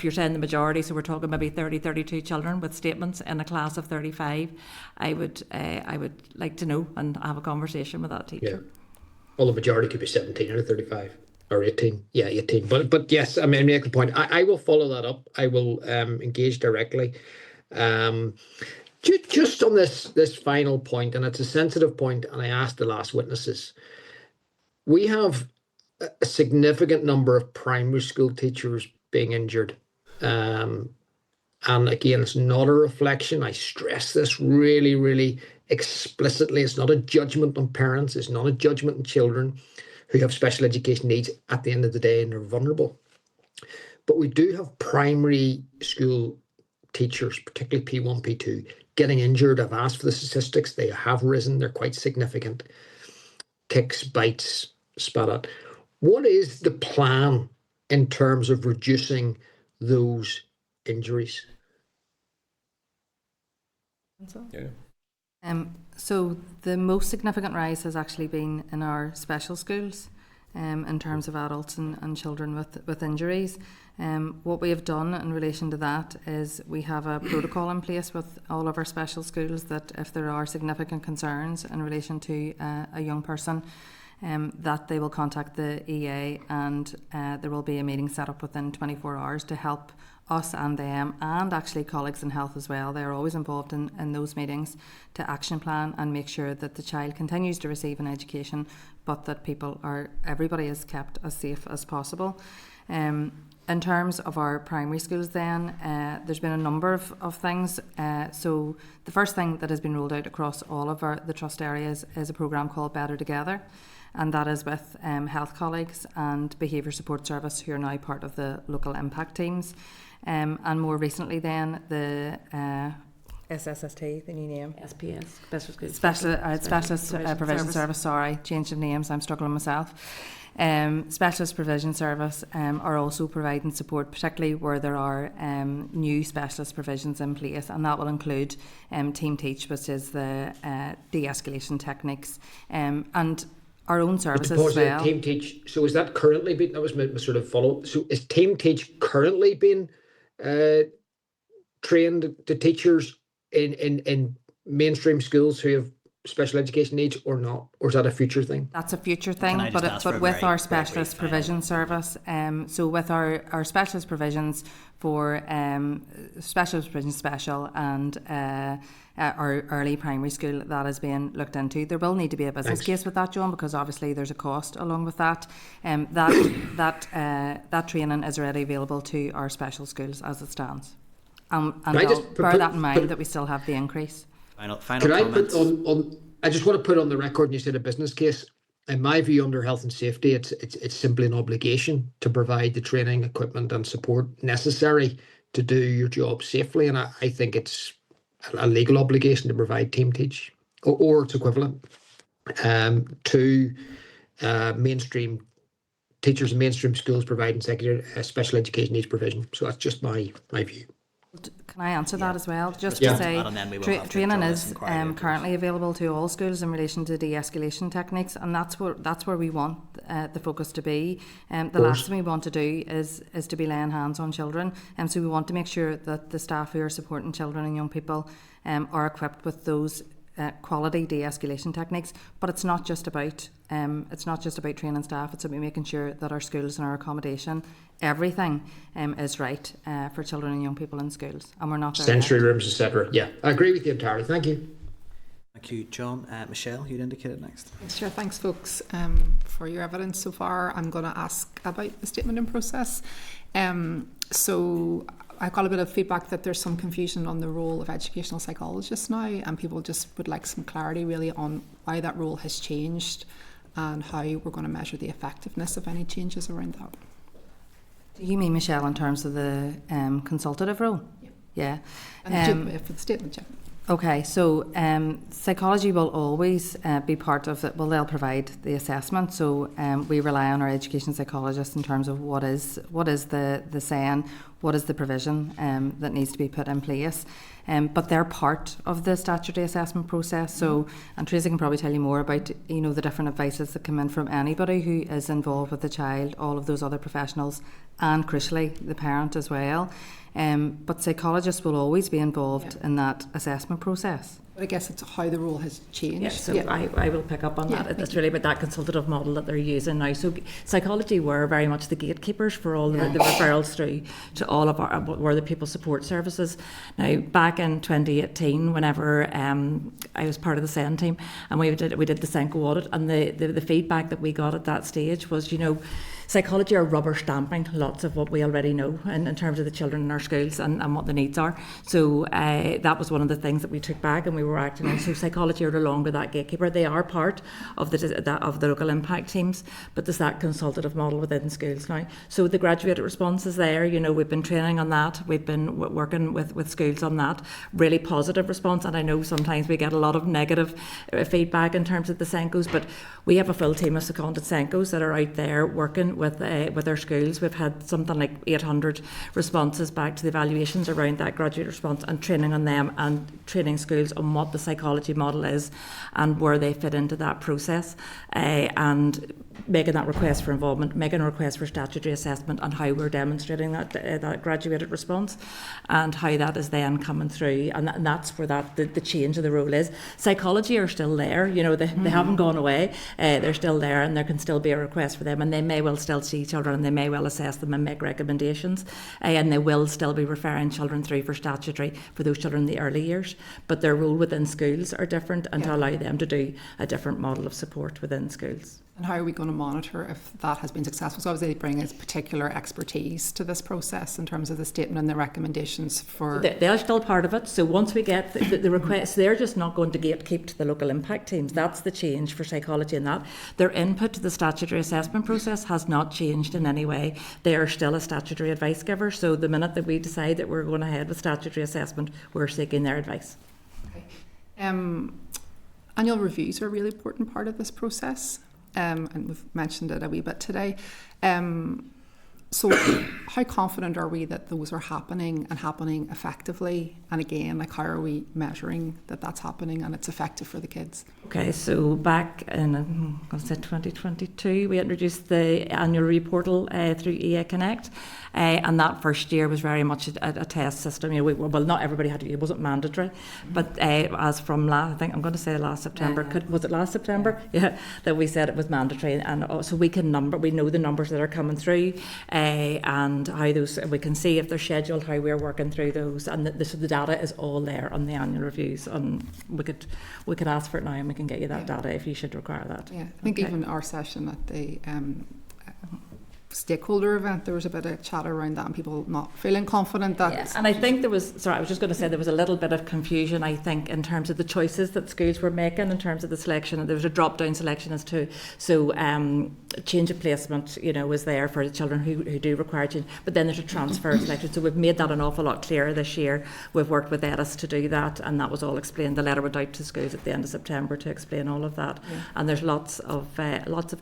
you're saying the majority, so we're talking maybe 32 children with statements in a class of 35. I would like to know and have a conversation with that teacher. Yeah. Well, the majority could be 17 or 35 or 18. Yeah, 18. But yes, I mean, make the point. I will follow that up. I will engage directly. Just on this final point, and it's a sensitive point, and I asked the last witnesses. We have a significant number of primary school teachers being injured. And again, it's not a reflection. I stress this really, really explicitly. It's not a judgment on parents. It's not a judgment on children who have special education needs at the end of the day and are vulnerable. But we do have primary school teachers, particularly P1, P2, getting injured. I've asked for the statistics. They have risen. They're quite significant. Kicks, bites, spat at. What is the plan in terms of reducing those injuries? So the most significant rise has actually been in our special schools, in terms of adults and children with injuries. What we have done in relation to that is we have a protocol in place with all of our special schools that if there are significant concerns in relation to a young person, that they will contact the EA, and there will be a meeting set up within 24 hours to help us and them, and actually colleagues in health as well. They are always involved in those meetings to action plan and make sure that the child continues to receive an education, but that everybody is kept as safe as possible. In terms of our primary schools then, there's been a number of things. So the first thing that has been rolled out across all of the trust areas is a programme called Better Together, and that is with health colleagues and behaviour support service who are now part of the local impact teams. And more recently then, the SSST, the new name. SPS, Specialist Provision Service, sorry, change of names, I'm struggling myself. Specialist Provision Service are also providing support, particularly where there are new specialist provisions in place, and that will include Team Teach, which is the de-escalation techniques, and our own services as well. Team Teach, so is that currently being, that was my sort of follow-up, so is Team Teach currently being trained to teachers in mainstream schools who have special education needs or not, or is that a future thing? That's a future thing, but with our specialist provision service, so with our specialist provisions for specialist provision special and our early primary school, that is being looked into. There will need to be a business case with that, John, because obviously there's a cost along with that. That training is already available to our special schools as it stands. And bear that in mind that we still have the increase. Final comments. I just want to put on the record, and you said a business case. In my view, under health and safety, it's simply an obligation to provide the training, equipment and support necessary to do your job safely. And I think it's a legal obligation to provide team teach or its equivalent to mainstream teachers in mainstream schools providing secondary special education needs provision. So that's just my view. Can I answer that as well? Just Yeah. to say, And then we will have to training draw is this inquiry afterwards. currently available to all schools in relation to de-escalation techniques, and that's where we want the focus to be. The last thing we want to do is to be laying hands on children, and so we want to make sure that the staff who are supporting children and young people are equipped with those quality de-escalation techniques. But it's not just about training staff. It's about making sure that our schools and our accommodation, everything is right for children and young people in schools, and we're not there Sensory yet. rooms, etc. Yeah, I agree with you entirely. Thank you. Thank you, John. Michelle, you'd indicated next. Sure, thanks folks for your evidence so far. I'm going to ask about the statement in process. So I got a bit of feedback that there's some confusion on the role of educational psychologists now, and people just would like some clarity really on why that role has changed and how we're going to measure the effectiveness of any changes around that. Do you mean, Michelle, in terms of the consultative role? Yeah. And for the statement, yeah. Okay, so psychology will always be part of it. Well, they'll provide the assessment, so we rely on our education psychologists in terms of what is the saying, what is the provision that needs to be put in place. But they're part of the statutory assessment process. So, and Tracey can probably tell you more about the different advices that come in from anybody who is involved with the child, all of those other professionals, and crucially the parent as well. But psychologists will always be involved in that assessment process. But I guess it's how the role has changed. Yes, so I will pick up on that. It's really about that consultative model that they're using now. So psychology were very much the gatekeepers for all the referrals through to all of our were the pupil support services. Now back in 2018, whenever I was part of the SEN team, and we did the Senko audit, and the feedback that we got at that stage was, psychology are rubber stamping lots of what we already know in terms of the children in our schools and what the needs are. So that was one of the things that we took back and we were acting on. So psychology are no longer that gatekeeper. They are part of the local impact teams, but there's that consultative model within schools now. So the graduated response is there. We've been training on that. We've been working with schools on that. Really positive response. And I know sometimes we get a lot of negative feedback in terms of the Senkos, but we have a full team of seconded Senkos that are out there working with our schools. We've had something like 800 responses back to the evaluations around that graduate response, and training on them and training schools on what the psychology model is and where they fit into that process, and making that request for involvement, making a request for statutory assessment, and how we're demonstrating that graduated response and how that is then coming through, and that's where the change of the role is. Psychology are still there, they haven't gone away, they're still there, and there can still be a request for them, and they may well still see children and they may well assess them and make recommendations, and they will still be referring children through for statutory for those children in the early years, but their role within schools are different, and to allow them to do a different model of support within schools. And how are we going to monitor if that has been successful? So obviously they bring us particular expertise to this process in terms of the statement and the recommendations for... They're still part of it. So once we get the requests, they're just not going to gatekeep to the local impact teams. That's the change for psychology in that. Their input to the statutory assessment process has not changed in any way. They are still a statutory advice giver. So the minute that we decide that we're going ahead with statutory assessment, we're seeking their advice. Okay. Annual reviews are a really important part of this process. And we've mentioned it a wee bit today. So how confident are we that those are happening and happening effectively? And again, how are we measuring that that's happening and it's effective for the kids? Okay, so back in 2022, we introduced the annual review portal through EA Connect. And that first year was very much a test system. Well, not everybody had to. It wasn't mandatory, but as from last September. Was it last September? Yeah, that we said it was mandatory, and so we know the numbers that are coming through, and how those. We can see if they're scheduled, how we're working through those, and the data is all there on the annual reviews. And we could ask for it now, and we can get you that data if you should require that. Yeah, I think even our session at the stakeholder event, there was a bit of chatter around that and people not feeling confident that... Yeah, and I think there was a little bit of confusion, I think, in terms of the choices that schools were making in terms of the selection, and there was a drop-down selection as to, so change of placement, was there for the children who do require change, but then there's a transfer selection, so we've made that an awful lot clearer this year. We've worked with Ernest to do that, and that was all explained. The letter went out to schools at the end of September to explain all of that, and there's lots of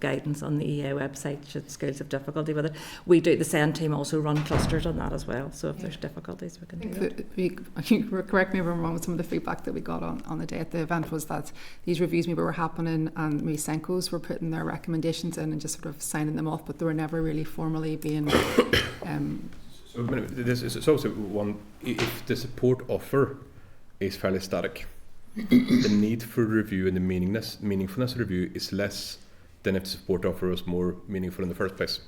guidance on the EA website should schools have difficulty with it. We do, the SEND team also run clusters on that as well, so if there's difficulties we can do that. Correct me if I'm wrong, with some of the feedback that we got on the day at the event was that these reviews maybe were happening and maybe Senkos were putting their recommendations in and just sort of signing them off, but they were never really formally being... So this is also one, if the support offer is fairly static, the need for review and the meaningfulness of review is less than if the support offer was more meaningful in the first place.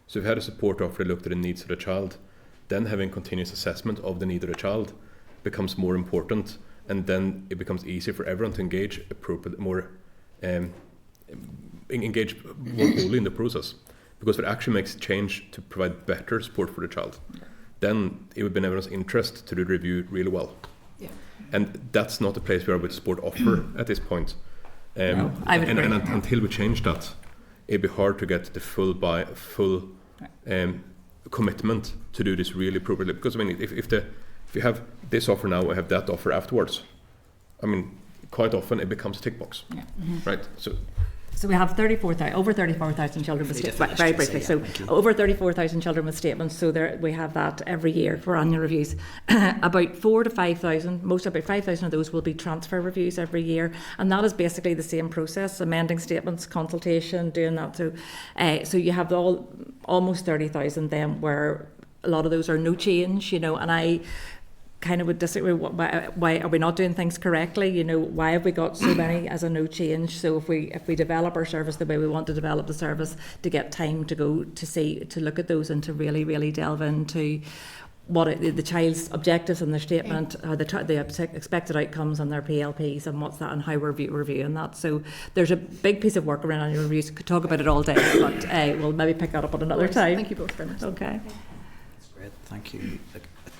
So if you had a support offer that looked at the needs of the child, then having continuous assessment of the need of the child becomes more important, and then it becomes easier for everyone to engage engage more wholly in the process. Because if it actually makes change to provide better support for the child, then it would be in everyone's interest to do the review really well. Yeah. And that's not the place we are with support offer at this point. No, I would agree. And until we change that, it'd be hard to get the full commitment to do this really appropriately. Because I mean, if you have this offer now, I have that offer afterwards. I mean, quite often it becomes a tick box, right? So we have over 34,000 children with statements. Very briefly, over 34,000 children with statements. So we have that every year for annual reviews. About 4,000 to 5,000, about 5,000 of those will be transfer reviews every year, and that is basically the same process: amending statements, consultation, doing that. So you have almost 30,000 then, where a lot of those are no change, and I kind of would disagree. Why are we not doing things correctly? Why have we got so many as a no change? So if we develop our service the way we want to develop the service, to get time to go to look at those and to really, really delve into what the child's objectives and their statement, the expected outcomes and their PLPs, and what's that, and how we're reviewing that. So there's a big piece of work around annual reviews. Could talk about it all day, but we'll maybe pick that up on another time. Thank you both very much. Okay. That's great. Thank you. I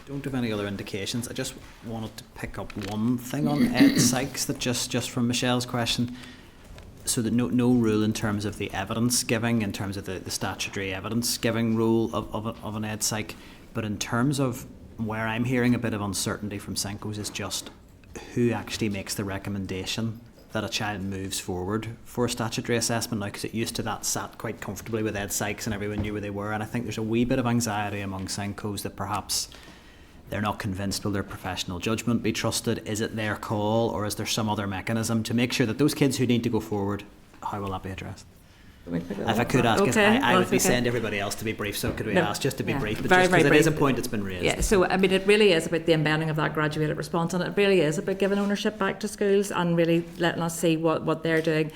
don't have any other indications. I just wanted to pick up one thing on Ed Sykes, that just from Michelle's question. So that no rule in terms of the evidence giving, in terms of the statutory evidence giving rule of an Ed Psych, but in terms of where I'm hearing a bit of uncertainty from Senkos is just who actually makes the recommendation that a child moves forward for a statutory assessment now, because it used to that sat quite comfortably with Ed Sykes and everyone knew where they were, and I think there's a wee bit of anxiety among Senkos that perhaps they're not convinced, will their professional judgment be trusted? Is it their call, or is there some other mechanism to make sure that those kids who need to go forward, how will that be addressed? If I could ask, I would be saying to everybody else to be brief, so could we ask just to be brief, but just because it is a point that's been raised. Yeah, so I mean, it really is about the embedding of that graduated response, and it really is about giving ownership back to schools and really letting us see what they're doing.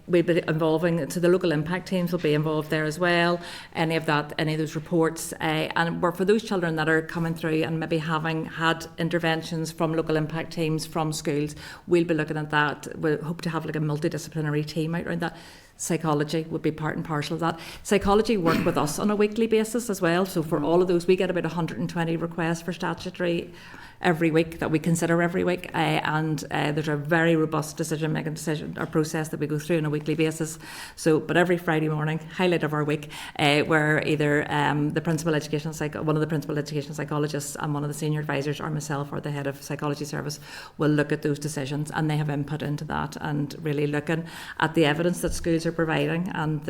We'll be involving, so the local impact teams will be involved there as well, any of those reports, and for those children that are coming through and maybe having had interventions from local impact teams from schools, we'll be looking at that. We hope to have like a multidisciplinary team out around that. Psychology would be part and parcel of that. Psychology work with us on a weekly basis as well, so for all of those we get about 120 requests for statutory every week that we consider every week, and there's a very robust decision-making process that we go through on a weekly basis. So, but every Friday morning, highlight of our week, where either one of the principal education psychologists and one of the senior advisors, or myself or the head of psychology service, will look at those decisions, and they have input into that, and really looking at the evidence that schools are providing, and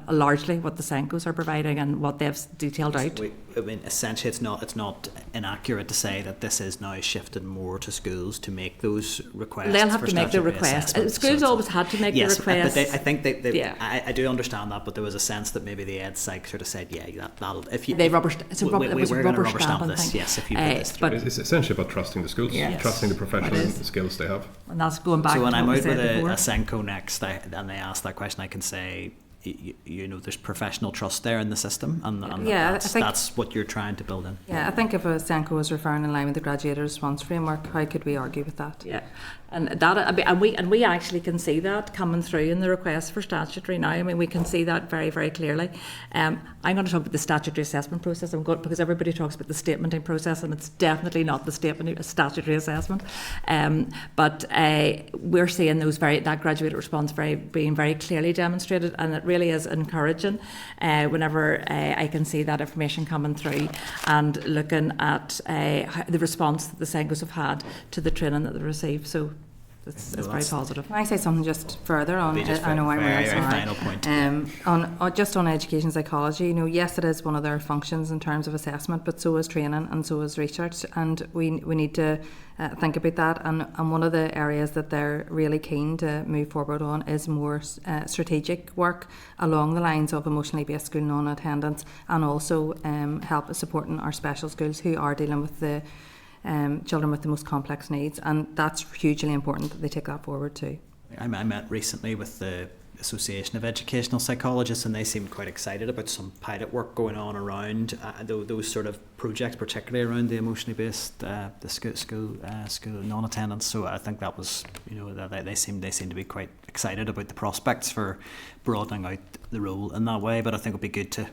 largely what the Senkos are providing and what they've detailed out. I mean, essentially, it's not inaccurate to say that this is now shifted more to schools to make those requests. They'll have to make the request. Schools always had to make the request. But I think I do understand that, but there was a sense that maybe the Ed Psych sort of said, that'll if you. We're going to rubber stamp this. Yes, if you put this through. But it's essentially about trusting the schools, trusting the professional skills they have. And that's going back. So when I'm out with a Senko next, and they ask that question, I can say, you know, there's professional trust there in the system, and Yeah, that's what you're trying to build in. Yeah, I think if a SENCO was referring in line with the graduated response framework, how could we argue with that? Yeah, and we actually can see that coming through in the request for statutory now. I mean, we can see that very, very clearly. I'm going to talk about the statutory assessment process. Because everybody talks about the statementing process, and it's definitely not the statutory assessment. But we're seeing that graduated response being very clearly demonstrated, and it really is encouraging whenever I can see that information coming through, and looking at the response that the SENCOs have had to the training that they received. So it's very positive. Can I say something just further on? I know I'm very final point. On education psychology, you know, yes, it is one of their functions in terms of assessment, but so is training and so is research, and we need to think about that. And one of the areas that they're really keen to move forward on is more strategic work along the lines of emotionally based school non-attendance, and also help supporting our special schools who are dealing with the children with the most complex needs, and that's hugely important that they take that forward too. I met recently with the Association of Educational Psychologists, and they seemed quite excited about some pilot work going on around those sort of projects, particularly around the emotionally based the school non-attendance. So I think that was, you know, that they seem to be quite excited about the prospects for broadening out the role in that way. But I think it'd be good to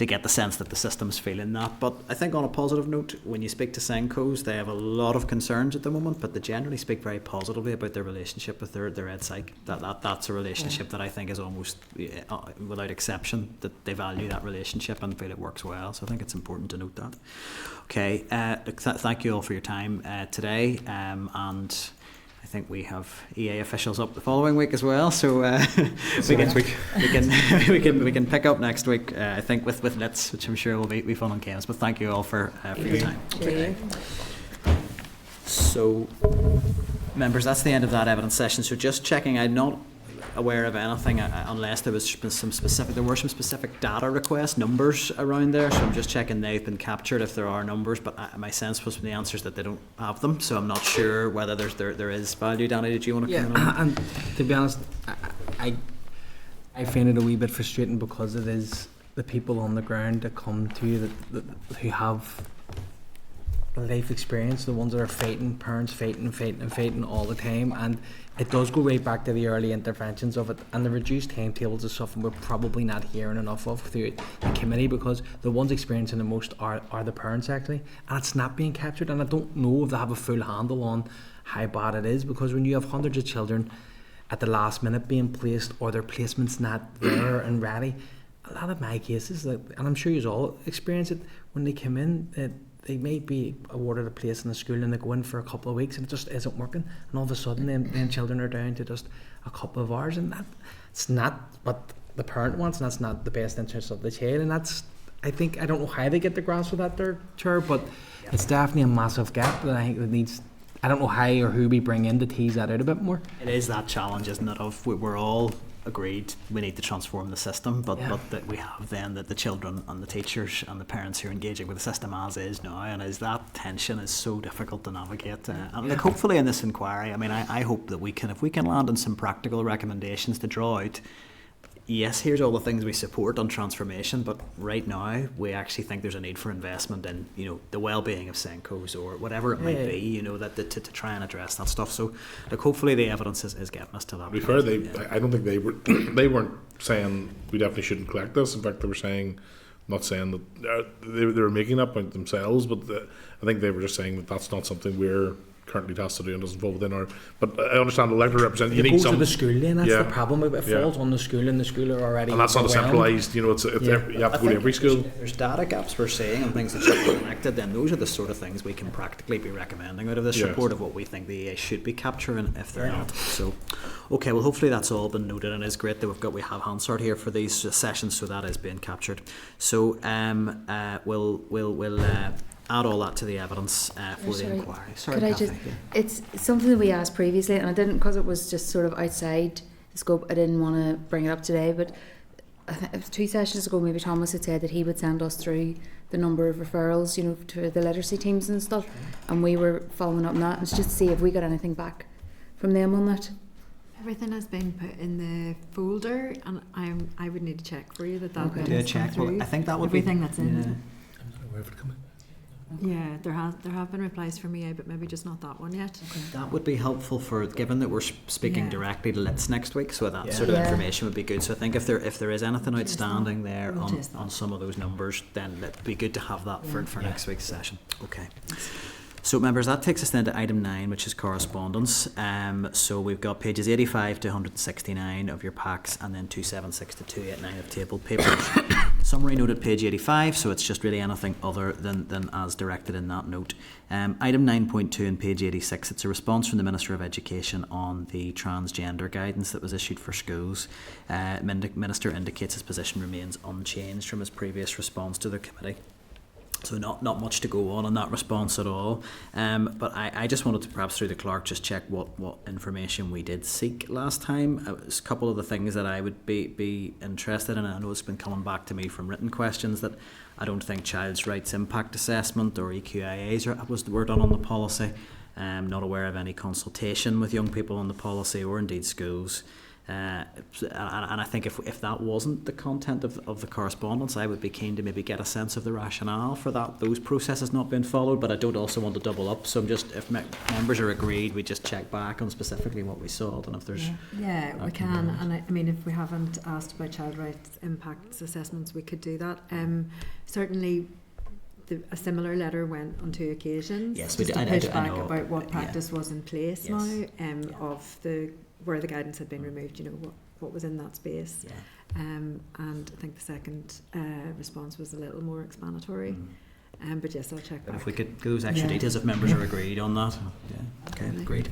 get the sense that the system's feeling that. But I think on a positive note, when you speak to SENCOs, they have a lot of concerns at the moment, but they generally speak very positively about their relationship with their ed psych. That's a relationship that I think is almost without exception, that they value that relationship and feel it works well. So I think it's important to note that. Okay, thank you all for your time today, and I think we have EA officials up the following week as well, so we can pick up next week. I think with LITS, which I'm sure will be fun and games. But thank you all for your time. Okay. So, members, that's the end of that evidence session. So just checking, I'm not aware of anything unless there were some specific data requests, numbers around there. So I'm just checking they've been captured if there are numbers. But my sense was from the answers that they don't have them. So I'm not sure whether there is value. Danny, did you want to comment on? And to be honest, I find it a wee bit frustrating because it is the people on the ground that come to you that who have life experience, the ones that are parents fighting all the time, and it does go right back to the early interventions of it, and the reduced timetables is something we're probably not hearing enough of through the committee, because the ones experiencing the most are the parents actually, and it's not being captured. And I don't know if they have a full handle on how bad it is, because when you have hundreds of children at the last minute being placed, or their placement's not there and ready, a lot of my cases, and I'm sure you all experience it, when they come in, they may be awarded a place in the school and they go in for a couple of weeks and it just isn't working, and all of a sudden then children are down to just a couple of hours, and it's not what the parent wants, and that's not the best interest of the child. And that's, I don't know how they get the grasp of that there, Chair, but it's definitely a massive gap that I think that needs, I don't know how or who we bring in to tease that out a bit more. It is that challenge, isn't it, of we're all agreed we need to transform the system, but that we have then that the children and the teachers and the parents who are engaging with the system as is now, and is that tension is so difficult to navigate. And like, hopefully in this inquiry, I mean, I hope that if we can land on some practical recommendations to draw out, yes, here's all the things we support on transformation, but right now we actually think there's a need for investment in, you know, the well-being of SENCOs or whatever it might be, you know, that to try and address that stuff. So, like, hopefully the evidence is getting us to that. To be fair, I don't think they weren't saying we definitely shouldn't collect this. In fact, they were not saying that they were making that point themselves, but I think they were just saying that that's not something we're currently tasked to do and doesn't fall within our. But I understand the elected representative. You need some. To the school, then that's the problem. It falls on the school, and the school are already. And that's not a centralised. You know, you have to go to every school. If there's data gaps we're seeing and things that should be connected, then those are the sort of things we can practically be recommending out of this report of what we think the EA should be capturing if they're not. So, okay, well, hopefully that's all been noted, and it's great that we have Hansard here for these sessions, so that is being captured. So, we'll add all that to the evidence for the inquiry. Sorry, could Kathy. It's something that we asked previously, and I didn't, because it was just sort of outside the scope, I didn't want to bring it up today, but I think it was 2 sessions ago maybe Tomas had said that he would send us through the number of referrals, you know, to the literacy teams and stuff, and we were following up on that, and just to see if we got anything back from them on that. Everything has been put in the folder, and I would need to check for you that Okay. has Do a come check. Well, through. I think that would everything be that's in. yeah. I'm not aware of it coming. Yeah, there have been replies from EA, but maybe just not that one yet. That would be helpful for, given that we're speaking Yeah. directly to LITS next week, so that Yeah. sort of Yeah. information would be good. So I think if there is anything Chase outstanding that. there We'll on, chase that. on some of those numbers, then it'd be good to have that for Yeah. next week's session. Okay. So members, that takes us then to item 9, which is correspondence. So we've got pages 85 to 169 of your packs, and then 276 to 289 of tabled papers. Summary note at page 85, so it's just really anything other than as directed in that note. Item 9.2 on page 86, it's a response from the Minister of Education on the transgender guidance that was issued for schools. Minister indicates his position remains unchanged from his previous response to the committee. So not much to go on in that response at all. But I just wanted to perhaps through the clerk just check what information we did seek last time. It was a couple of the things that I would be interested in. I know it's been coming back to me from written questions that I don't think child's rights impact assessment or EQIAs were done on the policy. Not aware of any consultation with young people on the policy or indeed schools. And I think if that wasn't the content of the correspondence, I would be keen to maybe get a sense of the rationale for those processes not being followed, but I don't also want to double up, so I'm just, if members are agreed, we just check back on specifically what we saw, and if there's... Yeah, we can, and I mean, if we haven't asked about child rights impacts assessments, we could do that. Certainly a similar letter went on 2 occasions. Yes, just we to did. push I back know. about what practice was in place Yes. now, of where the guidance had been removed, what was in that space. Yeah. And I think the second response was a little more explanatory. But yes, I'll check But back. if we could get those extra Yeah. details, if members are agreed on that. Yeah. Okay, great.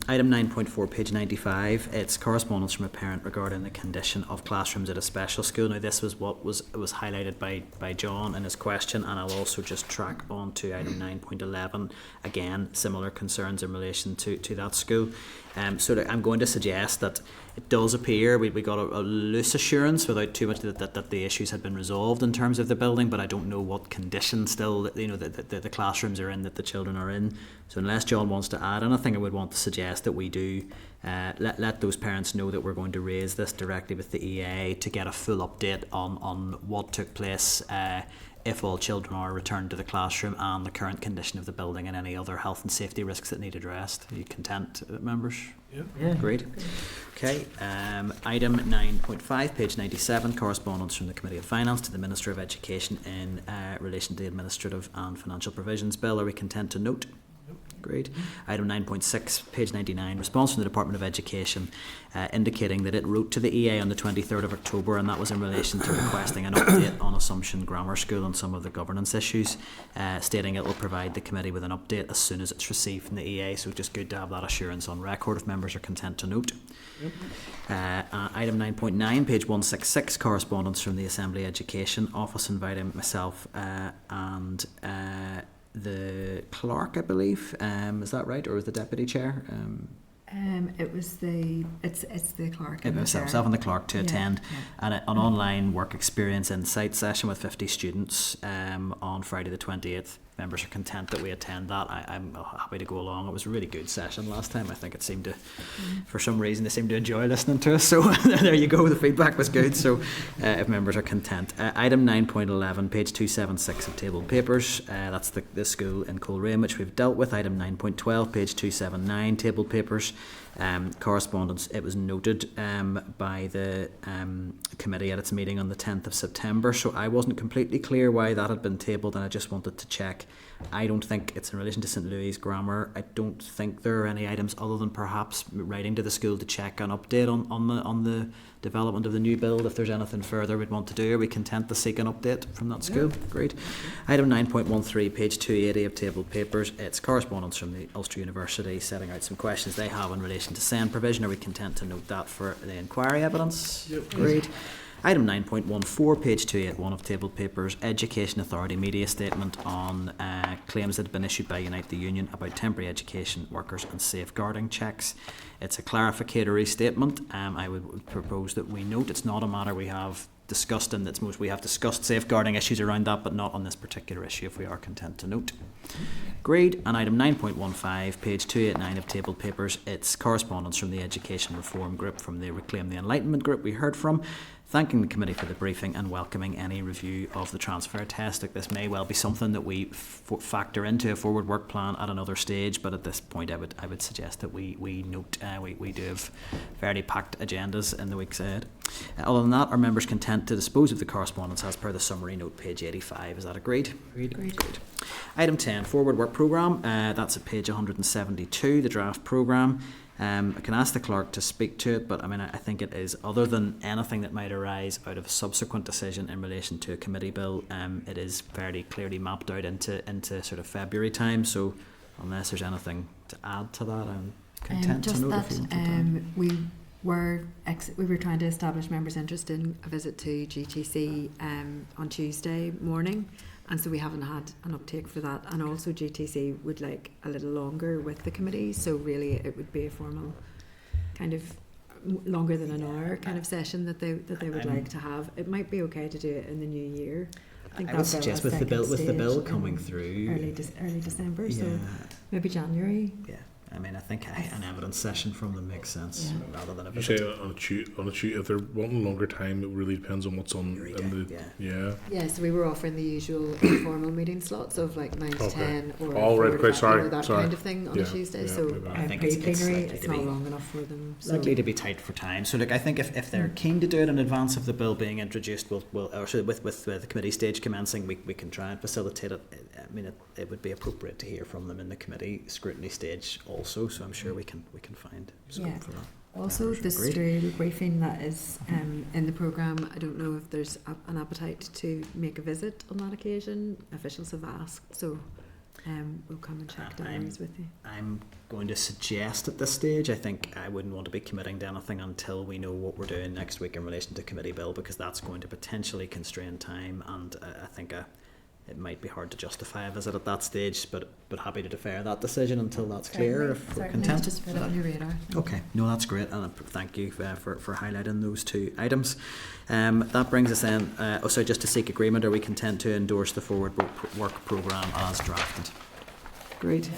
Item 9.4, page 95. It's correspondence from a parent regarding the condition of classrooms at a special school. Now, this was what was highlighted by John in his question, and I'll also just track on to item 9.11. Again, similar concerns in relation to that school. So I'm going to suggest that it does appear we got a loose assurance without too much that the issues had been resolved in terms of the building, but I don't know what condition still the classrooms are in, that the children are in. So unless John wants to add anything, I would want to suggest that we do let those parents know that we're going to raise this directly with the EA to get a full update on what took place if all children are returned to the classroom, and the current condition of the building and any other health and safety risks that need addressed. Are you content, members? Yeah. Great. Okay. Item 9.5, page 97, correspondence from the Committee of Finance to the Minister of Education in relation to the Administrative and Financial Provisions Bill. Are we content to note? Great. Item 9.6, page 99, response from the Department of Education indicating that it wrote to the EA on the 23rd of October, and that was in relation to requesting an update on Assumption Grammar School and some of the governance issues, stating it will provide the committee with an update as soon as it's received from the EA. So just good to have that assurance on record if members are content to note. Item 9.9, page 166, correspondence from the Assembly Education Office inviting myself and the clerk, I believe, is that right, or was the deputy chair? It's the clerk. And Myself and the clerk to attend an online work experience insight session with 50 students on Friday the 28th. Members are content that we attend that. I'm happy to go along. It was a really good session last time. I think it seemed to, for some reason, they seemed to enjoy listening to us. So there you go. The feedback was good. So if members are content. Item 9.11, page 276 of tabled papers. That's the school in Coleraine, which we've dealt with. Item 9.12, page 279, tabled papers. Correspondence. It was noted by the committee at its meeting on the 10th of September, so I wasn't completely clear why that had been tabled, and I just wanted to check. I don't think it's in relation to St. Louis Grammar. I don't think there are any items other than perhaps writing to the school to check an update on the development of the new build. If there's anything further we'd want to do, are we content to seek an update from that school? Yeah. Great. Item 9.13, page 280 of tabled papers. It's correspondence from the Ulster University setting out some questions they have in relation to SEND provision. Are we content to note that for the inquiry evidence? Yep. Great. Item 9.14, page 281 of tabled papers, Education Authority media statement on claims that have been issued by Unite the Union about temporary education workers and safeguarding checks. It's a clarificatory statement. I would propose that we note it's not a matter we have discussed, and it's most we have discussed safeguarding issues around that, but not on this particular issue, if we are content to note. Agreed. And item 9.15, page 289 of tabled papers, it's correspondence from the Education Reform Group, from the Reclaim the Enlightenment Group we heard from, thanking the committee for the briefing and welcoming any review of the transfer test. Like, this may well be something that we factor into a forward work plan at another stage, but at this point I would suggest that we note we do have fairly packed agendas in the weeks ahead. Other than that, are members content to dispose of the correspondence as per the summary note, page 85? Is that agreed? Agreed. Item 10, forward work programme. That's at page 172, the draft programme. I can ask the clerk to speak to it, but I mean, I think it is, other than anything that might arise out of a subsequent decision in relation to a committee bill, it is fairly clearly mapped out into sort of February time. So unless there's anything to add to that, I'm content to note. Just that we were trying to establish members' interest in a visit to GTC on Tuesday morning. And so we haven't had an uptake for that. And also GTC would like a little longer with the committee. So really it would be a formal kind of longer than an hour kind of session that they would like to have. It might be okay to do it in the new year. I would suggest with the bill coming through early December, so maybe January. Yeah. I mean, I think an evidence session from them makes sense rather than a visit. You say on a Tuesday, if they're wanting longer time, it really depends on what's on. Yeah, so we were offering the usual informal meeting slots of like 9 to 10 or that kind of thing on a Tuesday. So I think it's not long enough for them. So. Likely to be tight for time. So look, I think if they're keen to do it in advance of the bill being introduced, with the committee stage commencing, we can try and facilitate it. I mean, it would be appropriate to hear from them in the committee scrutiny stage also, so I'm sure we can find scope for that. Also, the school briefing that is in the programme, I don't know if there's an appetite to make a visit on that occasion. Officials have asked, so we'll come and check diaries with you. I'm going to suggest at this stage, I think I wouldn't want to be committing to anything until we know what we're doing next week in relation to committee bill, because that's going to potentially constrain time, and I think it might be hard to justify a visit at that stage, but happy to defer that decision until that's clear, if we're content. Just put it on your radar. Okay, no, that's great, and thank you for highlighting those two items. That brings us then, just to seek agreement, are we content to endorse the forward work programme as drafted? Great.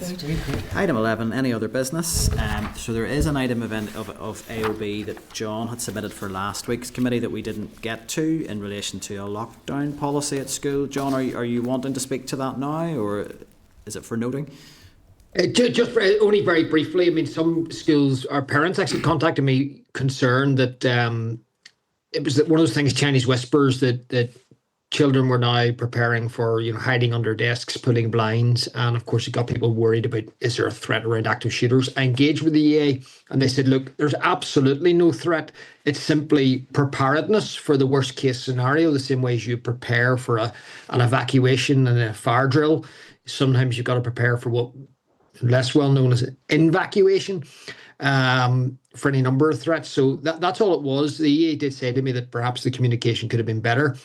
Item 11, any other business? So there is an item of AOB that John had submitted for last week's committee that we didn't get to in relation to a lockdown policy at school. John, are you wanting to speak to that now, or is it for noting? Just only very briefly. I mean, some schools, our parents actually contacted me concerned that it was one of those things, Chinese whispers, that children were now preparing for, hiding under desks, pulling blinds. And of course, it got people worried about, is there a threat around active shooters? I engaged with the EA and they said, look, there's absolutely no threat. It's simply preparedness for the worst case scenario, the same way as you prepare for an evacuation and a fire drill. Sometimes you've got to prepare for what less well known as evacuation for any number of threats. So that's all it was. The EA did say to me that perhaps the communication could have been better.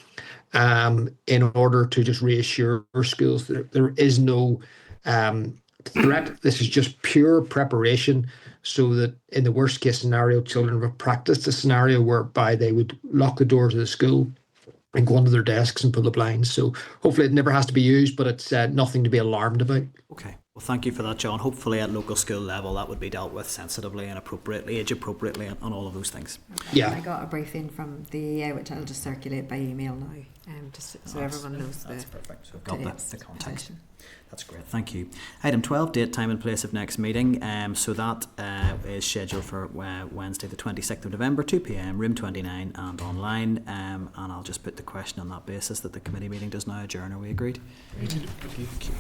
In order to just reassure schools that there is no threat. This is just pure preparation so that in the worst case scenario, children have practiced a scenario whereby they would lock the doors of the school and go under their desks and pull the blinds. So hopefully it never has to be used, but it's nothing to be alarmed about. Okay. Well, thank you for that, John. Hopefully at local school level that would be dealt with sensitively and appropriately, age appropriately on all of those things. Yeah. I got a briefing from the EA, which I'll just circulate by email now, just so everyone knows. That's perfect. So I've got the context. That's great, thank you. Item 12, date, time and place of next meeting. So that is scheduled for Wednesday the 26th of November, 2 p.m, room 29 and online. And I'll just put the question on that basis that the committee meeting does now adjourn. Are we agreed? Thank you.